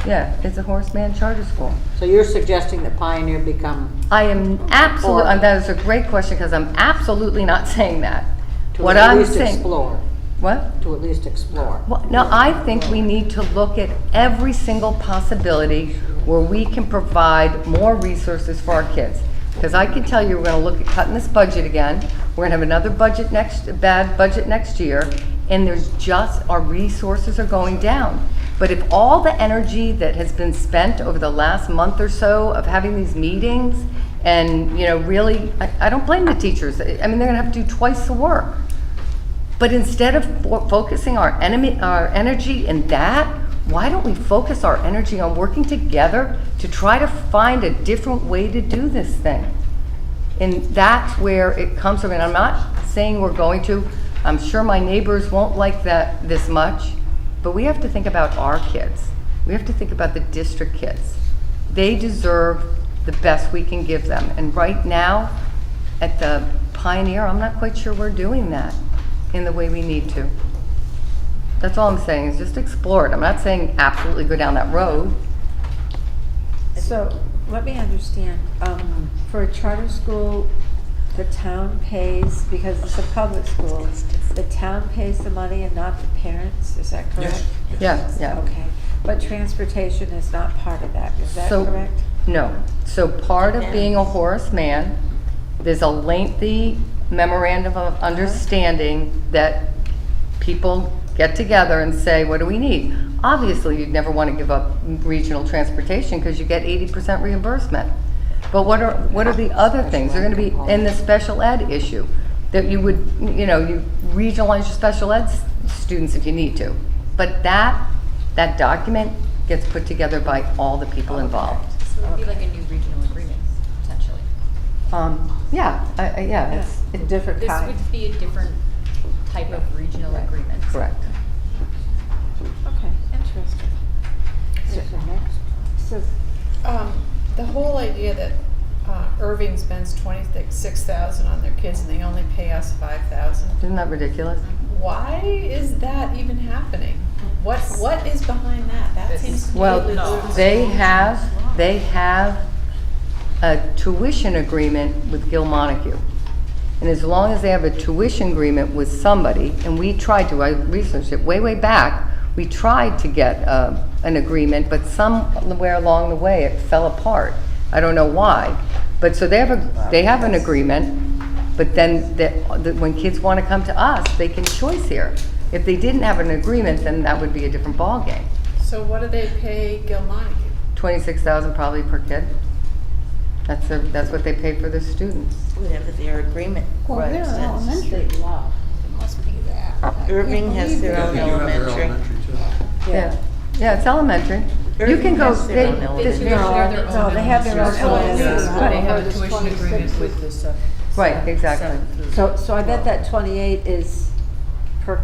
Yeah, it's a Horseman Charter School. So you're suggesting that Pioneer become? I am absolutely, and that is a great question because I'm absolutely not saying that. To What at I'm least saying. explore. What? To at least explore. Well, no, I think we need to look at every single possibility where we can provide more resources for our kids. Because I can tell you, we're going to look at cutting this budget again. We're going to have another bad budget next year, and there's just, our resources are going down. But if all the energy that has been spent over the last month or so of having these meetings, and you know, really, I don't blame the teachers. I mean, they're going to have to do twice the work. But instead of focusing our energy in that, why don't we focus our energy on working together to try to find a different way to do this thing? And that's where it comes from. And I'm not saying we're going to. I'm sure my neighbors won't like that this much. But we have to think about our kids. We have to think about the district kids. They deserve the best we can give them. And right now, at the Pioneer, I'm not quite sure we're doing that in the way we need to. That's all I'm saying, is just explore it. I'm not saying absolutely go down that road. So, let me understand, for a charter school, the town pays, because it's a public school, the town pays the money and not the parents, is that correct? Yes. Yeah. Okay, but transportation is not part of that, is that So, correct? No. So part of being a Horace Mann, there's a lengthy memorandum of understanding that people get together and say, what do we need? Obviously, you'd never want to give up regional transportation because you get 80% reimbursement. But what are the other things? They're going to be in the special ed issue, that you would, you know, you regionalize your special ed students if you need to. But that document gets put together by all the people involved. So it would be like a new regional agreement, potentially. Yeah, it's different This kind. would be a different type of regional agreement. correct. Okay, interesting. So, The whole idea that Irving spends $26,000 on their kids and they only pay us $5,000. Isn't that ridiculous? Why is that even happening? What is behind that? That seems to me Well, like they have a tuition agreement with Gil Montague. And as long as they have a tuition agreement with somebody, and we tried to, I researched it way back, we tried to get an agreement, but somewhere along the way it fell apart. I don't know why. But so they have an agreement, but then when kids want to come to us, they can choice here. If they didn't have an agreement, then that would be a different ballgame. So what do they pay Gil Montague? $26,000 probably per kid. That's what they pay for their students. Whatever their agreement Well, they're says. elementary. law. It must be that. Irving has their Yeah, own they do have their elementary. elementary too. Yeah, it's elementary. You can Irving go, has their own they, elementary. No, they have their own elementary. But they have a tuition agreement with this. right, exactly. So I bet that 28 is per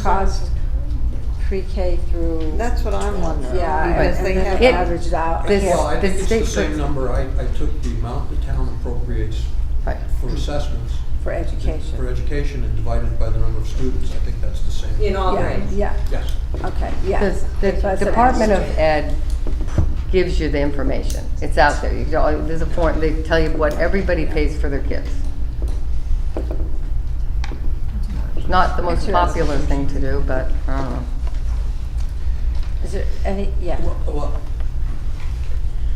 cost, pre-K through. That's what I'm wondering. Yeah, Right. and they then have- averaged out. This- Well, I think it's the state same puts- number. I took the amount the town appropriates Right. for assessments. For education. For education and divided by the number of students. I think that's the same. In all Yeah, grades. yeah, Yes. okay, yeah. The Department of Ed gives you the information. It's out there. There's a form, they tell you what everybody pays for their kids. It's not the most popular thing to do, but I don't know. Is there any, yeah. Well,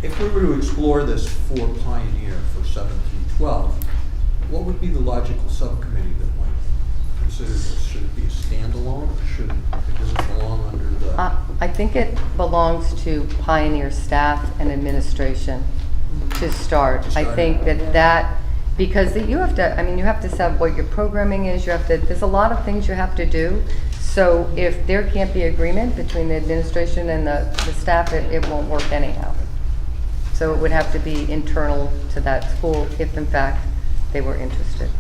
if we were to explore this for Pioneer for 7 through 12, what would be the logical subcommittee that might consider this? Should it be a standalone, or does it belong under the? I think it belongs to Pioneer staff and administration to start. I think that Because you have to, I mean, you have to set what your programming is, you have to, there's a lot of things you have to do. So if there can't be agreement between the administration and the staff, it won't work anyhow. So it would have to be internal to that school if in fact they were interested.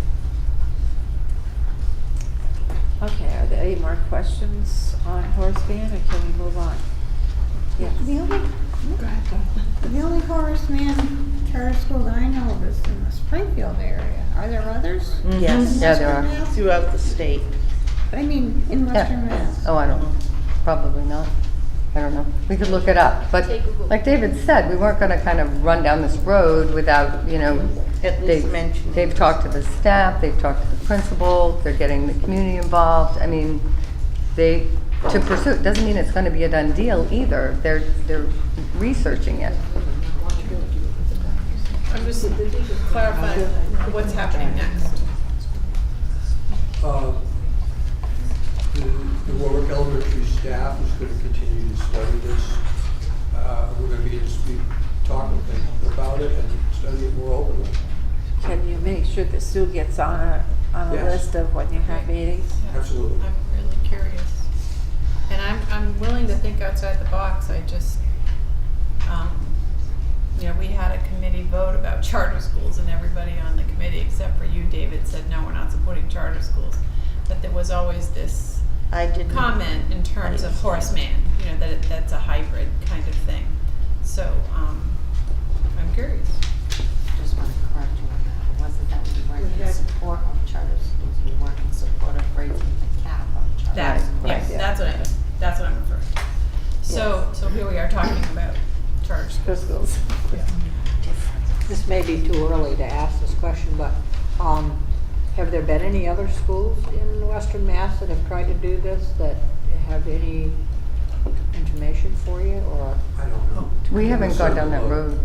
Okay, are there any more questions on Horace Mann, or can we move on? Yes. The only Horace Mann charter school that I know of is in the Springfield area. Are there others? Yes. Yeah, there are. Throughout the state. I mean, in Western Mass. Oh, I don't know. Probably not. I don't know. We could look it up. But like David said, we weren't going to kind of run down this road without, you know, At least mentioning. they've talked to the staff, they've talked to the principal, they're getting the community involved. I mean, to pursue it doesn't mean it's going to be a done deal either. They're researching it. I'm just clarifying what's happening next. The Warwick Elementary staff is going to continue to study this. We're going to be talking about it and study it more openly. Can you make sure that Sue gets on a Yes. list of when you have meetings? Absolutely. I'm really curious. And I'm willing to think outside the box. I just, you know, we had a committee vote about charter schools, and everybody on the committee, except for you, David, said, no, we're not supporting charter schools. But there was always this comment in terms of Horace Mann, you know, that that's a hybrid kind of thing. So, I'm curious. Just want to correct you on that. It wasn't that we weren't in support of charter schools. We weren't in support of raising the cap on charter That, schools. yes, that's what I'm referring to. So here we are talking about charter schools. This may be too early to ask this question, but have there been any other schools in Western Mass that have tried to do this, that have any information for you, or? I don't know. We haven't gone down that road.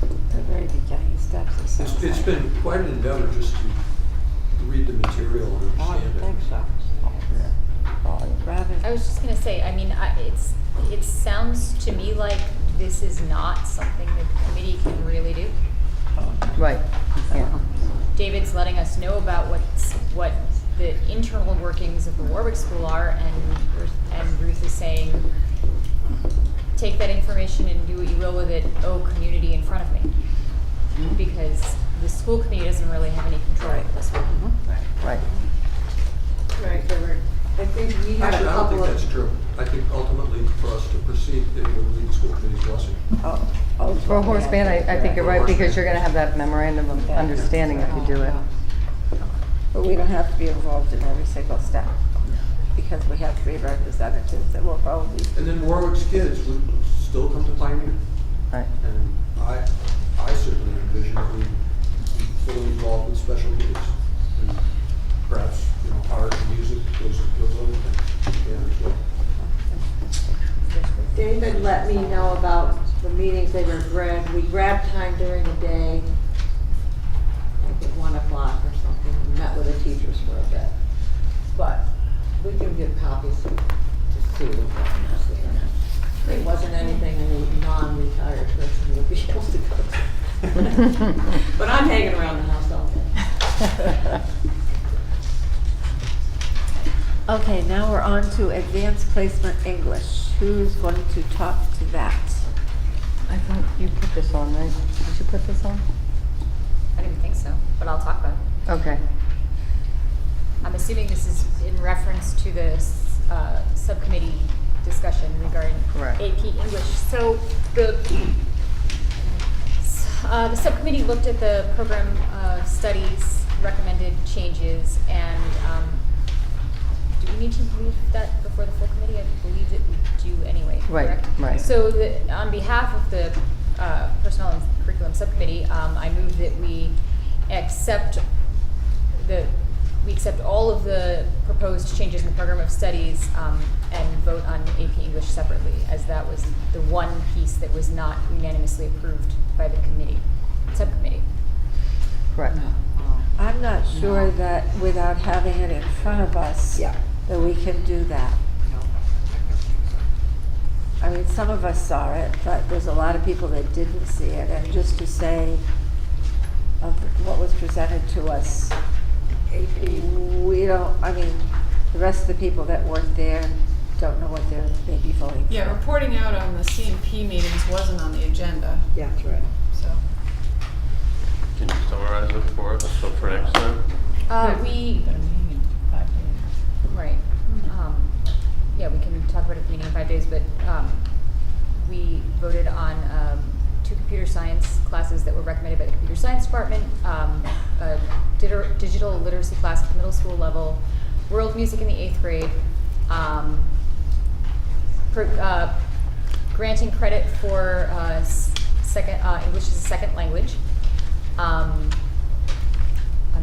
The very beginning steps. It sounds It's like. been quite an endeavor just to read the material and I understand don't it. think so. Rather, I was just gonna say, I mean, it sounds to me like this is not something that the committee can really do. Right. Yeah. David's letting us know about what the internal workings of the Warwick School are, and Ruth is saying, take that information and do what you will with it, community in front of me. Because the school committee doesn't really have any control over this one. Right. Right, there were, I think we I had a don't couple think of. that's true. I think ultimately for us to proceed, it would need the school committee's blessing. For Horace Mann, I think you're right, because you're going to have that memorandum of understanding if you do it. but we don't have to be involved in every single step, because we have 3 representatives that will probably. And then Warwick's kids would still come to Pioneer. Right. And I certainly envision that we'd be fully involved with special needs. And perhaps, you know, art and music, those other things. Yeah, as well. David let me know about the meetings they were grabbed. We grabbed time during the day, I think at 1 o'clock or something, and met with the teachers for a bit. But we can give copies to Sue. It wasn't anything any non-retired person would be able to go to. But I'm hanging around the house all day. Okay, now we're on to advanced placement English. Who's going to talk to that? I think you put this on, right? Did you put this on? I didn't think so, but I'll talk about it. Okay. I'm assuming this is in reference to the subcommittee discussion regarding Correct. AP English. So the subcommittee looked at the program studies, recommended changes, and do we need to brief that before the full committee? I believe that we do anyway, Right, correct? right. So on behalf of the Personnel and Curriculum Subcommittee, I move that we accept all of the proposed changes in the program of studies and vote on AP English separately, as that was the one piece that was not unanimously approved by the subcommittee. Correct. I'm not sure that without having it in front of us, that we can do that. I mean, some of us saw it, but there's a lot of people that didn't see it, and just to say, of what was presented to us. We don't, I mean, the rest of the people that weren't there don't know what they'd be voting for. Yeah, reporting out on the CMP meetings wasn't on the agenda, Yeah, that's right. so. Can you summarize it for us, so for next time? We, right, yeah, we can talk about it at the meeting in 5 days, but, we voted on, 2 computer science classes that were recommended by the computer science department, a digital literacy class at the middle school level, world music in the 8th grade, granting credit for, second, English as a second language. I'm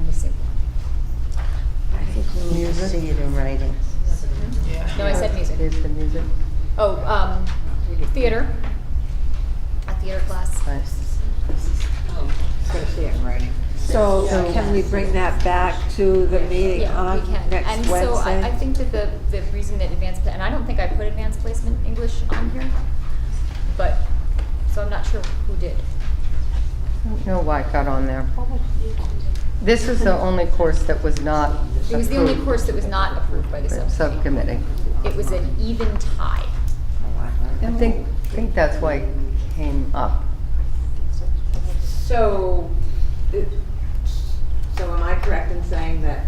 missing one. I think we need to see it in writing. Yeah. No, I said music. Here's the music. Oh, theater. A theater class. Gotta see it in writing. So can we bring that back to the meeting Yeah, on we can. next And Wednesday? so I think that the reason that and I don't think I put advanced placement English on here, but, so I'm not sure who did. I don't know why it got on there. This is the only course that was not It was the only approved course that was not approved by the by the subcommittee. subcommittee. It was an even tie. I think that's why it came up. So, so am I correct in saying that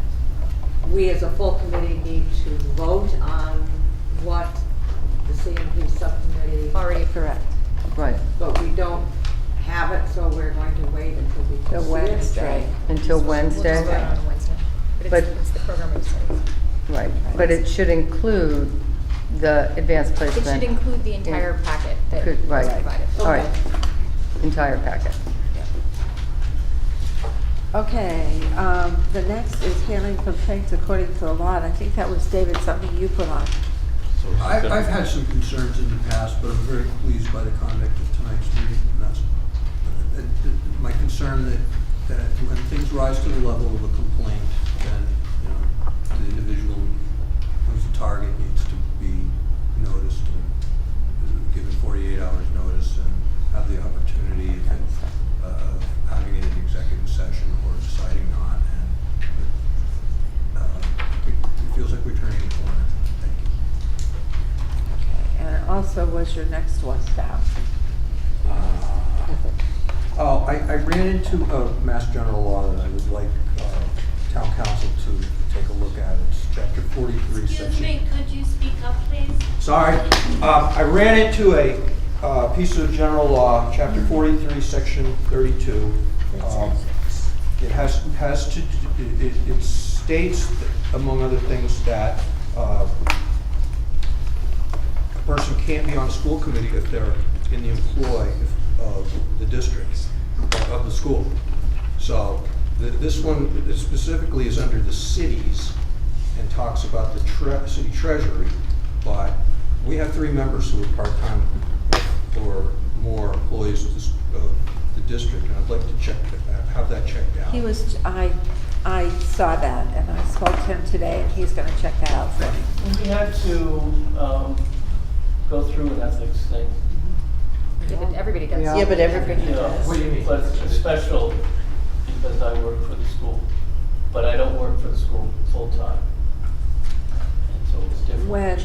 we as a full committee need to vote on what the CMP subcommittee? Already correct. Right. But we don't have it, so we're going to wait until we can Till see it. Wednesday. Until Wednesday? We'll just vote on a Wednesday. But it's the programming studies. Right, but it should include the advanced It placement. should include the entire packet that was Right. provided. All right, entire packet. Okay, the next is handling complaints according to the law, and I think that was, David, something you put on. I've had some concerns in the past, but I'm very pleased by the conduct of tonight's meeting. And that's my concern that when things rise to the level of a complaint, then, you know, the individual who's the target needs to be noticed and given 48 hours notice and have the opportunity of having it in executive session or deciding not. And it feels like we're turning a corner. Thank you. And also was your next one down. I ran into a Mass General Law that I would like Town Council to take a look at. It's Chapter 43, Excuse Section... me, could you speak up, please? Sorry. I ran into a piece of general law, Chapter 43, Section 32. It states, among other things, that a person can't be on a school committee if they're in the employ of the district, of the school. So this one specifically is under the cities and talks about the city treasury, but we have 3 members who are part-time or more employees of the district, and I'd like to have that checked out. He was, I saw that, and I spoke to him today, and he's gonna check that out for me. We had to go through an ethics thing. Yeah, but everybody does. Yeah, but everybody You know, does. What do you mean? But it's special because I work for the school, but I don't work for the school full-time. And so it's different.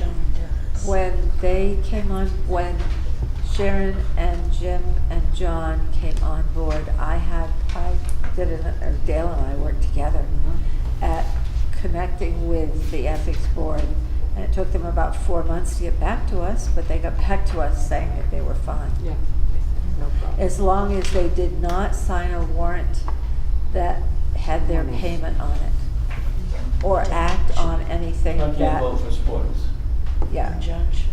When they came on, when Sharon and Jim and John came on board, Dale and I worked together at connecting with the ethics board, and it took them about 4 months to get back to us, but they got back to us saying that they were fine. Yeah, no problem. As long as they did not sign a warrant that had their payment on it, or act on anything I can't that, vote for sports. yeah,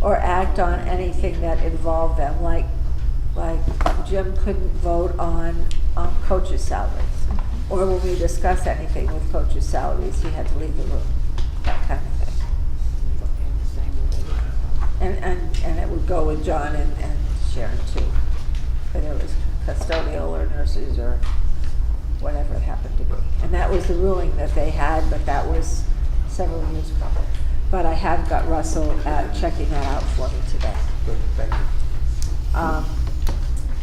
or act on anything that involved them, like Jim couldn't vote on coaches' salaries. Or when we discuss anything with coaches' salaries, he had to leave the room, that kind of thing. And it would go with John and Sharon too, whether it was custodial or nurses or whatever it happened to be. And that was the ruling that they had, but that was several years ago. But I have got Russell checking that out for me today. Good, thank you.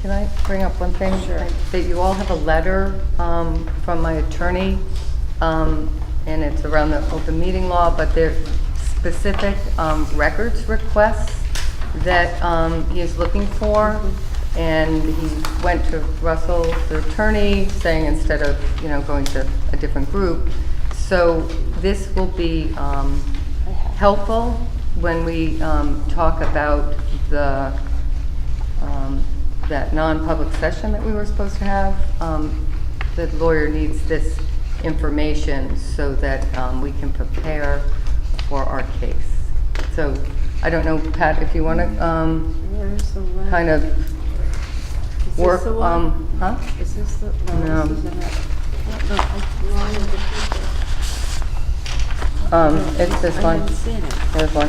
Can I bring up one thing? Sure. That you all have a letter from my attorney, and it's around the open meeting law, but there's specific records requests that he is looking for. And he went to Russell, the attorney, saying instead of, going to a different group. So this will be helpful when we talk about the that non-public session that we were supposed to have. The lawyer needs this information so that we can prepare for our case. So I don't know, Pat, if you want to Where's the one? kind of Is work, this the one? huh? Is this the, no, No. this isn't it. No, it's wrong with the people. It's this I one. haven't seen it. There's one.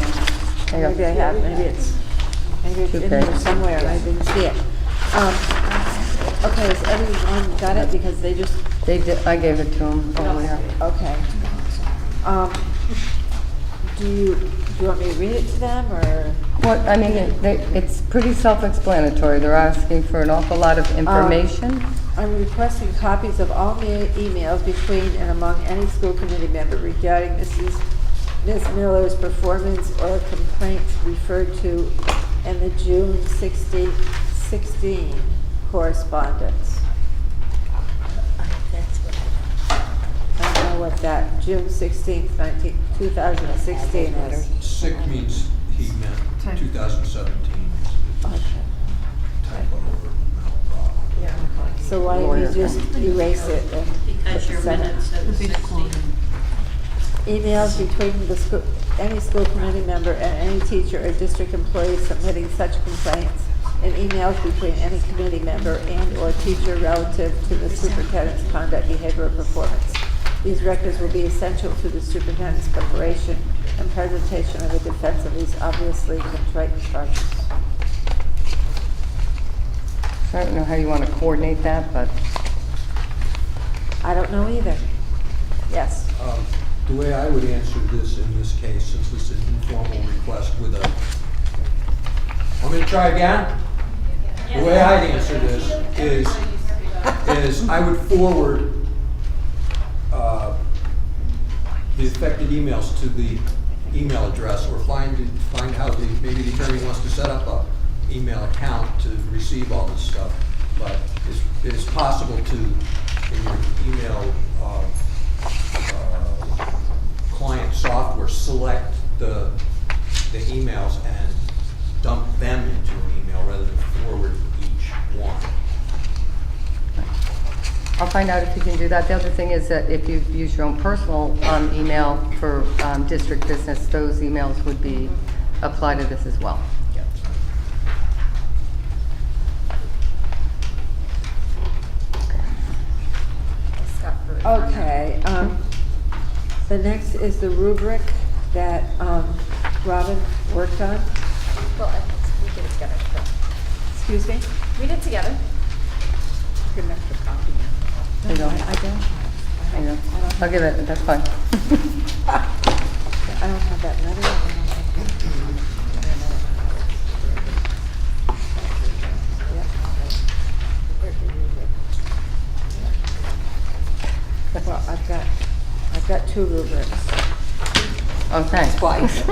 There you Maybe I go. have, maybe it's in there Okay. somewhere and I didn't see it. Okay, has everyone got it? Because they just, They did, I gave it to him earlier. okay. Do you want me to read it to them, or? What, I mean, it's pretty self-explanatory. They're asking for an awful lot of information. I'm requesting copies of all emails between and among any school committee member regarding Ms. Miller's performance or complaints referred to in the June 16 correspondence. I don't know what that June 16th, 2016 is. Sick means he meant 2017. Okay. Typo or So why don't you just erase it and Because your send it? minute says 16. Emails between the school, any school committee member and any teacher or district employee submitting such complaints, and emails between any committee member and/or teacher relative to the superintendent's conduct, behavior, or performance. These records will be essential to the superintendent's preparation and presentation of a defense of these obviously contrite charges. I don't know how you want to coordinate that, but I don't know either. Yes. The way I would answer this in this case, since it's an informal request with a, want me to try again? The way I'd answer this is I would forward the affected emails to the email address, or find how maybe the attorney wants to set up a email account to receive all this stuff. But it's possible to, in your email client software, select the emails and dump them into an email rather than forward each one. I'll find out if you can do that. The other thing is that if you use your own personal email for district business, those emails would be applied to this as well. Okay, the next is the rubric that Robin worked on. Well, we did it together. Excuse me? We did it together. Good enough for copy. You don't? I don't. I know. I'll give it, that's fine. I don't have that letter. I don't have Well, I've got two rubrics. Okay. Twice.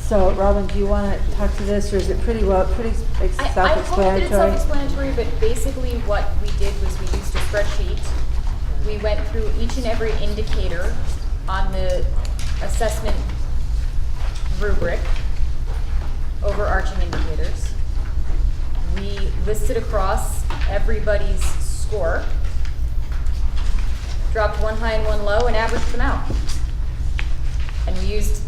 So, Robin, do you want to talk to this, or is it pretty I hope that it's self-explanatory? self-explanatory, but basically what we did was we used a spreadsheet. We went through each and every indicator on the assessment rubric, overarching indicators. We listed across everybody's score, dropped one high and one low, and averaged them out. And we used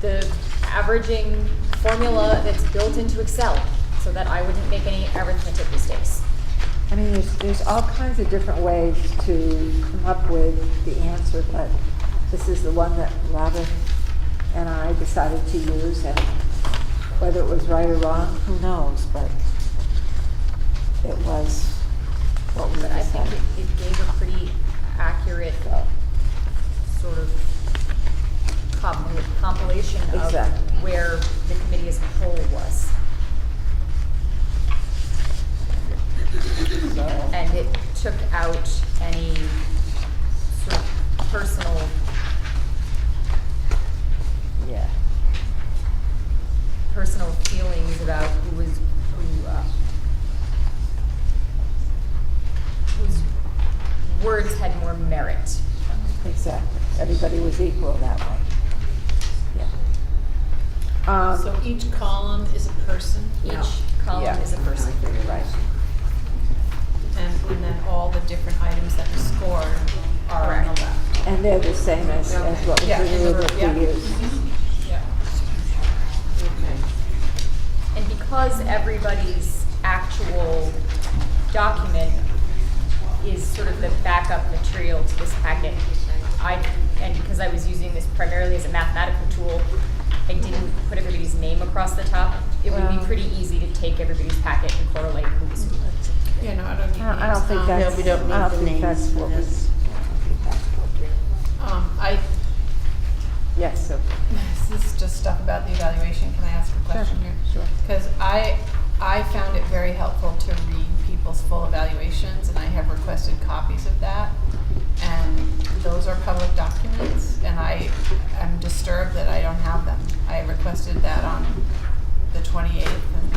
the averaging formula that's built into Excel so that I wouldn't make any arithmetic mistakes. I mean, there's all kinds of different ways to come up with the answer, but this is the one that Robin and I decided to use, and whether it was right or wrong, who knows, but it was what we But I think decided. it gave a pretty accurate sort of compilation of Exactly. where the committee as a whole personal feelings about whose words had more merit. Exactly. Everybody was equal that way. Yeah. So each column is a person? Each column Yeah. is a person. Right. And then all the different items that we scored are on the left. And they're the same as what was Yeah, in the rubric yeah. we used. Yeah. And because everybody's actual document is sort of the backup material to this packet, and because I was using this primarily as a mathematical tool, I didn't put everybody's name across the top. It would be Well- pretty easy to take everybody's packet and correlate who's who. Yeah, no, I don't need I don't think names. that's, we don't need I don't the think names that's for what this. was. Yes, so. This is just stuff about the evaluation. Can I ask a question here? Sure. Because I found it very helpful to read people's full evaluations, and I have requested copies of that. And those are public documents, and I am disturbed that I don't have them. I requested that on the 28th, and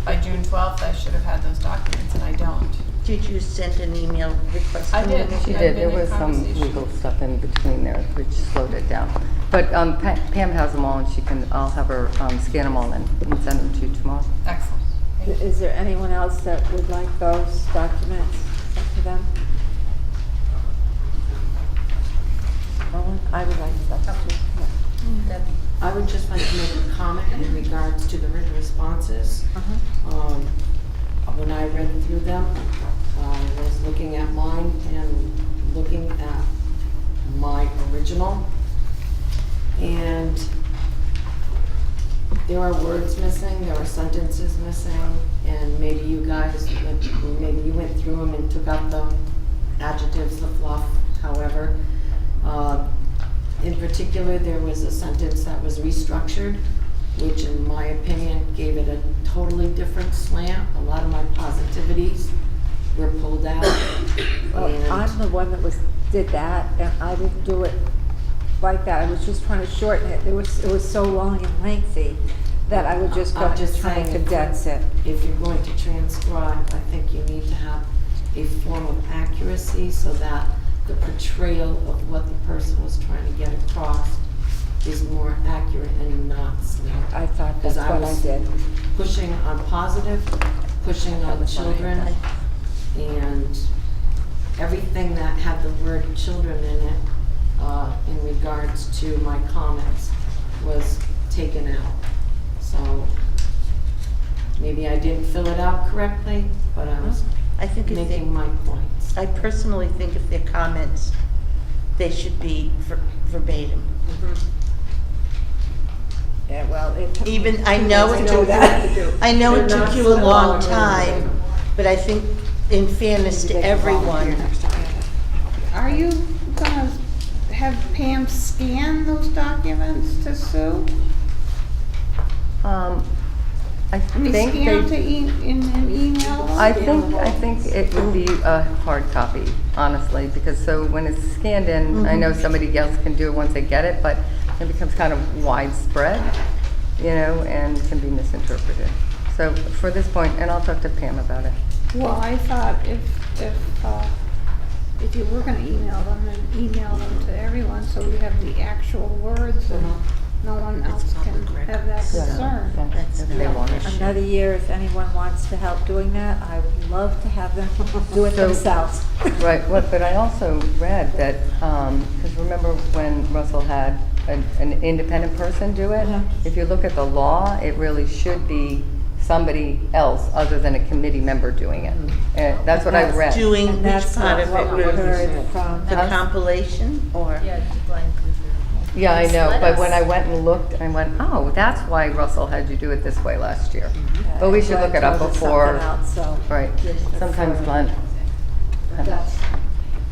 by June 12th, I should have had those documents, and I don't. Did you send an email request? I did. She I've did, been there in was some conversation. legal stuff in between there, which slowed it down. But Pam has them all, and I'll have her scan them all and send them to you tomorrow. Excellent. Is there anyone else that would like those documents sent to them? Roland, I would like those too. Yeah. I would just like to make a comment in regards to the written responses. When I read through them, I was looking at mine and looking at my original. And there are words missing, there are sentences missing, and maybe you guys, maybe you went through them and took out the adjectives, the fluff, however. In particular, there was a sentence that was restructured, which in my opinion gave it a totally different slant. A lot of my positivities were pulled out. Well, And I'm the one that did that, and I didn't do it like that. I was just trying to shorten it. It was so long and lengthy that I would just go I'm just trying to saying, condense it. if you're going to transcribe, I think you need to have a form of accuracy so that the portrayal of what the person was trying to get across is more accurate and not slant. I thought that's Because what I did. pushing on positive, pushing That on was what I children, did. and everything that had the word children in it, in regards to my comments, was taken out. So maybe I didn't fill it out correctly, but I was I think if they, making my points. I personally think if they're comments, they should be verbatim. Yeah, well, it took me Even, I 2 know days it to do took, that. I know it They're took not you a so long long. time, but I think in fairness to everyone, Are you gonna have Pam scan those documents to Sue? I think Scan them to they, in an email? I think it would be a hard copy, honestly, because so when it's scanned in, I know somebody else can do it once they get it, but it becomes kind of widespread, and can be misinterpreted. So for this point, and I'll talk to Pam about it. Well, I thought if you were gonna email them, then email them to everyone, so we have the actual words and no one else can have that concern. If they want it. Another year, if anyone wants to help doing that, I would love to have them do it So- themselves. Right, but I also read that, because remember when Russell had an independent person do it? If you look at the law, it really should be somebody else other than a committee member doing it. And that's what I read. doing And which that's part not of what we it, heard from. the compilation, or? Yeah, Glenn Cruiser. Yeah, I know, Misled but us. when I went and looked, I went, oh, that's why Russell had you do it this way last year. But we should look it up Glenn told us before, something else, so. right, sometimes Glenn.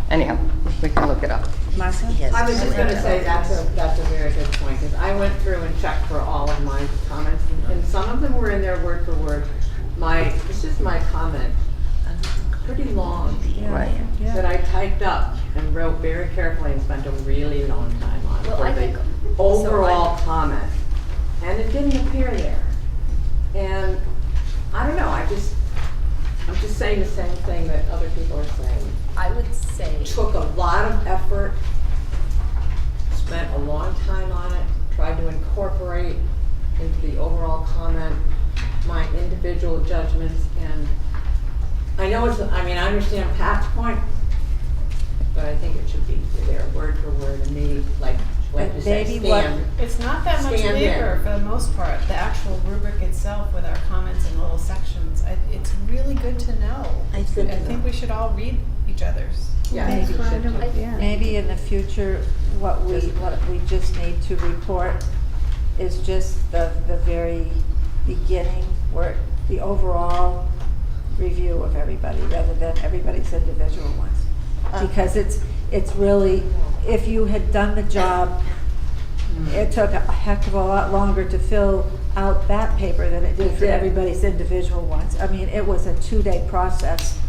Anyhow, we can look it up. Martha? Yes. I was just gonna say, that's a very good point, because I went through and checked for all of my comments, and some of them were in there word for word. This is my comment, pretty long, Right. that I typed up and wrote very carefully and spent a really long time on Well, for I the think- overall comment. And it didn't appear there. saying the same thing that other people are saying. I would say, Took a lot of effort, spent a long time on it, tried to incorporate into the overall comment my individual judgments, and I know I understand Pat's point, but I think it should be there word for word, and maybe, like you said, stand. It's not that much stand bigger in. for the most part, the actual rubric itself with our comments in little sections. It's really good to know. I think we should all read each other's. Yeah, Maybe in the future, what we just need to report is just the very beginning, where the overall review of everybody, rather than everybody's individual ones. Because it's really, if you had done the job, it took a heck of a lot longer to fill out that paper than it did for everybody's individual ones. I mean, it was a 2-day process,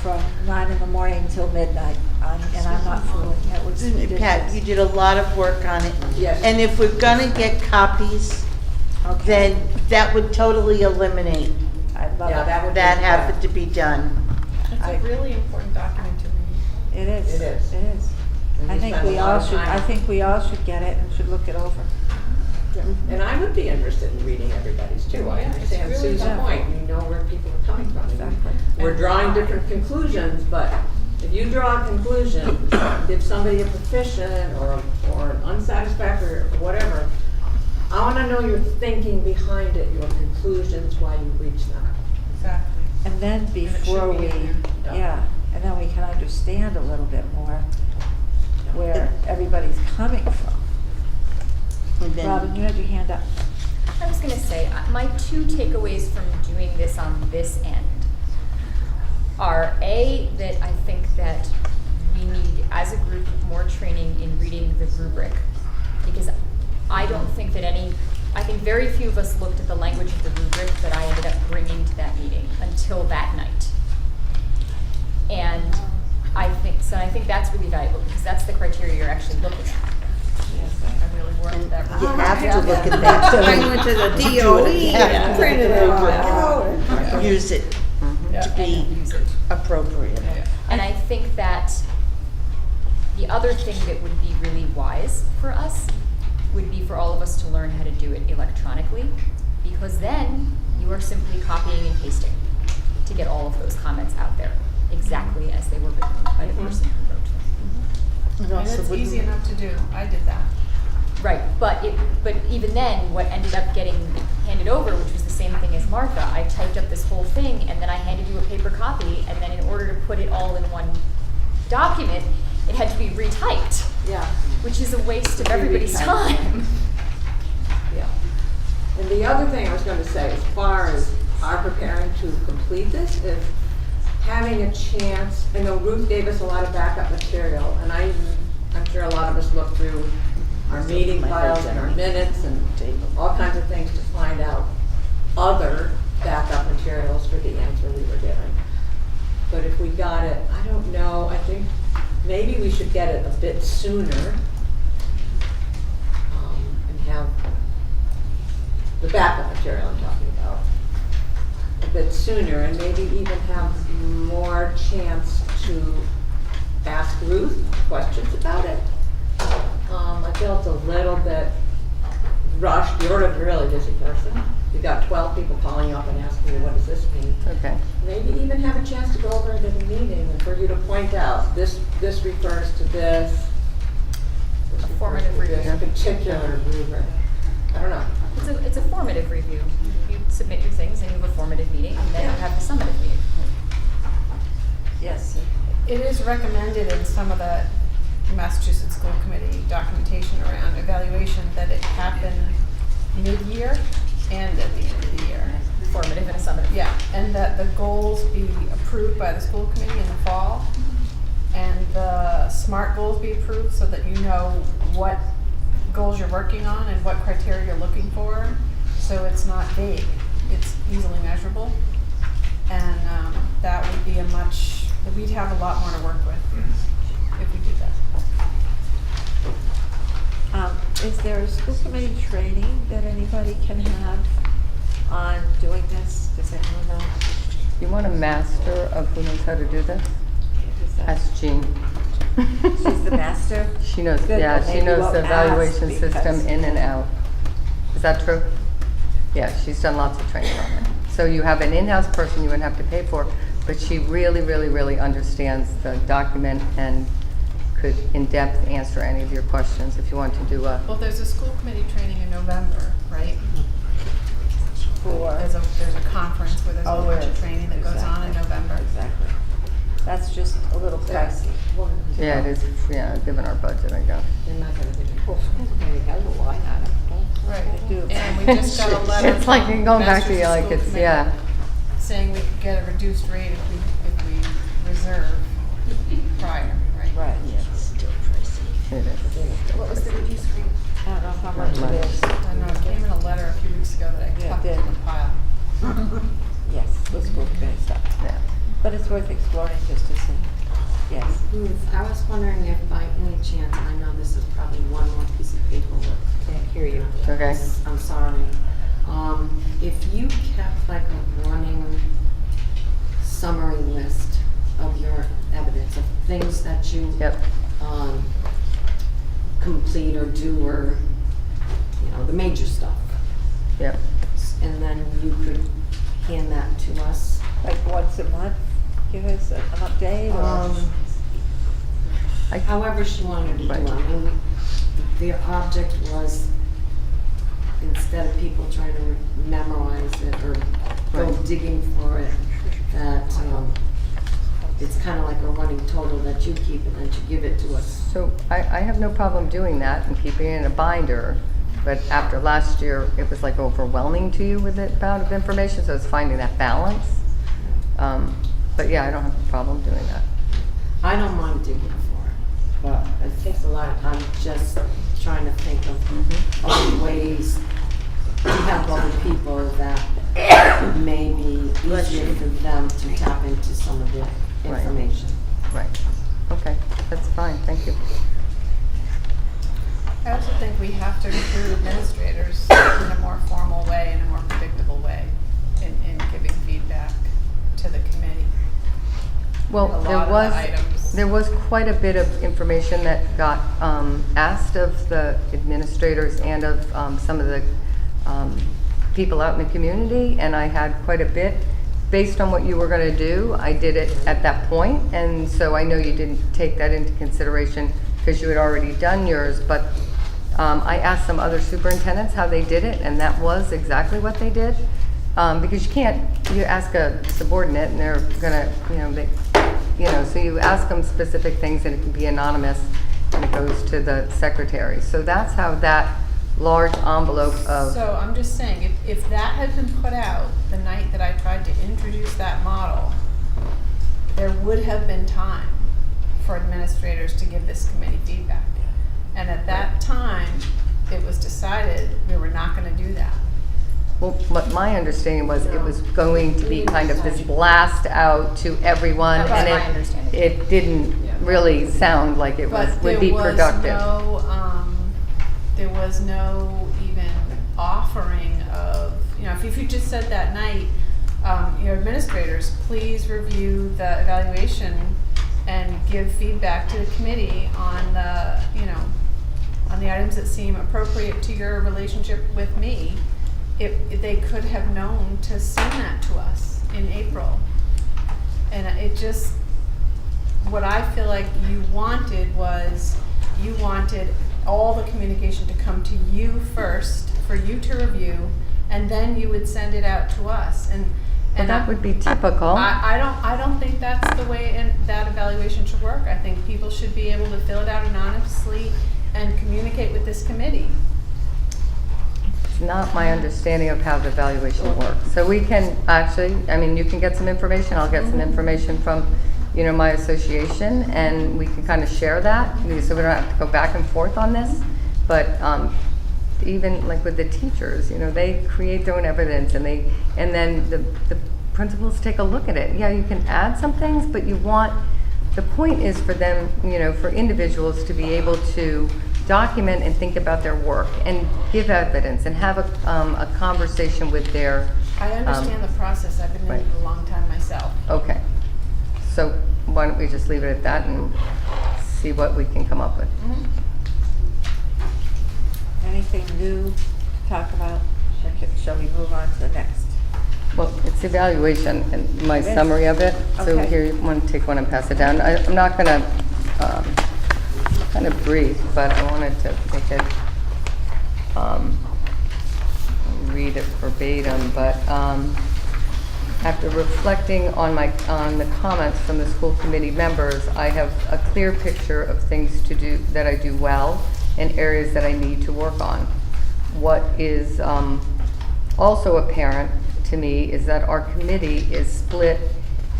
from 9 in the morning till midnight, and I'm not fooling. It was ridiculous. Pat, you did a lot of work on it. Yes. And if we're gonna get copies, then that would totally eliminate that having to be done. It's a really important document to read. It is. It is. It is. And I we think spent a we lot all of should, time. I think we all should get it and should look it over. And I would be interested in reading everybody's too. I understand really Sue's helpful. point. You know where people are coming from. Exactly. We're drawing different conclusions, but if you draw a conclusion, give somebody a proficient or an unsatisfactory or whatever, I want to know your thinking behind it, your conclusions, why you reach them. Exactly. And then before we, and then we can understand a little bit more where everybody's coming from. Robin, you had your hand up. I was gonna say, my 2 takeaways from doing this on this end are A, that I think that we need, as a group, more training in reading the rubric. Because I don't think that I think very few of us looked at the language of the rubric that I ended up bringing to that meeting until that night. And I think that's really valuable, because that's the criteria you're actually looking at. I really worked that. You have to look at that. I went to the DOE and printed it out. Use it to be appropriate. And I think that the other thing that would be really wise for us would be for all of us to learn how to do it electronically, because then you are simply copying and pasting to get all of those comments out there exactly as they were written by the person who wrote them. And it's easy enough to do. I did that. Right, but even then, what ended up getting handed over, which was the same thing as Martha, I typed up this whole thing and then I handed you a paper copy, and then in order to put it all in one document, it had to be retyped. Yeah. Which is a waste of everybody's time. Yeah. And the other thing I was going to say, as far as our preparing to complete this, is having a chance. I know Ruth gave us a lot of backup material, and I'm sure a lot of us looked through our meeting files and our minutes and all kinds of things to find out other backup materials for the answer we were giving. But if we got it, I don't know, I think maybe we should get it a bit sooner, and have the backup material I'm talking about a bit sooner, and maybe even have more chance to ask Ruth questions about it. I feel it's a little bit rushed. You're a really busy person. You've got 12 people calling you up and asking you, what does this mean? Okay. Maybe even have a chance to go over it at a meeting and for you to point out, this refers to this. This formative refers to review. this particular rubric. I don't know. It's a formative review. You submit your things and you have a formative meeting, and then you have the summative meeting. Yes. It is recommended in some of the Massachusetts School Committee documentation around evaluation that it happen mid-year and at the end of the year. Formative and a summative. Yeah, and that the goals be approved by the school committee in the fall, and the SMART goals be approved so that you know what goals you're working on and what criteria you're looking for, so it's not vague, it's easily measurable. And that would be we'd have a lot more to work with if we did that. Is there a school committee training that anybody can have on doing this? Does anyone know? You want a master of who knows how to do this? Ask Jean. She's the master? She knows, Good, yeah, well, she maybe knows we'll the evaluation ask system because- in and out. Is that true? Yeah, she's done lots of training on it. So you have an in-house person you wouldn't have to pay for, but she really, really, really understands the document and could in-depth answer any of your questions if you want to do a, Well, there's a school committee training in November, right? For, There's a conference where there's a Oh, whole bunch right. of training that goes on in Exactly. November. Exactly. That's just a little pricey. yeah, it is, yeah, given our budget, I guess. They're not gonna do it. Well, school committee has a line item, don't they? Right. do. And we just got a letter It's like from going back to, Masters of like, School it's, Committee yeah. saying we could get a reduced rate if we reserve prior, right? Right. Still pricey. It is. What was the reduced rate? I don't know how much much. it is. I don't know, it came in a letter a few weeks ago that I Yeah, it tucked did. in the pile. Yes, the school committee stuff. Yeah. But it's worth exploring just to see. Yes. I was wondering if by any chance, and I know this is probably one more piece of paperwork. Can't hear you. Okay. I'm sorry. If you kept like a running summary list of your evidence, of things that you Yep. complete or do, or, you know, the major stuff. Yep. And then you could hand that to us. Like once a month, give us an update or? However she wanted to do it. Right. I mean, the object was, instead of people trying to memorize it or go Right. digging for it, that it's kind of like a running total that you keep and that you give it to us. So I have no problem doing that and keeping it in a binder, but after last year, it was like overwhelming to you with the amount of information, so it's finding that balance. But yeah, I don't have a problem doing that. I don't mind digging for it, but it takes a lot of time just trying to think of other ways to help other people that may be easier for them to tap into some of the Right. information. Right. Okay, that's fine, thank you. I also think we have to include administrators in a more formal way, in a more predictable way, in giving feedback to the committee. Well, A lot of the items. there was quite a bit of information that got asked of the administrators and of some of the people out in the community, and I had quite a bit. Based on what you were going to do, I did it at that point, and so I know you didn't take that into consideration because you had already done yours, but I asked some other superintendents how they did it, and that was exactly what they did. Because you ask a subordinate and they're gonna, so you ask them specific things and it can be anonymous and it goes to the secretary. So that's how that large envelope of, So I'm just saying, if that had been put out the night that I tried to introduce that model, there would have been time for administrators to give this committee feedback. And at that time, it was decided we were not gonna do that. well, what my understanding was it was going to be kind of this blast out to everyone. That was And my understanding. it didn't really sound like it would be productive. There was no even offering of, if you just said that night, administrators, please review the evaluation and give feedback to the committee on the, on the items that seem appropriate to your relationship with me. If they could have known to send that to us in April. And it just, what I feel like you wanted was, you wanted all the communication to come to you first, for you to review, and then you would send it out to us. And that would be typical. I don't think that's the way that evaluation should work. I think people should be able to fill it out anonymously and communicate with this committee. Not my understanding of how the evaluation works. So we can actually, you can get some information, I'll get some information from, my association, and we can kind of share that, so we don't have to go back and forth on this. But even like with the teachers, they create their own evidence, and then the principals take a look at it. Yeah, you can add some things, but the point is for them, for individuals to be able to document and think about their work and give evidence and have a conversation with their I understand the process. I've been in it a long time myself. Okay. So why don't we just leave it at that and see what we can come up with? Anything new to talk about? Or shall we move on to the next? Well, it's evaluation and my It is? summary of it. So Okay. here, you want to take one and pass it down. I'm not going to kind of brief, but I wanted to make it, read it verbatim. But after reflecting on the comments from the school committee members, I have a clear picture of things to do that I do well and areas that I need to work on. What is also apparent to me is that our committee is split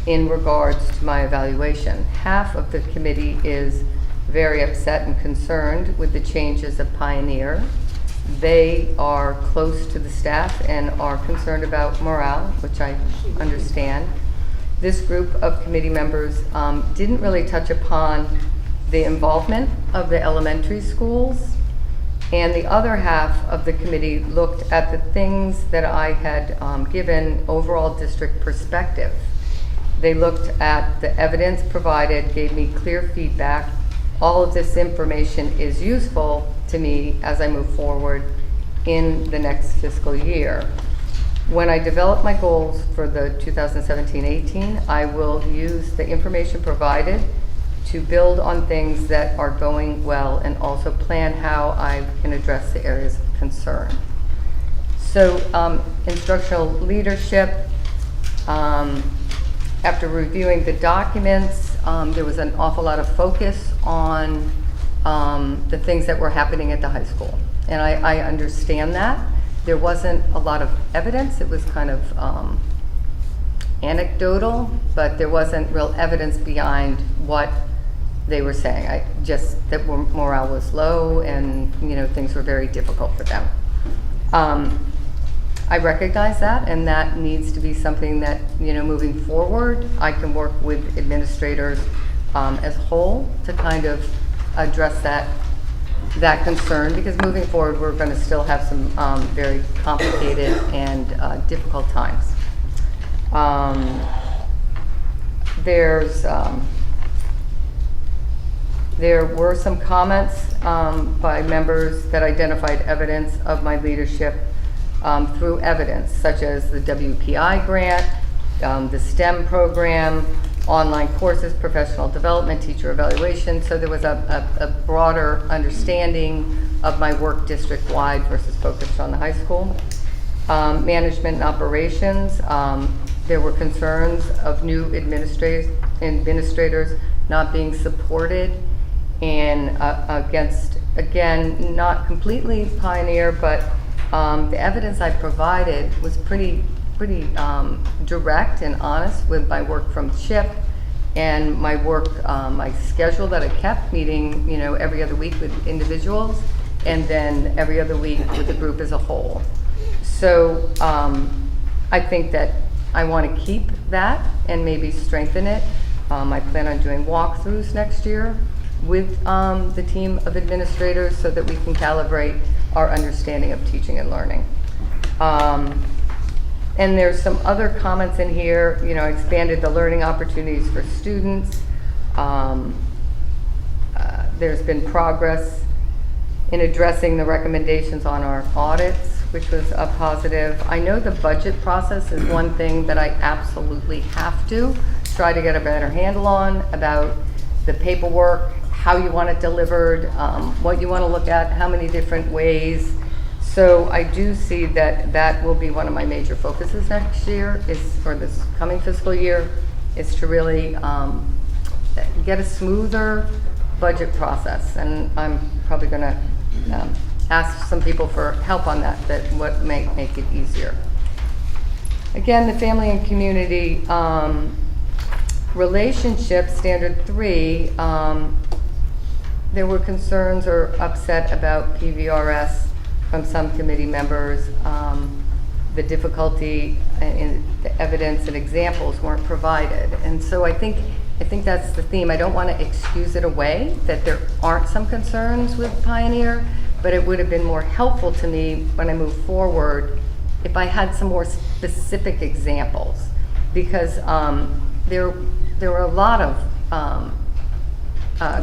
in regards to my evaluation. Half of the committee is very upset and concerned with the changes of Pioneer. They are close to the staff and are concerned about morale, which I understand. This group of committee members didn't really touch upon the involvement of the elementary schools, and the other half of the committee looked at the things that I had given overall district perspective. They looked at the evidence provided, gave me clear feedback. All of this information is useful to me as I move forward in the next fiscal year. When I develop my goals for the 2017-18, I will use the information provided to build on things that are going well and also plan how I can address the areas of concern. So instructional leadership, after reviewing the documents, there was an awful lot of focus on the things that were happening at the high school. And I understand that. There wasn't a lot of evidence. It was kind of anecdotal, but there wasn't real evidence behind what they were saying. Just that morale was low and things were very difficult for them. I recognize that, and that needs to be something that moving forward I can work with administrators as a whole to kind of address that concern, because moving forward we're going to still have some very complicated and difficult times. There were some comments by members that identified evidence of my leadership through evidence, such as the WPI grant, the STEM program, online courses, professional development, teacher evaluation. So there was a broader understanding of my work district-wide versus focused on the high school. Management and operations, there were concerns of new administrators not being supported and against, again, not completely Pioneer, but the evidence I provided was pretty direct and honest with my work from CHIP and my work, my schedule that I kept, meeting every other week with individuals and then every other week with the group as a whole. So I think that I want to keep that and maybe strengthen it. I plan on doing walkthroughs next year with the team of administrators so that we can calibrate our understanding of teaching and learning. And there's some other comments in here, expanded the learning opportunities for students. There's been progress in addressing the recommendations on our audits, which was a positive. I know the budget process is one thing that I absolutely have to try to get a better handle on, about the paperwork, how you want it delivered, what you want to look at, how many different ways. So I do see that that will be one of my major focuses next year, or this coming fiscal year, is to really get a smoother budget process. And I'm probably going to ask some people for help on that what may make it easier. Again, the family and community relationship, standard 3, there were concerns or upset about PVRS from some committee members. The difficulty in the evidence and examples weren't provided. And so I think that's the theme. I don't want to excuse it away that there aren't some concerns with Pioneer, but it would have been more helpful to me when I move forward if I had some more specific examples, because there were a lot of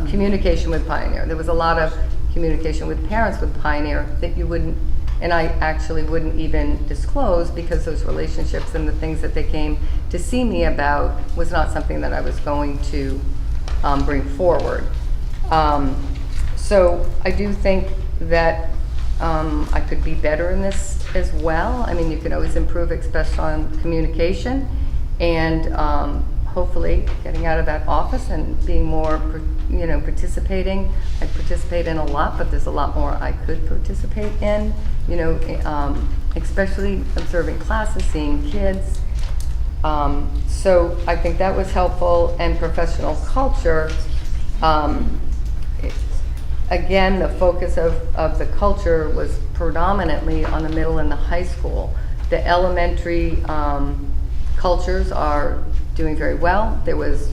communication with Pioneer. There was a lot of communication with parents with Pioneer that you wouldn't, and I actually wouldn't even disclose, because those relationships and the things that they came to see me about was not something that I was going to bring forward. So I do think that I could be better in this as well. I mean, you can always improve, especially on communication, and hopefully getting out of that office and being more, participating. I participate in a lot, but there's a lot more I could participate in, especially observing classes, seeing kids. So I think that was helpful. And professional culture, again, the focus of the culture was predominantly on the middle and the high school. The elementary cultures are doing very well. There was,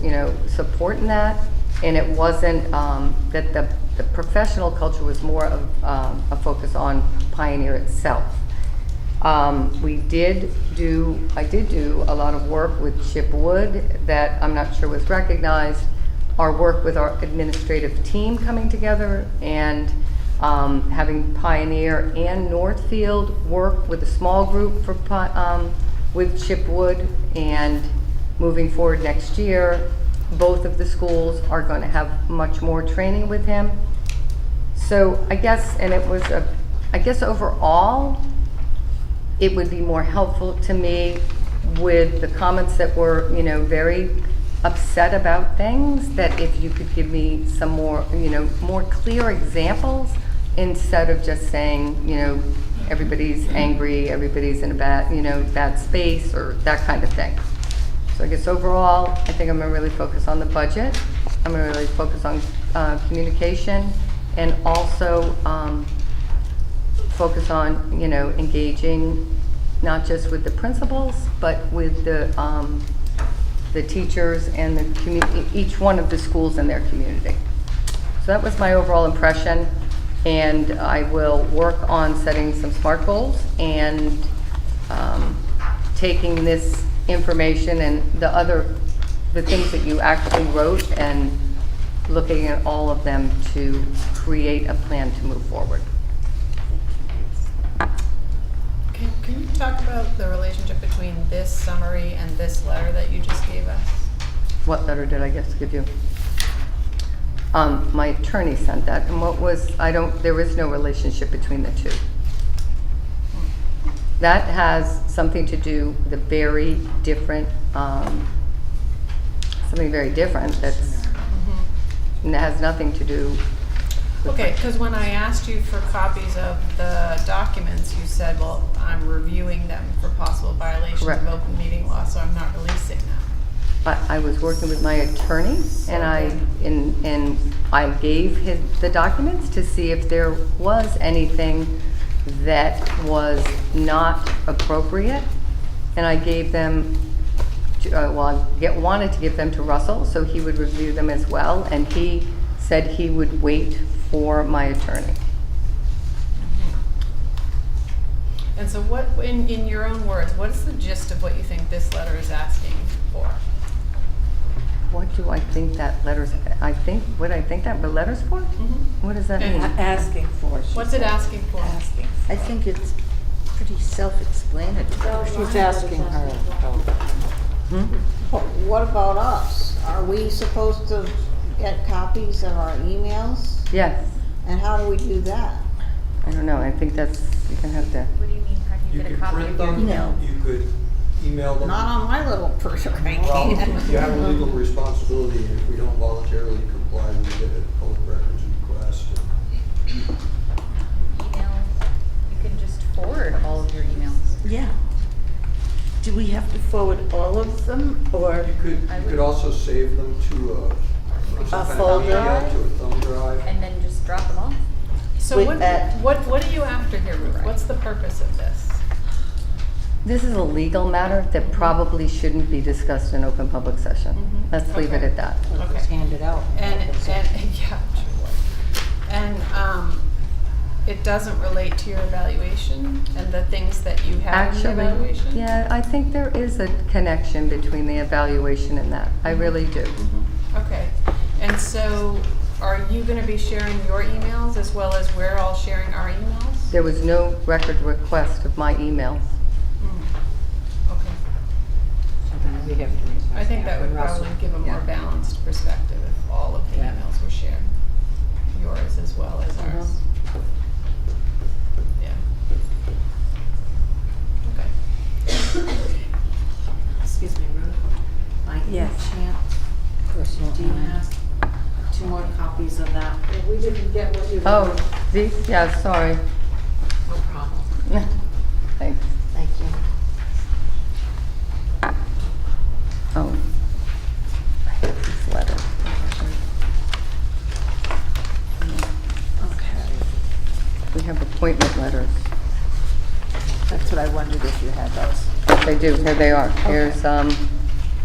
support in that, and it wasn't that the professional culture was more of a focus on Pioneer itself. I did do a lot of work with Chip Wood that I'm not sure was recognized. Our work with our administrative team coming together, and having Pioneer and Northfield work with a small group for with Chip Wood, and moving forward next year, both of the schools are going to have much more training with him. So I guess, and it was I guess overall, it would be more helpful to me with the comments that were, very upset about things, that if you could give me some more, more clear examples, instead of just saying, everybody's angry, everybody's in a bad space, or that kind of thing. So I guess overall, I think I'm gonna really focus on the budget. I'm gonna really focus on communication, and also focus on, engaging not just with the principals, but with the teachers and each one of the schools in their community. So that was my overall impression, and I will work on setting some SMART goals and taking this information and the things that you actually wrote, and looking at all of them to create a plan to move forward. Can you talk about the relationship between this summary and this letter that you just gave us? What letter did I just give you? My attorney sent that, and there is no relationship between the two. That has something to do with a very different, something very different and it has nothing to do with... Okay, because when I asked you for copies of the documents, you said, well, I'm reviewing them for possible violation of open meeting law, so I'm not releasing them. But I was working with my attorney, and I gave the documents to see if there was anything that was not appropriate, and I gave them wanted to give them to Russell so he would review them as well, and he said he would wait for my attorney. And so what, in your own words, what is the gist of what you think this letter is asking for? What do I think that letter's, what I think that the letter's for? Mm-hmm. What does that mean? Asking for. What's it asking for? Asking. I think it's pretty self-explanatory. She's asking her. What about us? Are we supposed to get copies of our emails? Yes. And how do we do that? I don't know. I think that's, you can have that. What do you mean, how do you get a copy of your email? You could email them. Not on my little person, I Well, can't. you have a legal responsibility, and if we don't voluntarily comply, we get a public records request. Email, you can just forward all of your emails. Yeah. Do we have to forward all of them, or? You could also save them to a folder? To a thumb drive. And then just drop them off? So what are you after here, Ruth? What's the purpose of this? This is a legal matter that probably shouldn't be discussed in open public session. Mm-hmm. Let's leave it at that. Okay. Just hand it out. And yeah, sure. And it doesn't relate to your evaluation and the things that you have in the evaluation? Yeah, I think there is a connection between the evaluation and that. I really do. Okay, and so are you gonna be sharing your emails as well as we're all sharing our emails? There was no record request of my emails. Okay. I think that would probably give a more balanced perspective if all of the emails were shared. Yours as well as ours. Yeah. Okay. Excuse me, Ruth. I Yes. Do you have 2 more copies of that? We didn't get what you. Oh, these? Yeah, sorry. No problem. Thanks. Thank you. Oh. I have this letter. Okay. We have appointment letters. That's what I wondered if you had those. They do, here they are. Okay. Here's, All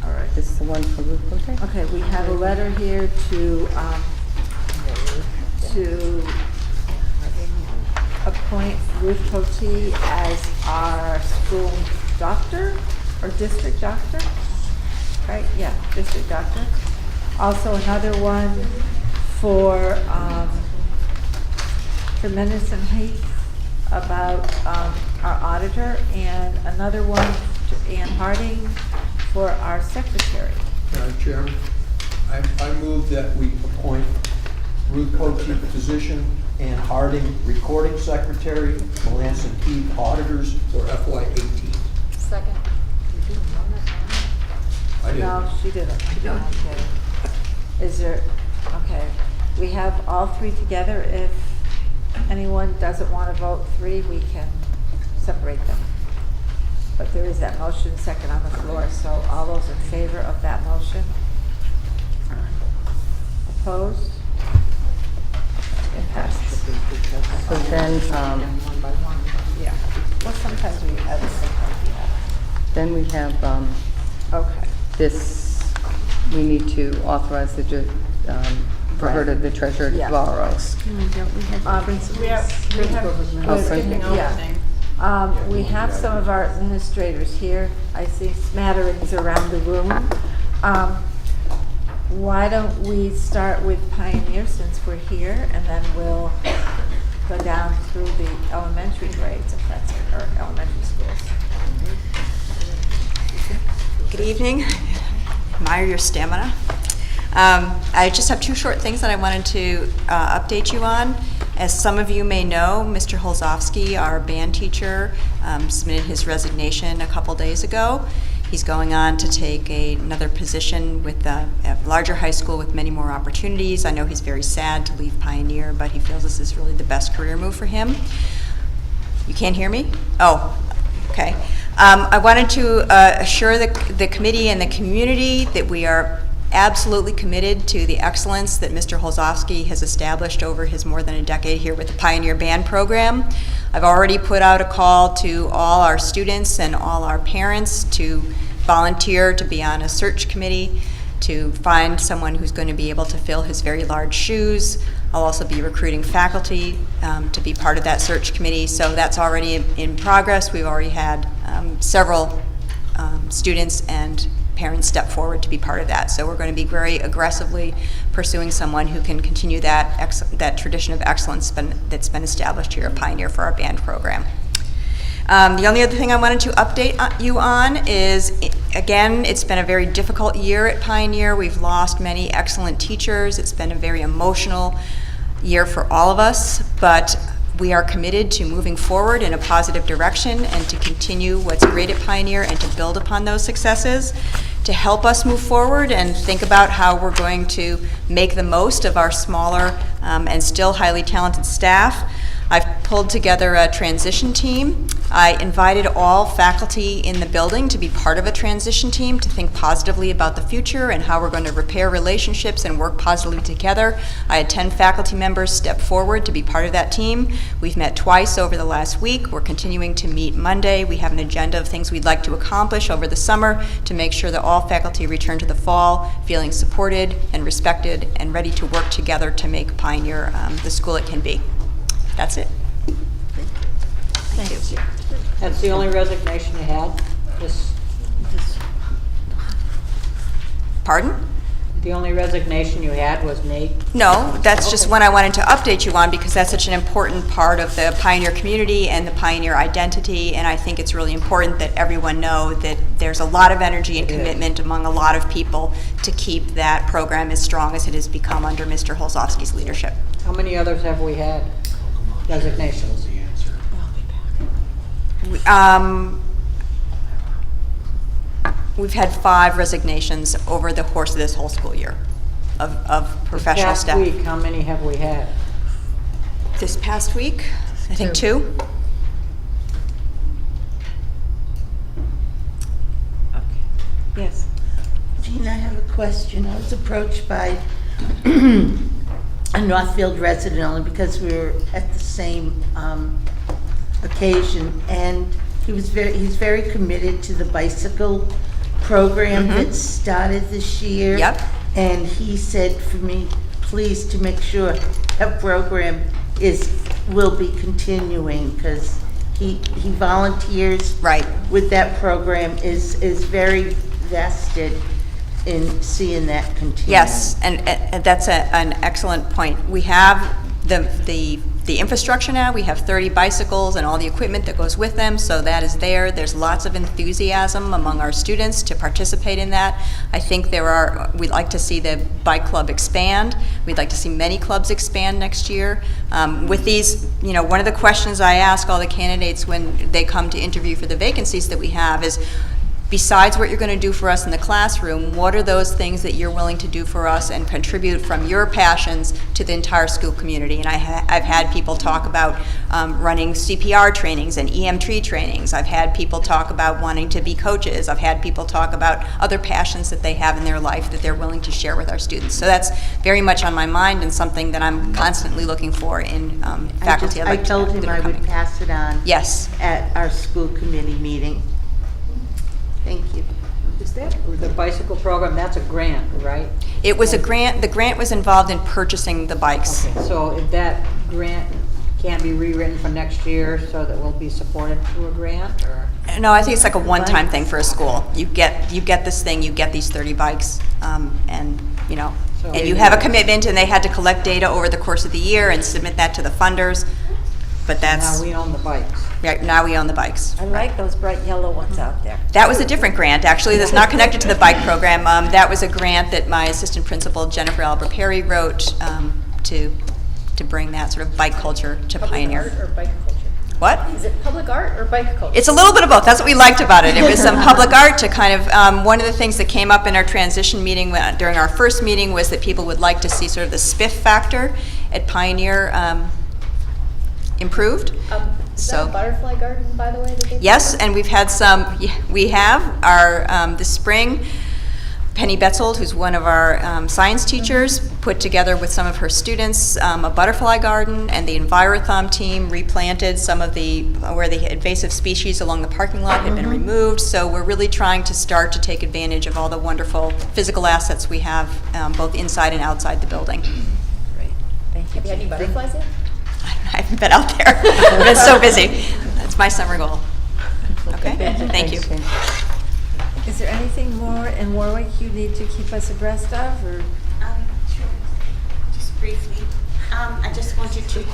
right. this is the one for Ruth, okay? Okay, we have a letter here to appoint Ruth Cote as our school doctor, or district doctor, right? Yeah, district doctor. Also another one for Bernardston Heath about our auditor, and another one to Ann Harding for our secretary. Madam Chairman, I move that we appoint Ruth Cote, physician, Ann Harding, recording secretary, Melanson Heath, auditors for FY18. Second. I didn't. No, she didn't. Okay. Is there, okay, we have all three together. If anyone doesn't want to vote three, we can separate them. But there is that motion second on the floor, so all those in favor of that motion? Opposed? It passes. So then, Yeah. Well, sometimes we have, sometimes we have. then we have, Okay. this, we need to authorize for her to, the treasurer to Yeah. borrow. We have, we're skipping over Yeah. things. We have some of our administrators here. I see smatterings around the room. Why don't we start with Pioneer since we're here, and then we'll go down through the elementary grades, if that's, or elementary schools. Good evening. Admire your stamina. I just have 2 short things that I wanted to update you on. As some of you may know, Mr. Holzowski, our band teacher, submitted his resignation a couple days ago. He's going on to take another position with a larger high school with many more opportunities. I know he's very sad to leave Pioneer, but he feels this is really the best career move for him. You can't hear me? Oh, okay. I wanted to assure the committee and the community that we are absolutely committed to the excellence that Mr. Holzowski has established over his more than a decade here with the Pioneer Band program. I've already put out a call to all our students and all our parents to volunteer to be on a search committee to find someone who's going to be able to fill his very large shoes. I'll also be recruiting faculty to be part of that search committee, so that's already in progress. We've already had several students and parents step forward to be part of that. So we're going to be very aggressively pursuing someone who can continue that tradition of excellence that's been established here at Pioneer for our band program. The only other thing I wanted to update you on is, again, it's been a very difficult year at Pioneer. We've lost many excellent teachers. It's been a very emotional year for all of us, but we are committed to moving forward in a positive direction and to continue what's great at Pioneer and to build upon those successes. To help us move forward and think about how we're going to make the most of our smaller and still highly talented staff, I've pulled together a transition team. I invited all faculty in the building to be part of a transition team to think positively about the future and how we're going to repair relationships and work positively together. I had 10 faculty members step forward to be part of that team. We've met twice over the last week. We're continuing to meet Monday. We have an agenda of things we'd like to accomplish over the summer to make sure that all faculty return to the fall feeling supported and respected and ready to work together to make Pioneer the school it can be. That's it. too. That's the only resignation you had? This, Pardon? the only resignation you had was Nate? No, that's just Okay. one I wanted to update you on because that's such an important part of the Pioneer community and the Pioneer identity, and I think it's really important that everyone know that there's a lot of energy and commitment among a lot of people to keep that program as strong as it has become under Mr. Holzowski's leadership. How many others have we had resignations? We've had 5 resignations over the course of this whole school year of professional staff. This past week, how many have we had? This past week, I think 2. Yes. Jean, I have a question. I was approached by a Northfield resident only because we were at the same occasion, and he's very committed to the bicycle program that started this year. Yep. And he said for me, please, to make sure that program will be continuing, because he volunteers with that program, is very vested in seeing that continue. Yes, and that's an excellent point. We have the infrastructure now. We have 30 bicycles and all the equipment that goes with them, so that is there. There's lots of enthusiasm among our students to participate in that. I think we'd like to see the bike club expand. We'd like to see many clubs expand next year. With these, one of the questions I ask all the candidates when they come to interview for the vacancies that we have is, besides what you're going to do for us in the classroom, what are those things that you're willing to do for us and contribute from your passions to the entire school community? And I've had people talk about running CPR trainings and EMT trainings. I've had people talk about wanting to be coaches. I've had people talk about other passions that they have in their life that they're willing to share with our students. So that's very much on my mind and something that I'm constantly looking for in faculty. I told him I would pass it on. Yes. At our school committee meeting. Thank you. Is that the bicycle program? That's a grant, right? It was a grant. The grant was involved in purchasing the bikes. Okay, so if that grant can't be rewritten for next year so that we'll be supported through a grant, or? No, I think it's like a one-time thing for a school. You get this thing, you get these 30 bikes, and you have a commitment, and they had to collect data over the course of the year and submit that to the funders. But that's now we own the bikes. Right, now we own the bikes. I like those bright yellow ones out there. That was a different grant, actually, that's not connected to the bike program. That was a grant that my assistant principal, Jennifer Albert Perry, wrote to bring that sort of bike culture to Pioneer. Public art or bike culture? What? Is it public art or bike culture? It's a little bit of both. That's what we liked about it. It was some public art to kind of, one of the things that came up in our transition meeting during our first meeting was that people would like to see sort of the spiff factor at Pioneer improved. Is that a butterfly garden, by the way? Yes, and we've had some. We have our this spring. Penny Betzold, who's one of our science teachers, put together with some of her students a butterfly garden, and the Envirothom team replanted some of where the invasive species along the parking lot had been removed. So we're really trying to start to take advantage of all the wonderful physical assets we have, both inside and outside the building. Great, thank you. Have you had any butterflies yet? I haven't been out there. I've been so busy. That's my summer goal. Okay, thank you. Is there anything more in Warwick you need to keep us abreast of, or? Sure. Just briefly, I just wanted to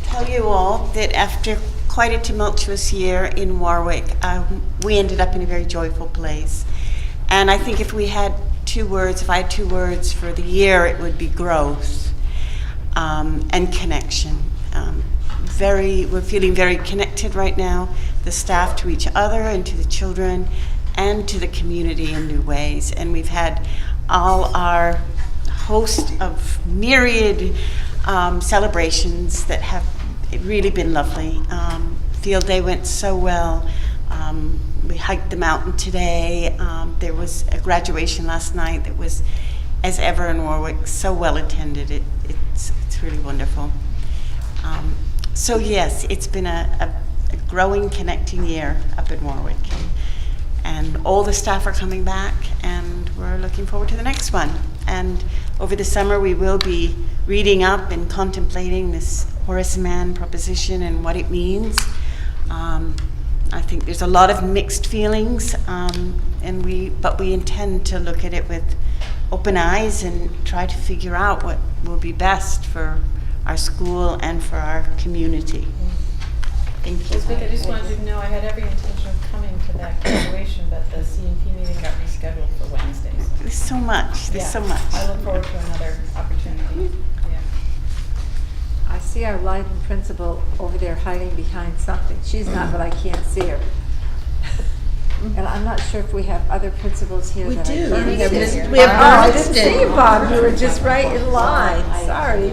tell you all that after quite a tumultuous year in Warwick, we ended up in a very joyful place. And I think if I had 2 words for the year, it would be growth. And connection. We're feeling very connected right now, the staff to each other and to the children and to the community in new ways. And we've had all our host of myriad celebrations that have really been lovely. Field day went so well. We hiked the mountain today. There was a graduation last night that was, as ever in Warwick, so well attended. It's really wonderful. So yes, it's been a growing, connecting year up in Warwick. And all the staff are coming back, and we're looking forward to the next one. And over the summer, we will be reading up and contemplating this Horace Mann proposition and what it means. I think there's a lot of mixed feelings, but we intend to look at it with open eyes and try to figure out what will be best for our school and for our community. Thank you. This week, I just wanted you to know I had every intention of coming to that graduation, but the CNP meeting got rescheduled for Wednesday. There's so much. There's so much. I look forward to another opportunity. Yeah. I see our Leiden principal over there hiding behind something. She's not, but I can't see her. And I'm not sure if we have other principals here We that I do. can't We have see. Miss- we have I didn't Bernardston. see you, Bob. You were just right in line. Sorry.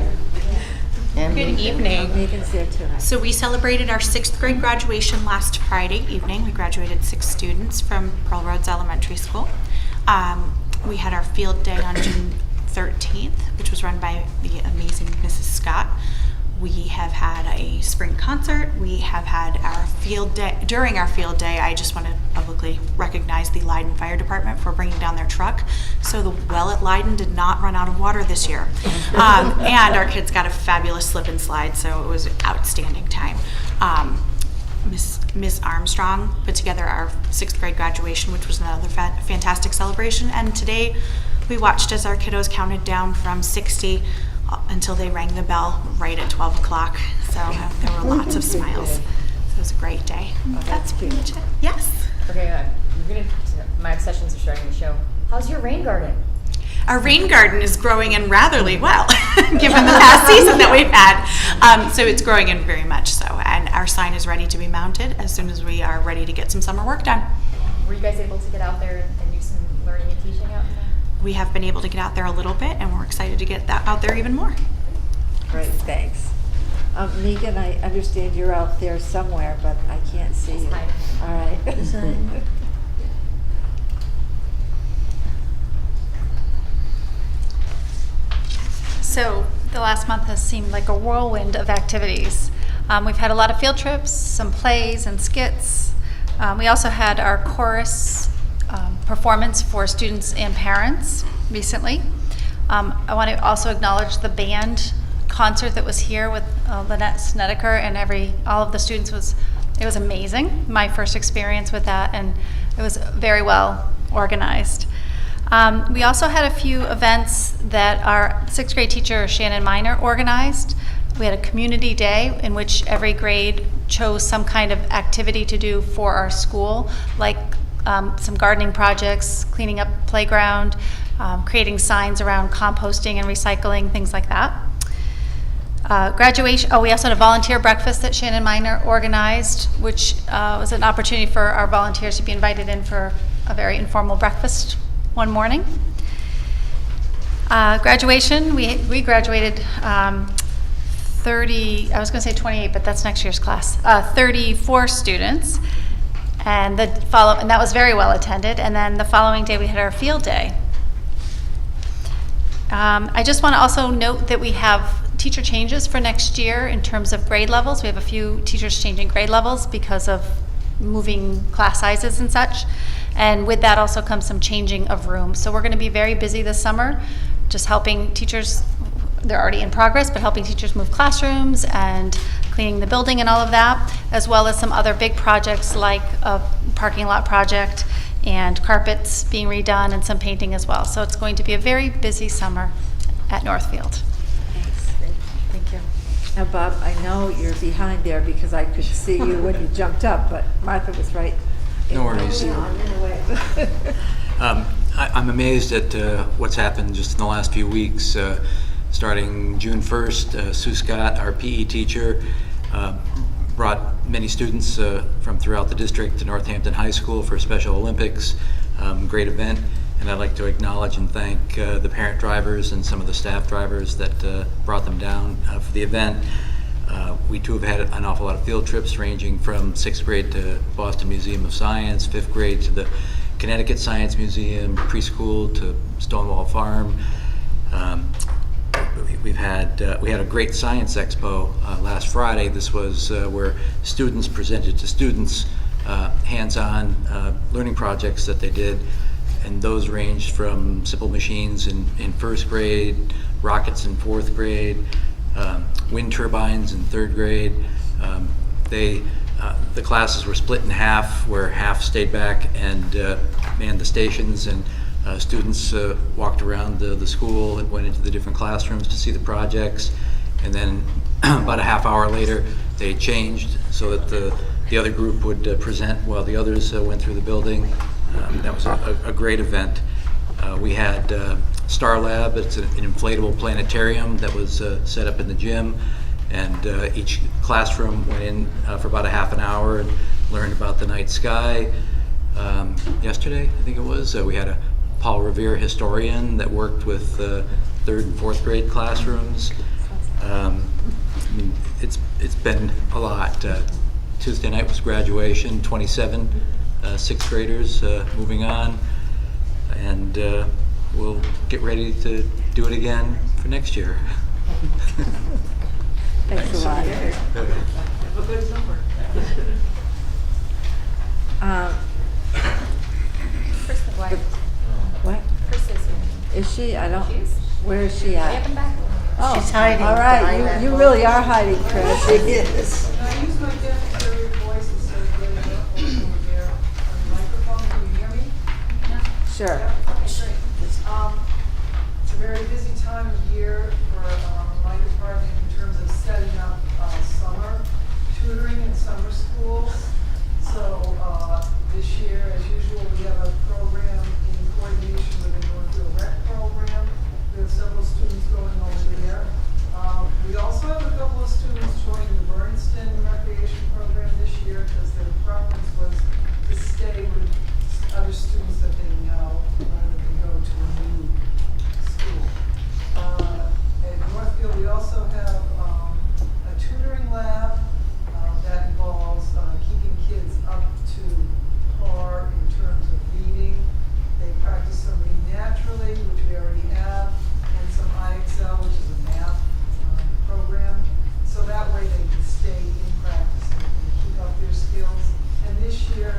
Good evening. Megan's there too. So we celebrated our 6th grade graduation last Friday evening. We graduated 6 students from Pearl Roads Elementary School. We had our field day on June 13th, which was run by the amazing Mrs. Scott. We have had a spring concert. We have had our field day. During our field day, I just want to publicly recognize the Leiden Fire Department for bringing down their truck. So the well at Leiden did not run out of water this year. And our kids got a fabulous slip and slide, so it was an outstanding time. Miss Armstrong put together our 6th grade graduation, which was another fantastic celebration. And today we watched as our kiddos counted down from 60 until they rang the bell right at 12 o'clock. So there were lots of smiles. So it was a great day. That's pretty much it. Yes. Okay, my obsessions are starting to show. How's your rain garden? Our rain garden is growing in ratherly well, given the past season that we've had. So it's growing in very much so. And our sign is ready to be mounted as soon as we are ready to get some summer work done. Were you guys able to get out there and do some learning and teaching out there? We have been able to get out there a little bit, and we're excited to get that out there even more. Great, thanks. Megan, I understand you're out there somewhere, but I can't see you. All right. So the last month has seemed like a whirlwind of activities. We've had a lot of field trips, some plays and skits. We also had our chorus performance for students and parents recently. I want to also acknowledge the band concert that was here with Lynette Snedeker and all of the students. It was amazing. My first experience with that, and it was very well organized. We also had a few events that our 6th grade teacher, Shannon Miner, organized. We had a community day in which every grade chose some kind of activity to do for our school, like some gardening projects, cleaning up playground, creating signs around composting and recycling, things like that. Graduation, we also had a volunteer breakfast that Shannon Miner organized, which was an opportunity for our volunteers to be invited in for a very informal breakfast one morning. Graduation, we graduated 30, I was going to say 28, but that's next year's class, 34 students. And that was very well attended. And then the following day we had our field day. I just want to also note that we have teacher changes for next year in terms of grade levels. We have a few teachers changing grade levels because of moving class sizes and such. And with that also comes some changing of rooms. So we're going to be very busy this summer, just helping teachers. They're already in progress, but helping teachers move classrooms and cleaning the building and all of that, as well as some other big projects like a parking lot project and carpets being redone and some painting as well. So it's going to be a very busy summer at Northfield. Thanks. Thank you. Now, Bob, I know you're behind there because I could see you when you jumped up, but Martha was right. No worries. I'm amazed at what's happened just in the last few weeks. Starting June 1st, Sue Scott, our PE teacher, brought many students from throughout the district to Northampton High School for Special Olympics. Great event, and I'd like to acknowledge and thank the parent drivers and some of the staff drivers that brought them down for the event. We too have had an awful lot of field trips ranging from 6th grade to Boston Museum of Science, 5th grade to the Connecticut Science Museum, preschool to Stonewall Farm. We had a great science expo last Friday. This was where students presented to students hands-on learning projects that they did, and those ranged from simple machines in 1st grade, rockets in 4th grade, wind turbines in 3rd grade. The classes were split in half, where half stayed back and manned the stations, and students walked around the school and went into the different classrooms to see the projects. And then about a half hour later, they changed so that the other group would present while the others went through the building. That was a great event. We had Star Lab. It's an inflatable planetarium that was set up in the gym, and each classroom went in for about a half an hour and learned about the night sky. Yesterday, I think it was, we had a Paul Revere historian that worked with 3rd and 4th grade classrooms. I mean, it's been a lot. Tuesday night was graduation, 27 6th graders moving on, and we'll get ready to do it again for next year. Thanks a lot. Have a good summer. Chris McGuire. What? Chris is here. Is she? I don't, where is she at? Way up and back. Oh, She's hiding all behind right, that you book. really are hiding, Chris. She is. Can I use my gift to your voice instead of getting it over there on the microphone? Can you hear me? Sure. Yeah, great. It's a very busy time of year for my department in terms of setting up summer tutoring and summer schools. So this year, as usual, we have a program in coordination with the Northfield Rec program. We have several students going over there. We also have a couple of students joining the Bernardston recreation program this year because their preference was to stay with other students that they know rather than go to a new school. At Northfield, we also have a tutoring lab that involves keeping kids up to par in terms of reading. They practice some read naturally, which we already have, and some IXL, which is a math program. So that way they can stay in practice and keep up their skills. And this year,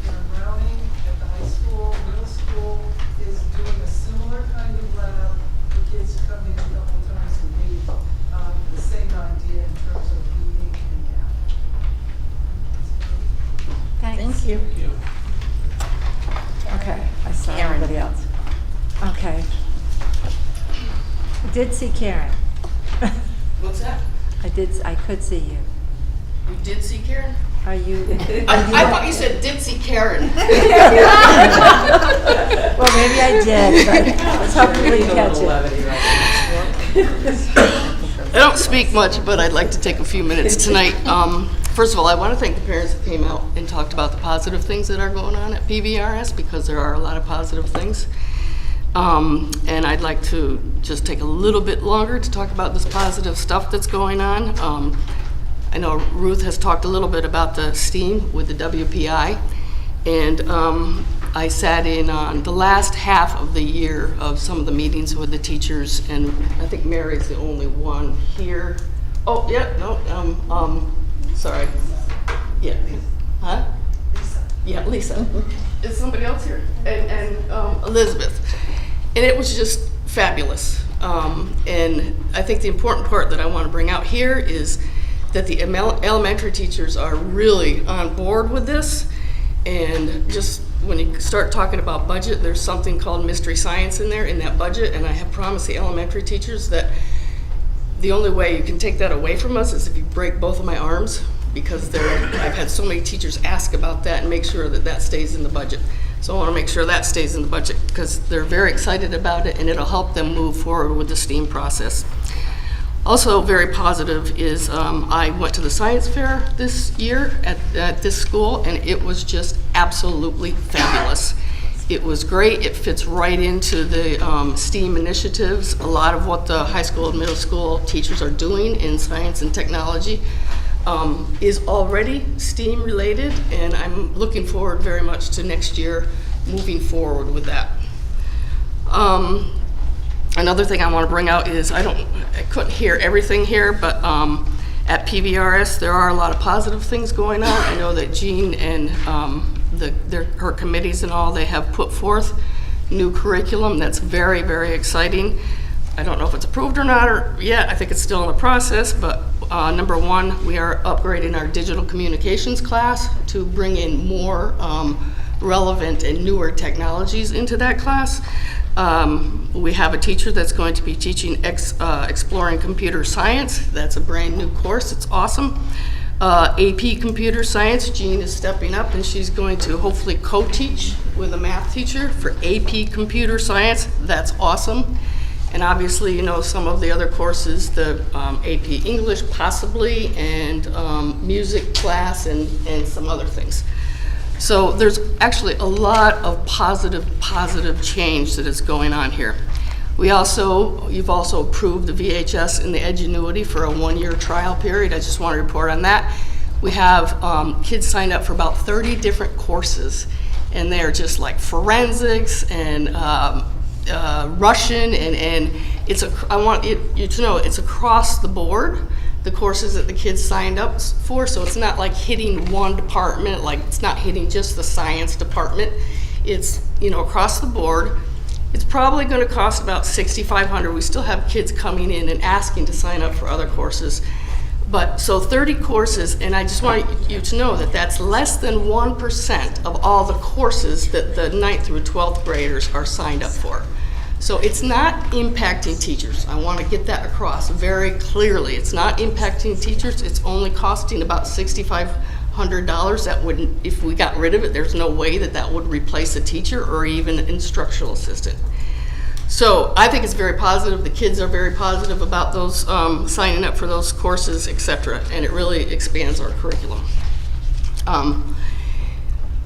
Karen Browning at the high school, middle school, is doing a similar kind of lab for kids to come in a couple of times a week. The same idea in terms of reading and math. Thanks. Thank you. Okay, I saw Karen. everybody else. Okay. Did see Karen. What's that? I could see you. You did see Karen? Are you? I thought you said did see Karen. Well, maybe I did, but I was hoping we'd catch it. I don't speak much, but I'd like to take a few minutes tonight. First of all, I want to thank the parents that came out and talked about the positive things that are going on at PVRS, because there are a lot of positive things. And I'd like to just take a little bit longer to talk about this positive stuff that's going on. I know Ruth has talked a little bit about the STEAM with the WPI, and I sat in on the last half of the year of some of the meetings with the teachers, and I think Mary's the only one here. Oh, yeah, no, sorry. Yeah, huh? Yeah, Lisa. Is somebody else here? And Elizabeth. And it was just fabulous. And I think the important part that I want to bring out here is that the elementary teachers are really on board with this. And just when you start talking about budget, there's something called mystery science in there in that budget. And I have promised the elementary teachers that the only way you can take that away from us is if you break both of my arms, because I've had so many teachers ask about that and make sure that that stays in the budget. So I want to make sure that stays in the budget because they're very excited about it and it'll help them move forward with the STEAM process. Also very positive is I went to the science fair this year at this school, and it was just absolutely fabulous. It was great. It fits right into the STEAM initiatives. A lot of what the high school and middle school teachers are doing in science and technology is already STEAM related, and I'm looking forward very much to next year moving forward with that. Another thing I want to bring out is I couldn't hear everything here, but at PVRS there are a lot of positive things going on. I know that Jean and her committees and all, they have put forth new curriculum that's very, very exciting. I don't know if it's approved or not, or yet, I think it's still in the process, but number one, we are upgrading our digital communications class to bring in more relevant and newer technologies into that class. We have a teacher that's going to be teaching exploring computer science. That's a brand new course, it's awesome. AP Computer Science, Jean is stepping up and she's going to hopefully co-teach with a math teacher for AP Computer Science. That's awesome. And obviously, you know, some of the other courses, the AP English possibly, and music class and some other things. So there's actually a lot of positive change that is going on here. You've also approved the VHS and the Edgenuity for a 1-year trial period. I just want to report on that. We have kids signed up for about 30 different courses, and they're just like forensics and Russian, and I want you to know it's across the board, the courses that the kids signed up for, so it's not like hitting one department, like it's not hitting just the science department. It's, you know, across the board. It's probably going to cost about $6,500. We still have kids coming in and asking to sign up for other courses. But so 30 courses, and I just want you to know that that's less than 1% of all the courses that the 9th through 12th graders are signed up for. So it's not impacting teachers. I want to get that across very clearly. It's not impacting teachers. It's only costing about $6,500. That wouldn't, if we got rid of it, there's no way that that would replace a teacher or even an instructional assistant. So I think it's very positive. The kids are very positive about those signing up for those courses, etc. And it really expands our curriculum. I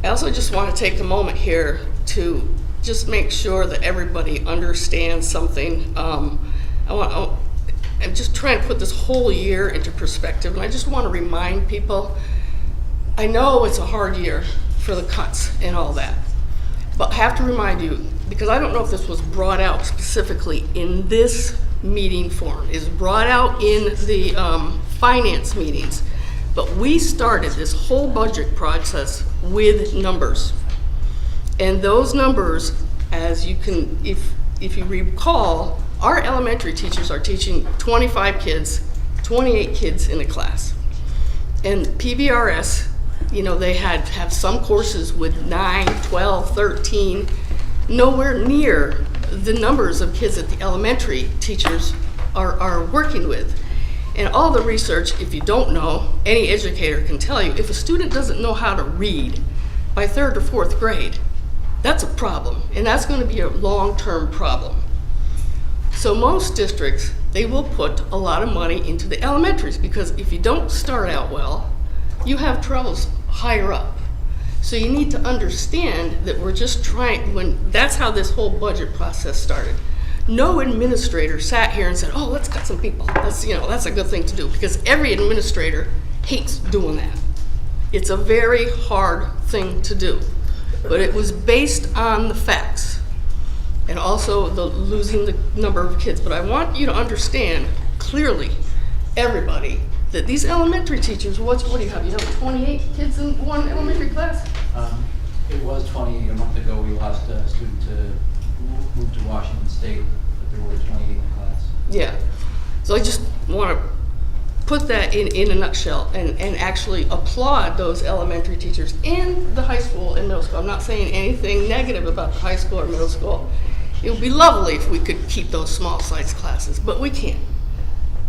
also just want to take a moment here to just make sure that everybody understands something. I'm just trying to put this whole year into perspective, and I just want to remind people, I know it's a hard year for the cuts and all that, but I have to remind you, because I don't know if this was brought out specifically in this meeting form, is brought out in the finance meetings, but we started this whole budget process with numbers. And those numbers, as you can, if you recall, our elementary teachers are teaching 25 kids, 28 kids in a class. And PVRS, you know, they have some courses with 9, 12, 13, nowhere near the numbers of kids that the elementary teachers are working with. And all the research, if you don't know, any educator can tell you, if a student doesn't know how to read by 3rd or 4th grade, that's a problem, and that's going to be a long-term problem. So most districts, they will put a lot of money into the elementaries, because if you don't start out well, you have troubles higher up. So you need to understand that we're just trying, that's how this whole budget process started. No administrator sat here and said, oh, let's cut some people. That's a good thing to do, because every administrator hates doing that. It's a very hard thing to do. But it was based on the facts and also the losing the number of kids. But I want you to understand clearly, everybody, that these elementary teachers, what do you have? You have 28 kids in one elementary class? It was 28 a month ago. We lost a student to move to Washington State, but there were 28 in the class. Yeah. So I just want to put that in a nutshell and actually applaud those elementary teachers and the high school and middle school. I'm not saying anything negative about the high school or middle school. It would be lovely if we could keep those small size classes, but we can't.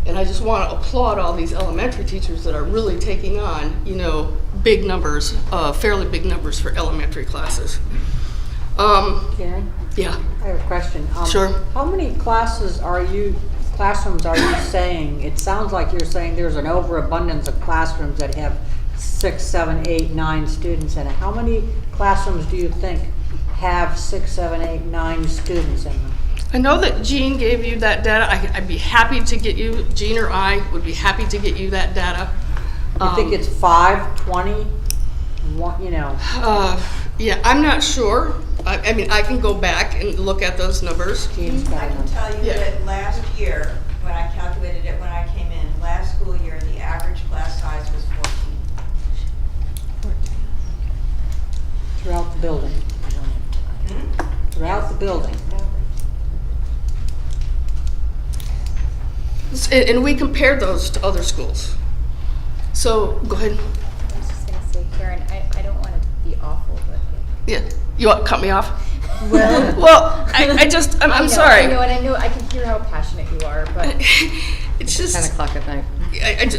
And I just want to applaud all these elementary teachers that are really taking on, you know, big numbers, fairly big numbers for elementary classes. Karen? Yeah. I have a question. Sure. How many classrooms are you saying? It sounds like you're saying there's an overabundance of classrooms that have 6, 7, 8, 9 students in it. How many classrooms do you think have 6, 7, 8, 9 students in them? I know that Jean gave you that data. I'd be happy to get you, Jean or I would be happy to get you that data. You think it's 5, 20, you know? Yeah, I'm not sure. I mean, I can go back and look at those numbers. I can tell you that last year, when I calculated it when I came in, last school year, the average class size was 14. Throughout the building. Throughout the building. And we compared those to other schools. So, go ahead. I was just gonna say, Karen, I don't want to be awful, but. Yeah, you want to cut me off? Well, I'm sorry. I know, and I know, I can hear how passionate you are, but. It's just 10 o'clock at night.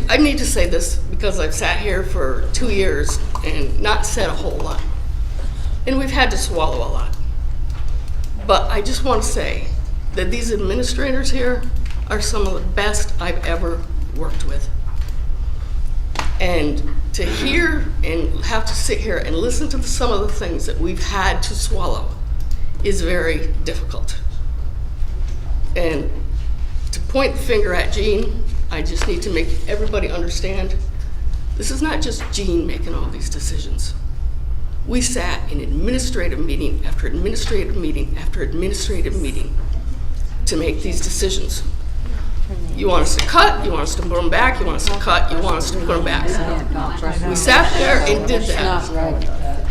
I need to say this because I've sat here for 2 years and not said a whole lot. And we've had to swallow a lot. But I just want to say that these administrators here are some of the best I've ever worked with. And to hear and have to sit here and listen to some of the things that we've had to swallow is very difficult. And to point the finger at Jean, I just need to make everybody understand this is not just Jean making all these decisions. We sat in administrative meeting after administrative meeting after administrative meeting to make these decisions. You want us to cut, you want us to put them back, you want us to cut, you want us to put them back. We sat there and did that.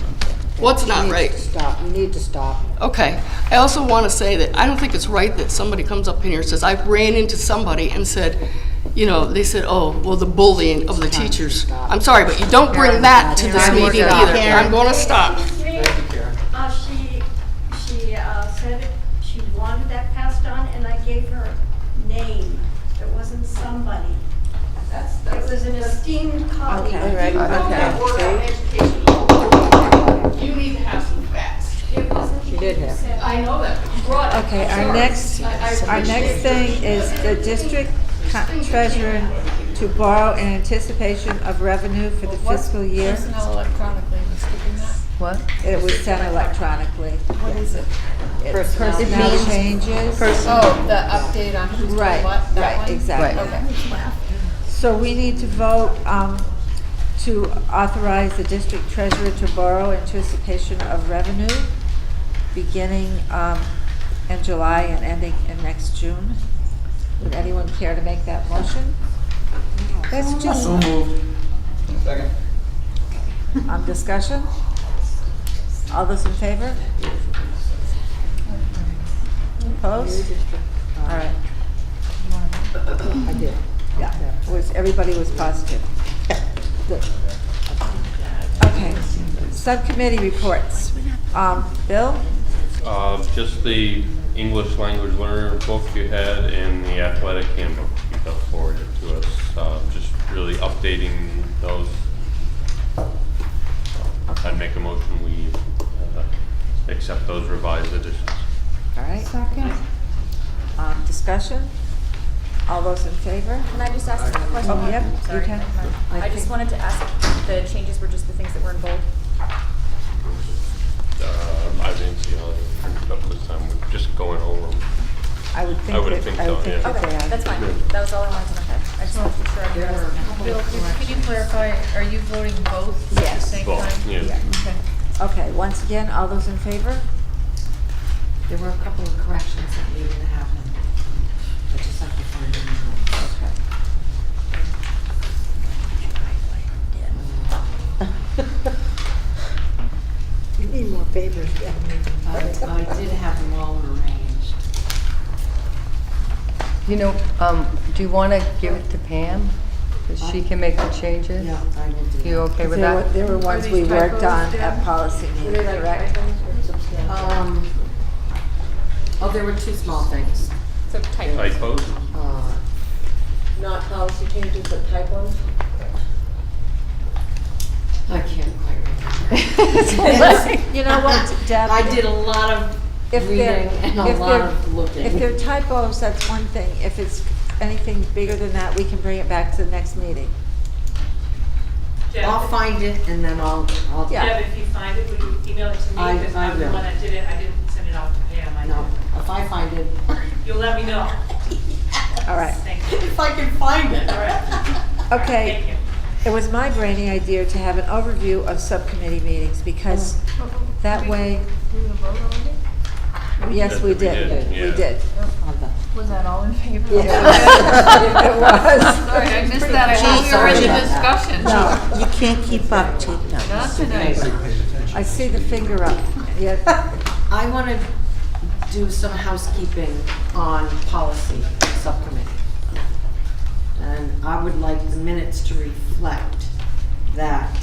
What's not right? Stop, you need to stop. Okay. I also want to say that I don't think it's right that somebody comes up in here and says, I ran into somebody and said, you know, they said, oh, well, the bullying of the teachers. I'm sorry, but you don't bring that to this meeting either. I'm going to stop. She said she wanted that passed on, and I gave her a name. It wasn't somebody. It was an esteemed colleague. Okay, You need to have some facts. It wasn't. She did have. I know that, but you brought it. Okay, our next thing is the district treasurer to borrow in anticipation of revenue for the fiscal year. Personnel electronically, we're skipping that? What? It was sent electronically. What is it? Personnel changes. Oh, the update on who's doing Right, what, that right, one? exactly. Okay. So we need to vote to authorize the district treasurer to borrow in anticipation of revenue beginning in July and ending in next June. Would anyone care to make that motion? That's just. So moved. Second. Discussion? All those in favor? Opposed? All right. I did. Yeah, everybody was positive. Good. Okay, subcommittee reports. Bill? Just the English language learner book you had and the athletic handbook you got forwarded to us. Just really updating those. I'd make a motion we accept those revised editions. All right. Second. Discussion? All those in favor? Can I just ask a question? Oh, yep, you Sorry. can. I just wanted to ask if the changes were just the things that were in bold. I didn't see how they printed up this time. We're just going over them. I would think I would that, think I would so, think yeah. that they Okay, are. that's fine. Yeah. That was all I wanted to know. I just wanted to be sure I knew. Bill, could you clarify, are you voting both at the Yes. same Both, time? yeah. Okay. Okay, once again, all those in favor? There were a couple of corrections that needed to happen. I just have to find them. You need more papers, I did have them all arranged. You know, do you want to give it to Pam? Because she can make the changes? Yeah, I will do that. You okay with that? There were ones we worked on at policy meeting, correct? Oh, there were two small things. So typos. Typos? Not policy changes, but typos? I can't quite remember. You know what, Deb? I did a lot of If reading they're- and a if lot they're- of looking. If they're typos, that's one thing. If it's anything bigger than that, we can bring it back to the next meeting. I'll find it and then I'll. Yeah. Deb, if you find it, would you email it to me? Because I I'm the will. one that did it. I didn't send it out to Pam. I No, did. if I find it. You'll let me know. All right. Thank you. If I can find it. All right. Okay. Thank you. It was my brainy idea to have an overview of subcommittee meetings because that way, yes, we did. We did. Was that all in favor? It was. Sorry, I missed that. I thought we were in the discussion. No, you can't keep up, Chief. No. Not tonight. I see the finger up. Yeah. I want to do some housekeeping on policy subcommittee. and I would like the minutes to reflect that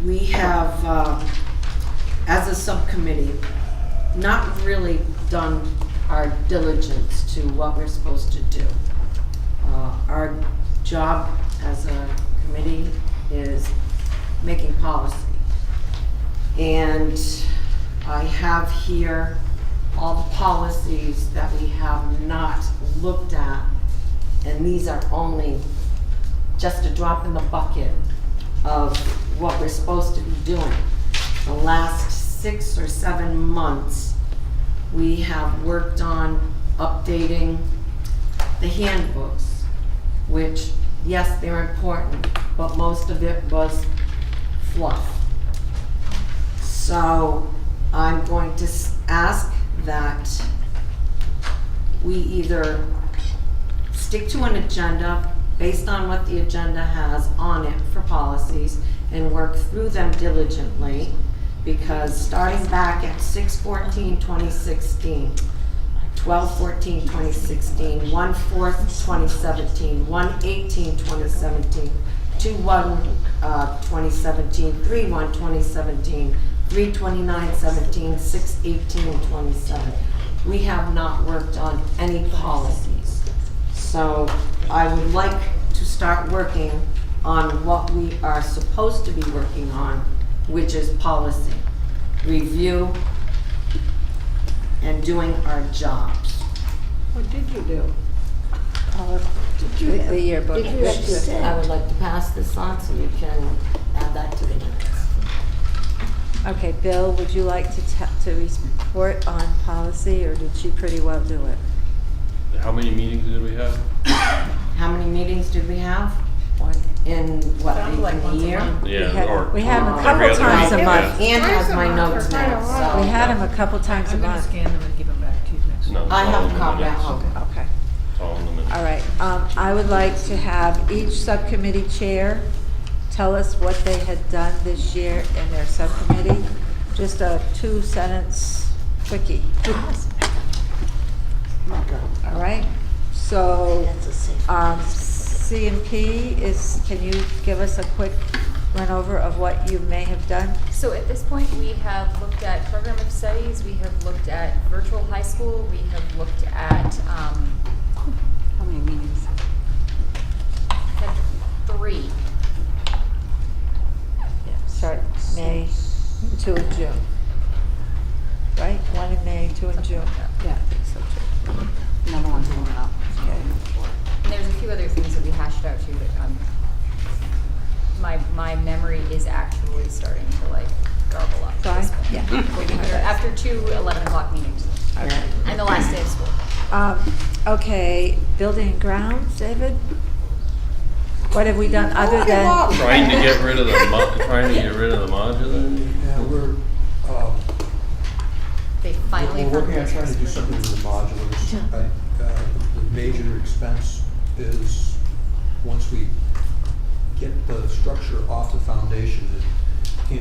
we have, as a subcommittee, not really done our diligence to what we're supposed to do. Our job as a committee is making policy. And I have here all the policies that we have not looked at, and these are only just a drop in the bucket of what we're supposed to be doing. The last 6 or 7 months, we have worked on updating the handbooks, which, yes, they're important, but most of it was fluff. So I'm going to ask that we either stick to an agenda based on what the agenda has on it for policies and work through them diligently, because starting back at 6/14/2016, 12/14/2016, 1/4/2017, 1/18/2017, 2/1/2017, 3/1/2017, 3/29/17, 6/18/27. We have not worked on any policies. So I would like to start working on what we are supposed to be working on, which is policy, review, and doing our jobs. What did you do? The yearbook. I would like to pass this on so you can add that to the minutes. Okay, Bill, would you like to report on policy, or did she pretty well do it? How many meetings did we have? How many meetings did we have? In what, Sounds like in once a a year? month. Yeah, We had them a every couple other times a week, month. Ann has my notes now, so. We had them a couple times a I'm gonna month. scan them and give them back to you next No, week. it's I all have in a the copy at minutes. home. Okay, It's all in the minutes. all right. I would like to have each subcommittee chair tell us what they had done this year in their subcommittee. Just a 2-sentence quickie. All right, so, C&P can you give us a quick run over of what you may have done? So at this point, we have looked at program of studies, we have looked at virtual high school, we have looked at, How many meetings? had 3. Start May, 2 in June. Right, 1 in May, 2 in June. Yeah, I think so too. Another one's coming up. Okay. And there's a few other things that we hashed out too that my memory is actually starting to like garble up. at Sorry? this point. Yeah. After 2 11 o'clock meetings. Okay. And the last day of school. Okay, building and grounds, David? What have we done other than? Trying to get rid of the modular? Yeah, we're, They finally we're found working on this trying to do person. something with the modulars. The major expense is, once we get the structure off the foundation, we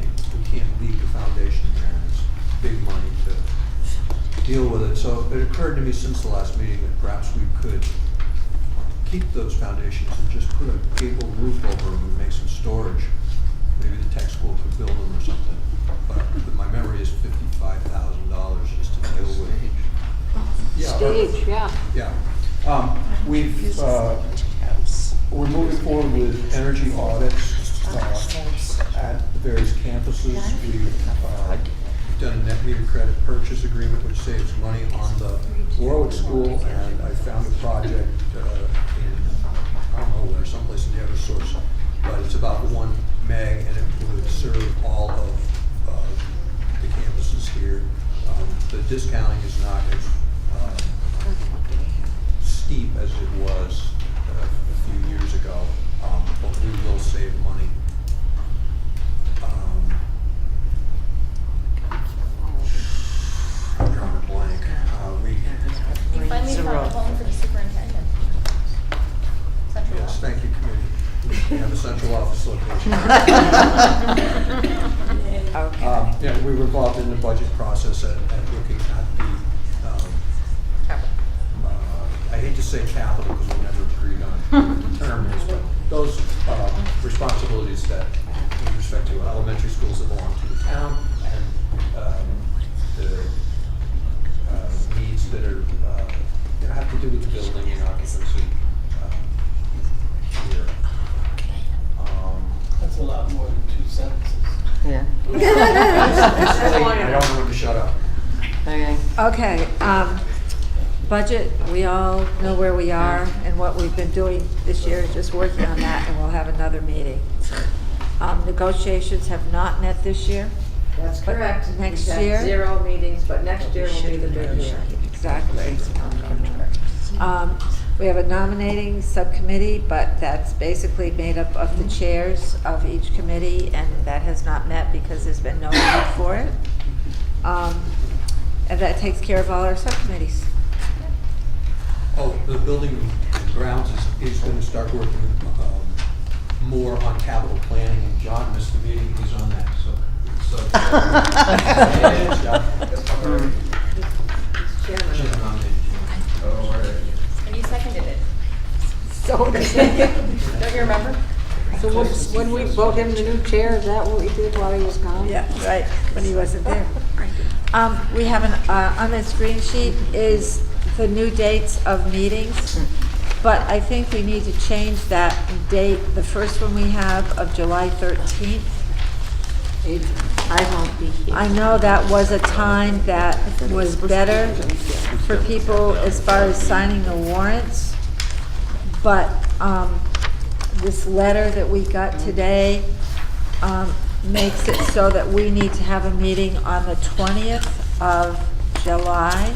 can't leave the foundation there. It's big money to deal with it. So it occurred to me since the last meeting that perhaps we could keep those foundations and just put a gable roof over them and make some storage. Maybe the tech school could build them or something. But my memory is $55,000 just to deal with. Stage, yeah. Yeah. We're moving forward with energy audits at the various campuses. We've done a net meter credit purchase agreement, which saves money on the Warwick School, and I found a project I don't know where, someplace in the Eversource, but it's about 1 meg, and it would serve all of the campuses here. The discounting is not as steep as it was a few years ago, but we will save money. I'm drawing a blank. You finally found a home for the superintendent. Central Yes, office. thank you, committee. We have a central office location. Okay. Yeah, we were involved in the budget process at looking at the, I hate to say capital because we never agreed on what the term is, but those responsibilities that, with respect to elementary schools that belong to the town and the needs that are, have to do with the building and occupancy here. That's a lot more than 2 sentences. Yeah. I don't know when to shut up. Okay. Okay, budget, we all know where we are and what we've been doing this year, just working on that, and we'll have another meeting. Negotiations have not met this year. That's But correct. next We've had year? 0 meetings, but next year will be the big year. Exactly. We have a nominating subcommittee, but that's basically made up of the chairs of each committee, and that has not met because there's been no need for it. And that takes care of all our subcommittees. Oh, the building and grounds is going to start working more on capital planning, and John missed the meeting, he's on that, so. Jim nominated. Oh, all right. And you seconded it. So, Don't you remember? So when we vote him the new chair, is that what we did while he was gone? yeah, right, when he wasn't there. We have on the screen sheet is the new dates of meetings, but I think we need to change that date. The first one we have of July 13th. I won't be here. I know that was a time that was better for people as far as signing the warrants, but this letter that we got today makes it so that we need to have a meeting on the 20th of July.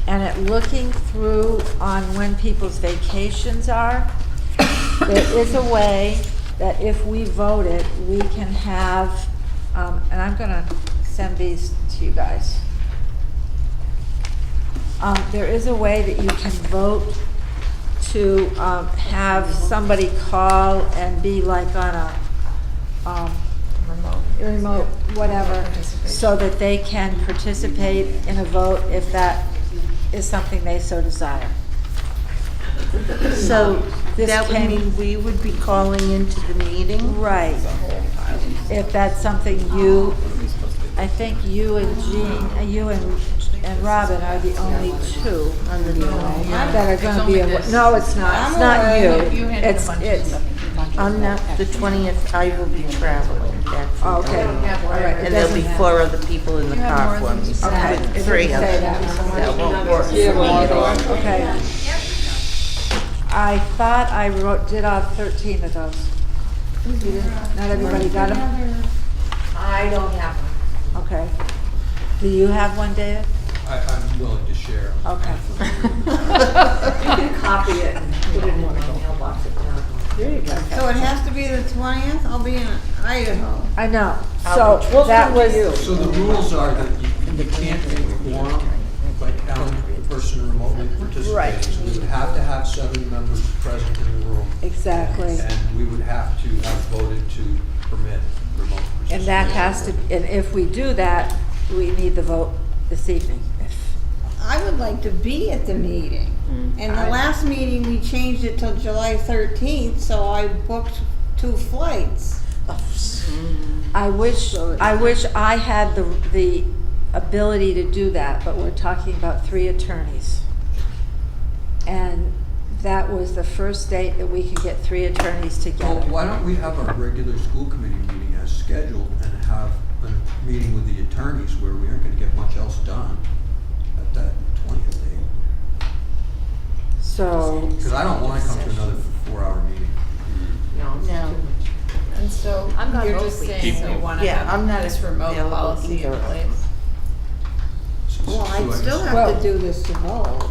And looking through on when people's vacations are, there is a way that if we vote it, we can have, and I'm gonna send these to you guys. There is a way that you can vote to have somebody call and be like on a remote, whatever, so that they can participate in a vote if that is something they so desire. So This that would came- mean we would be calling into the meeting? Right. If that's something you, I think you and Jean, you and Robin are the only two that are gonna be, no, it's not, it's not you. It's, On the 20th, I will be traveling. That's okay, all right. And there'll be 4 other people in the car for me. Okay. With 3 of Say them. that. That won't work for me at all. Okay. I thought I did all 13 of those. You didn't, not everybody got them? I don't have them. Okay. Do you have one, David? I'm willing to share. Okay. You can copy it and put it in my mailbox at town. There you go. So it has to be the 20th? I'll be in Idaho. I know, so that was. So the rules are that you can't make a quorum by counting the person remotely participating. Right. So we would have to have 7 members present in the room. Exactly. And we would have to have voted to permit remote participation. And that has to, and if we do that, we need the vote this evening. I would like to be at the meeting. And the last meeting, we changed it till July 13th, so I booked 2 flights. I wish I had the ability to do that, but we're talking about 3 attorneys. And that was the first date that we could get 3 attorneys Well, together. why don't we have our regular school committee meeting as scheduled and have a meeting with the attorneys where we aren't gonna get much else done at that 20th date? So. Because I don't wanna come to another 4-hour meeting. No. And so I'm gone you're both just weeks, saying so- we want to Yeah, I'm not have this remote available policy in either. place. Well, I'd still have Well- to do this to vote.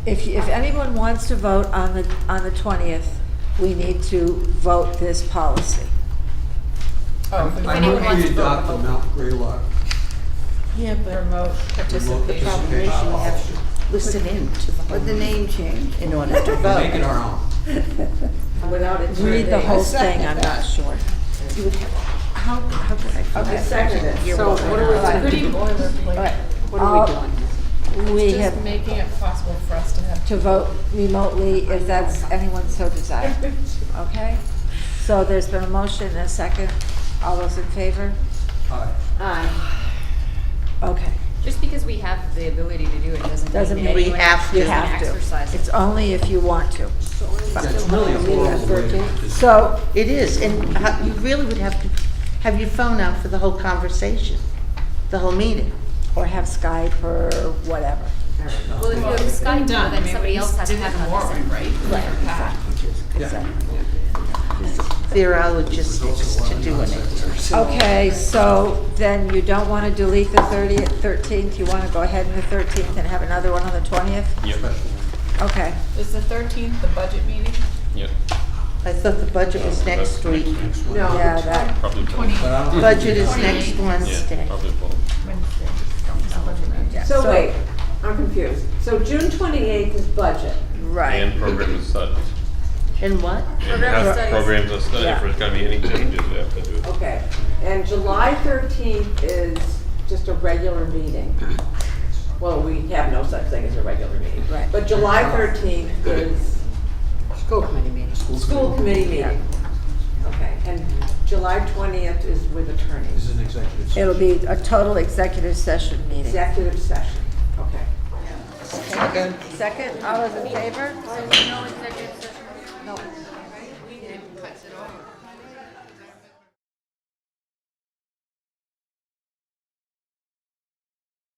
If anyone wants to vote on the 20th, we need to vote this policy. Oh, if I anyone move wants we to vote adopt the Mount Greylock Yeah, but remote remote participation. participation you have policy. to listen in to With the name change. in order to We vote. make it our own. Without it. Read the whole second thing, I'm not sure. You would have, how could I? Okay, second it. So what are we It's like? pretty boilerplate. All right, what are we doing? we Just have making it possible for us to have. to vote remotely if that's anyone so desires. Okay? So there's been a motion and a second. All those in favor? Aye. Okay. Just because we have the ability to do it Doesn't mean we anyone have to. You have to. exercise it. It's only if you want to. Yeah, it's really a horrible way to. So, It is, and you really would have to have your phone out for the whole conversation, the whole meeting. or have Skype or whatever. Well, if you have Skype, Done. then I mean, somebody we else has to did it have in it on Warren, this. right? Right. Pat. There are logistics to doing it. Okay, so then you don't want to delete the 13th, you want to go ahead on the 13th and have another one on the 20th? Yep, Okay. Is the 13th the budget meeting? yep. I thought the budget was next week. No. Yeah, that, Probably both. Budget is next Yeah, Wednesday. probably both. yeah. So wait, I'm confused. So June 28th is budget. Right. And program of studies. And what? And have programs of study, Yeah. if there's gonna be any changes, we have to do it. Okay. And July 13th is just a regular meeting. Well, we have no such thing as a regular meeting. Right. But July 13th is School committee meeting. school committee meeting. Okay. And July 20th is with This attorneys. is an executive session. It'll be a total executive session meeting. Executive session. Okay. Second, all those in favor? No executive session.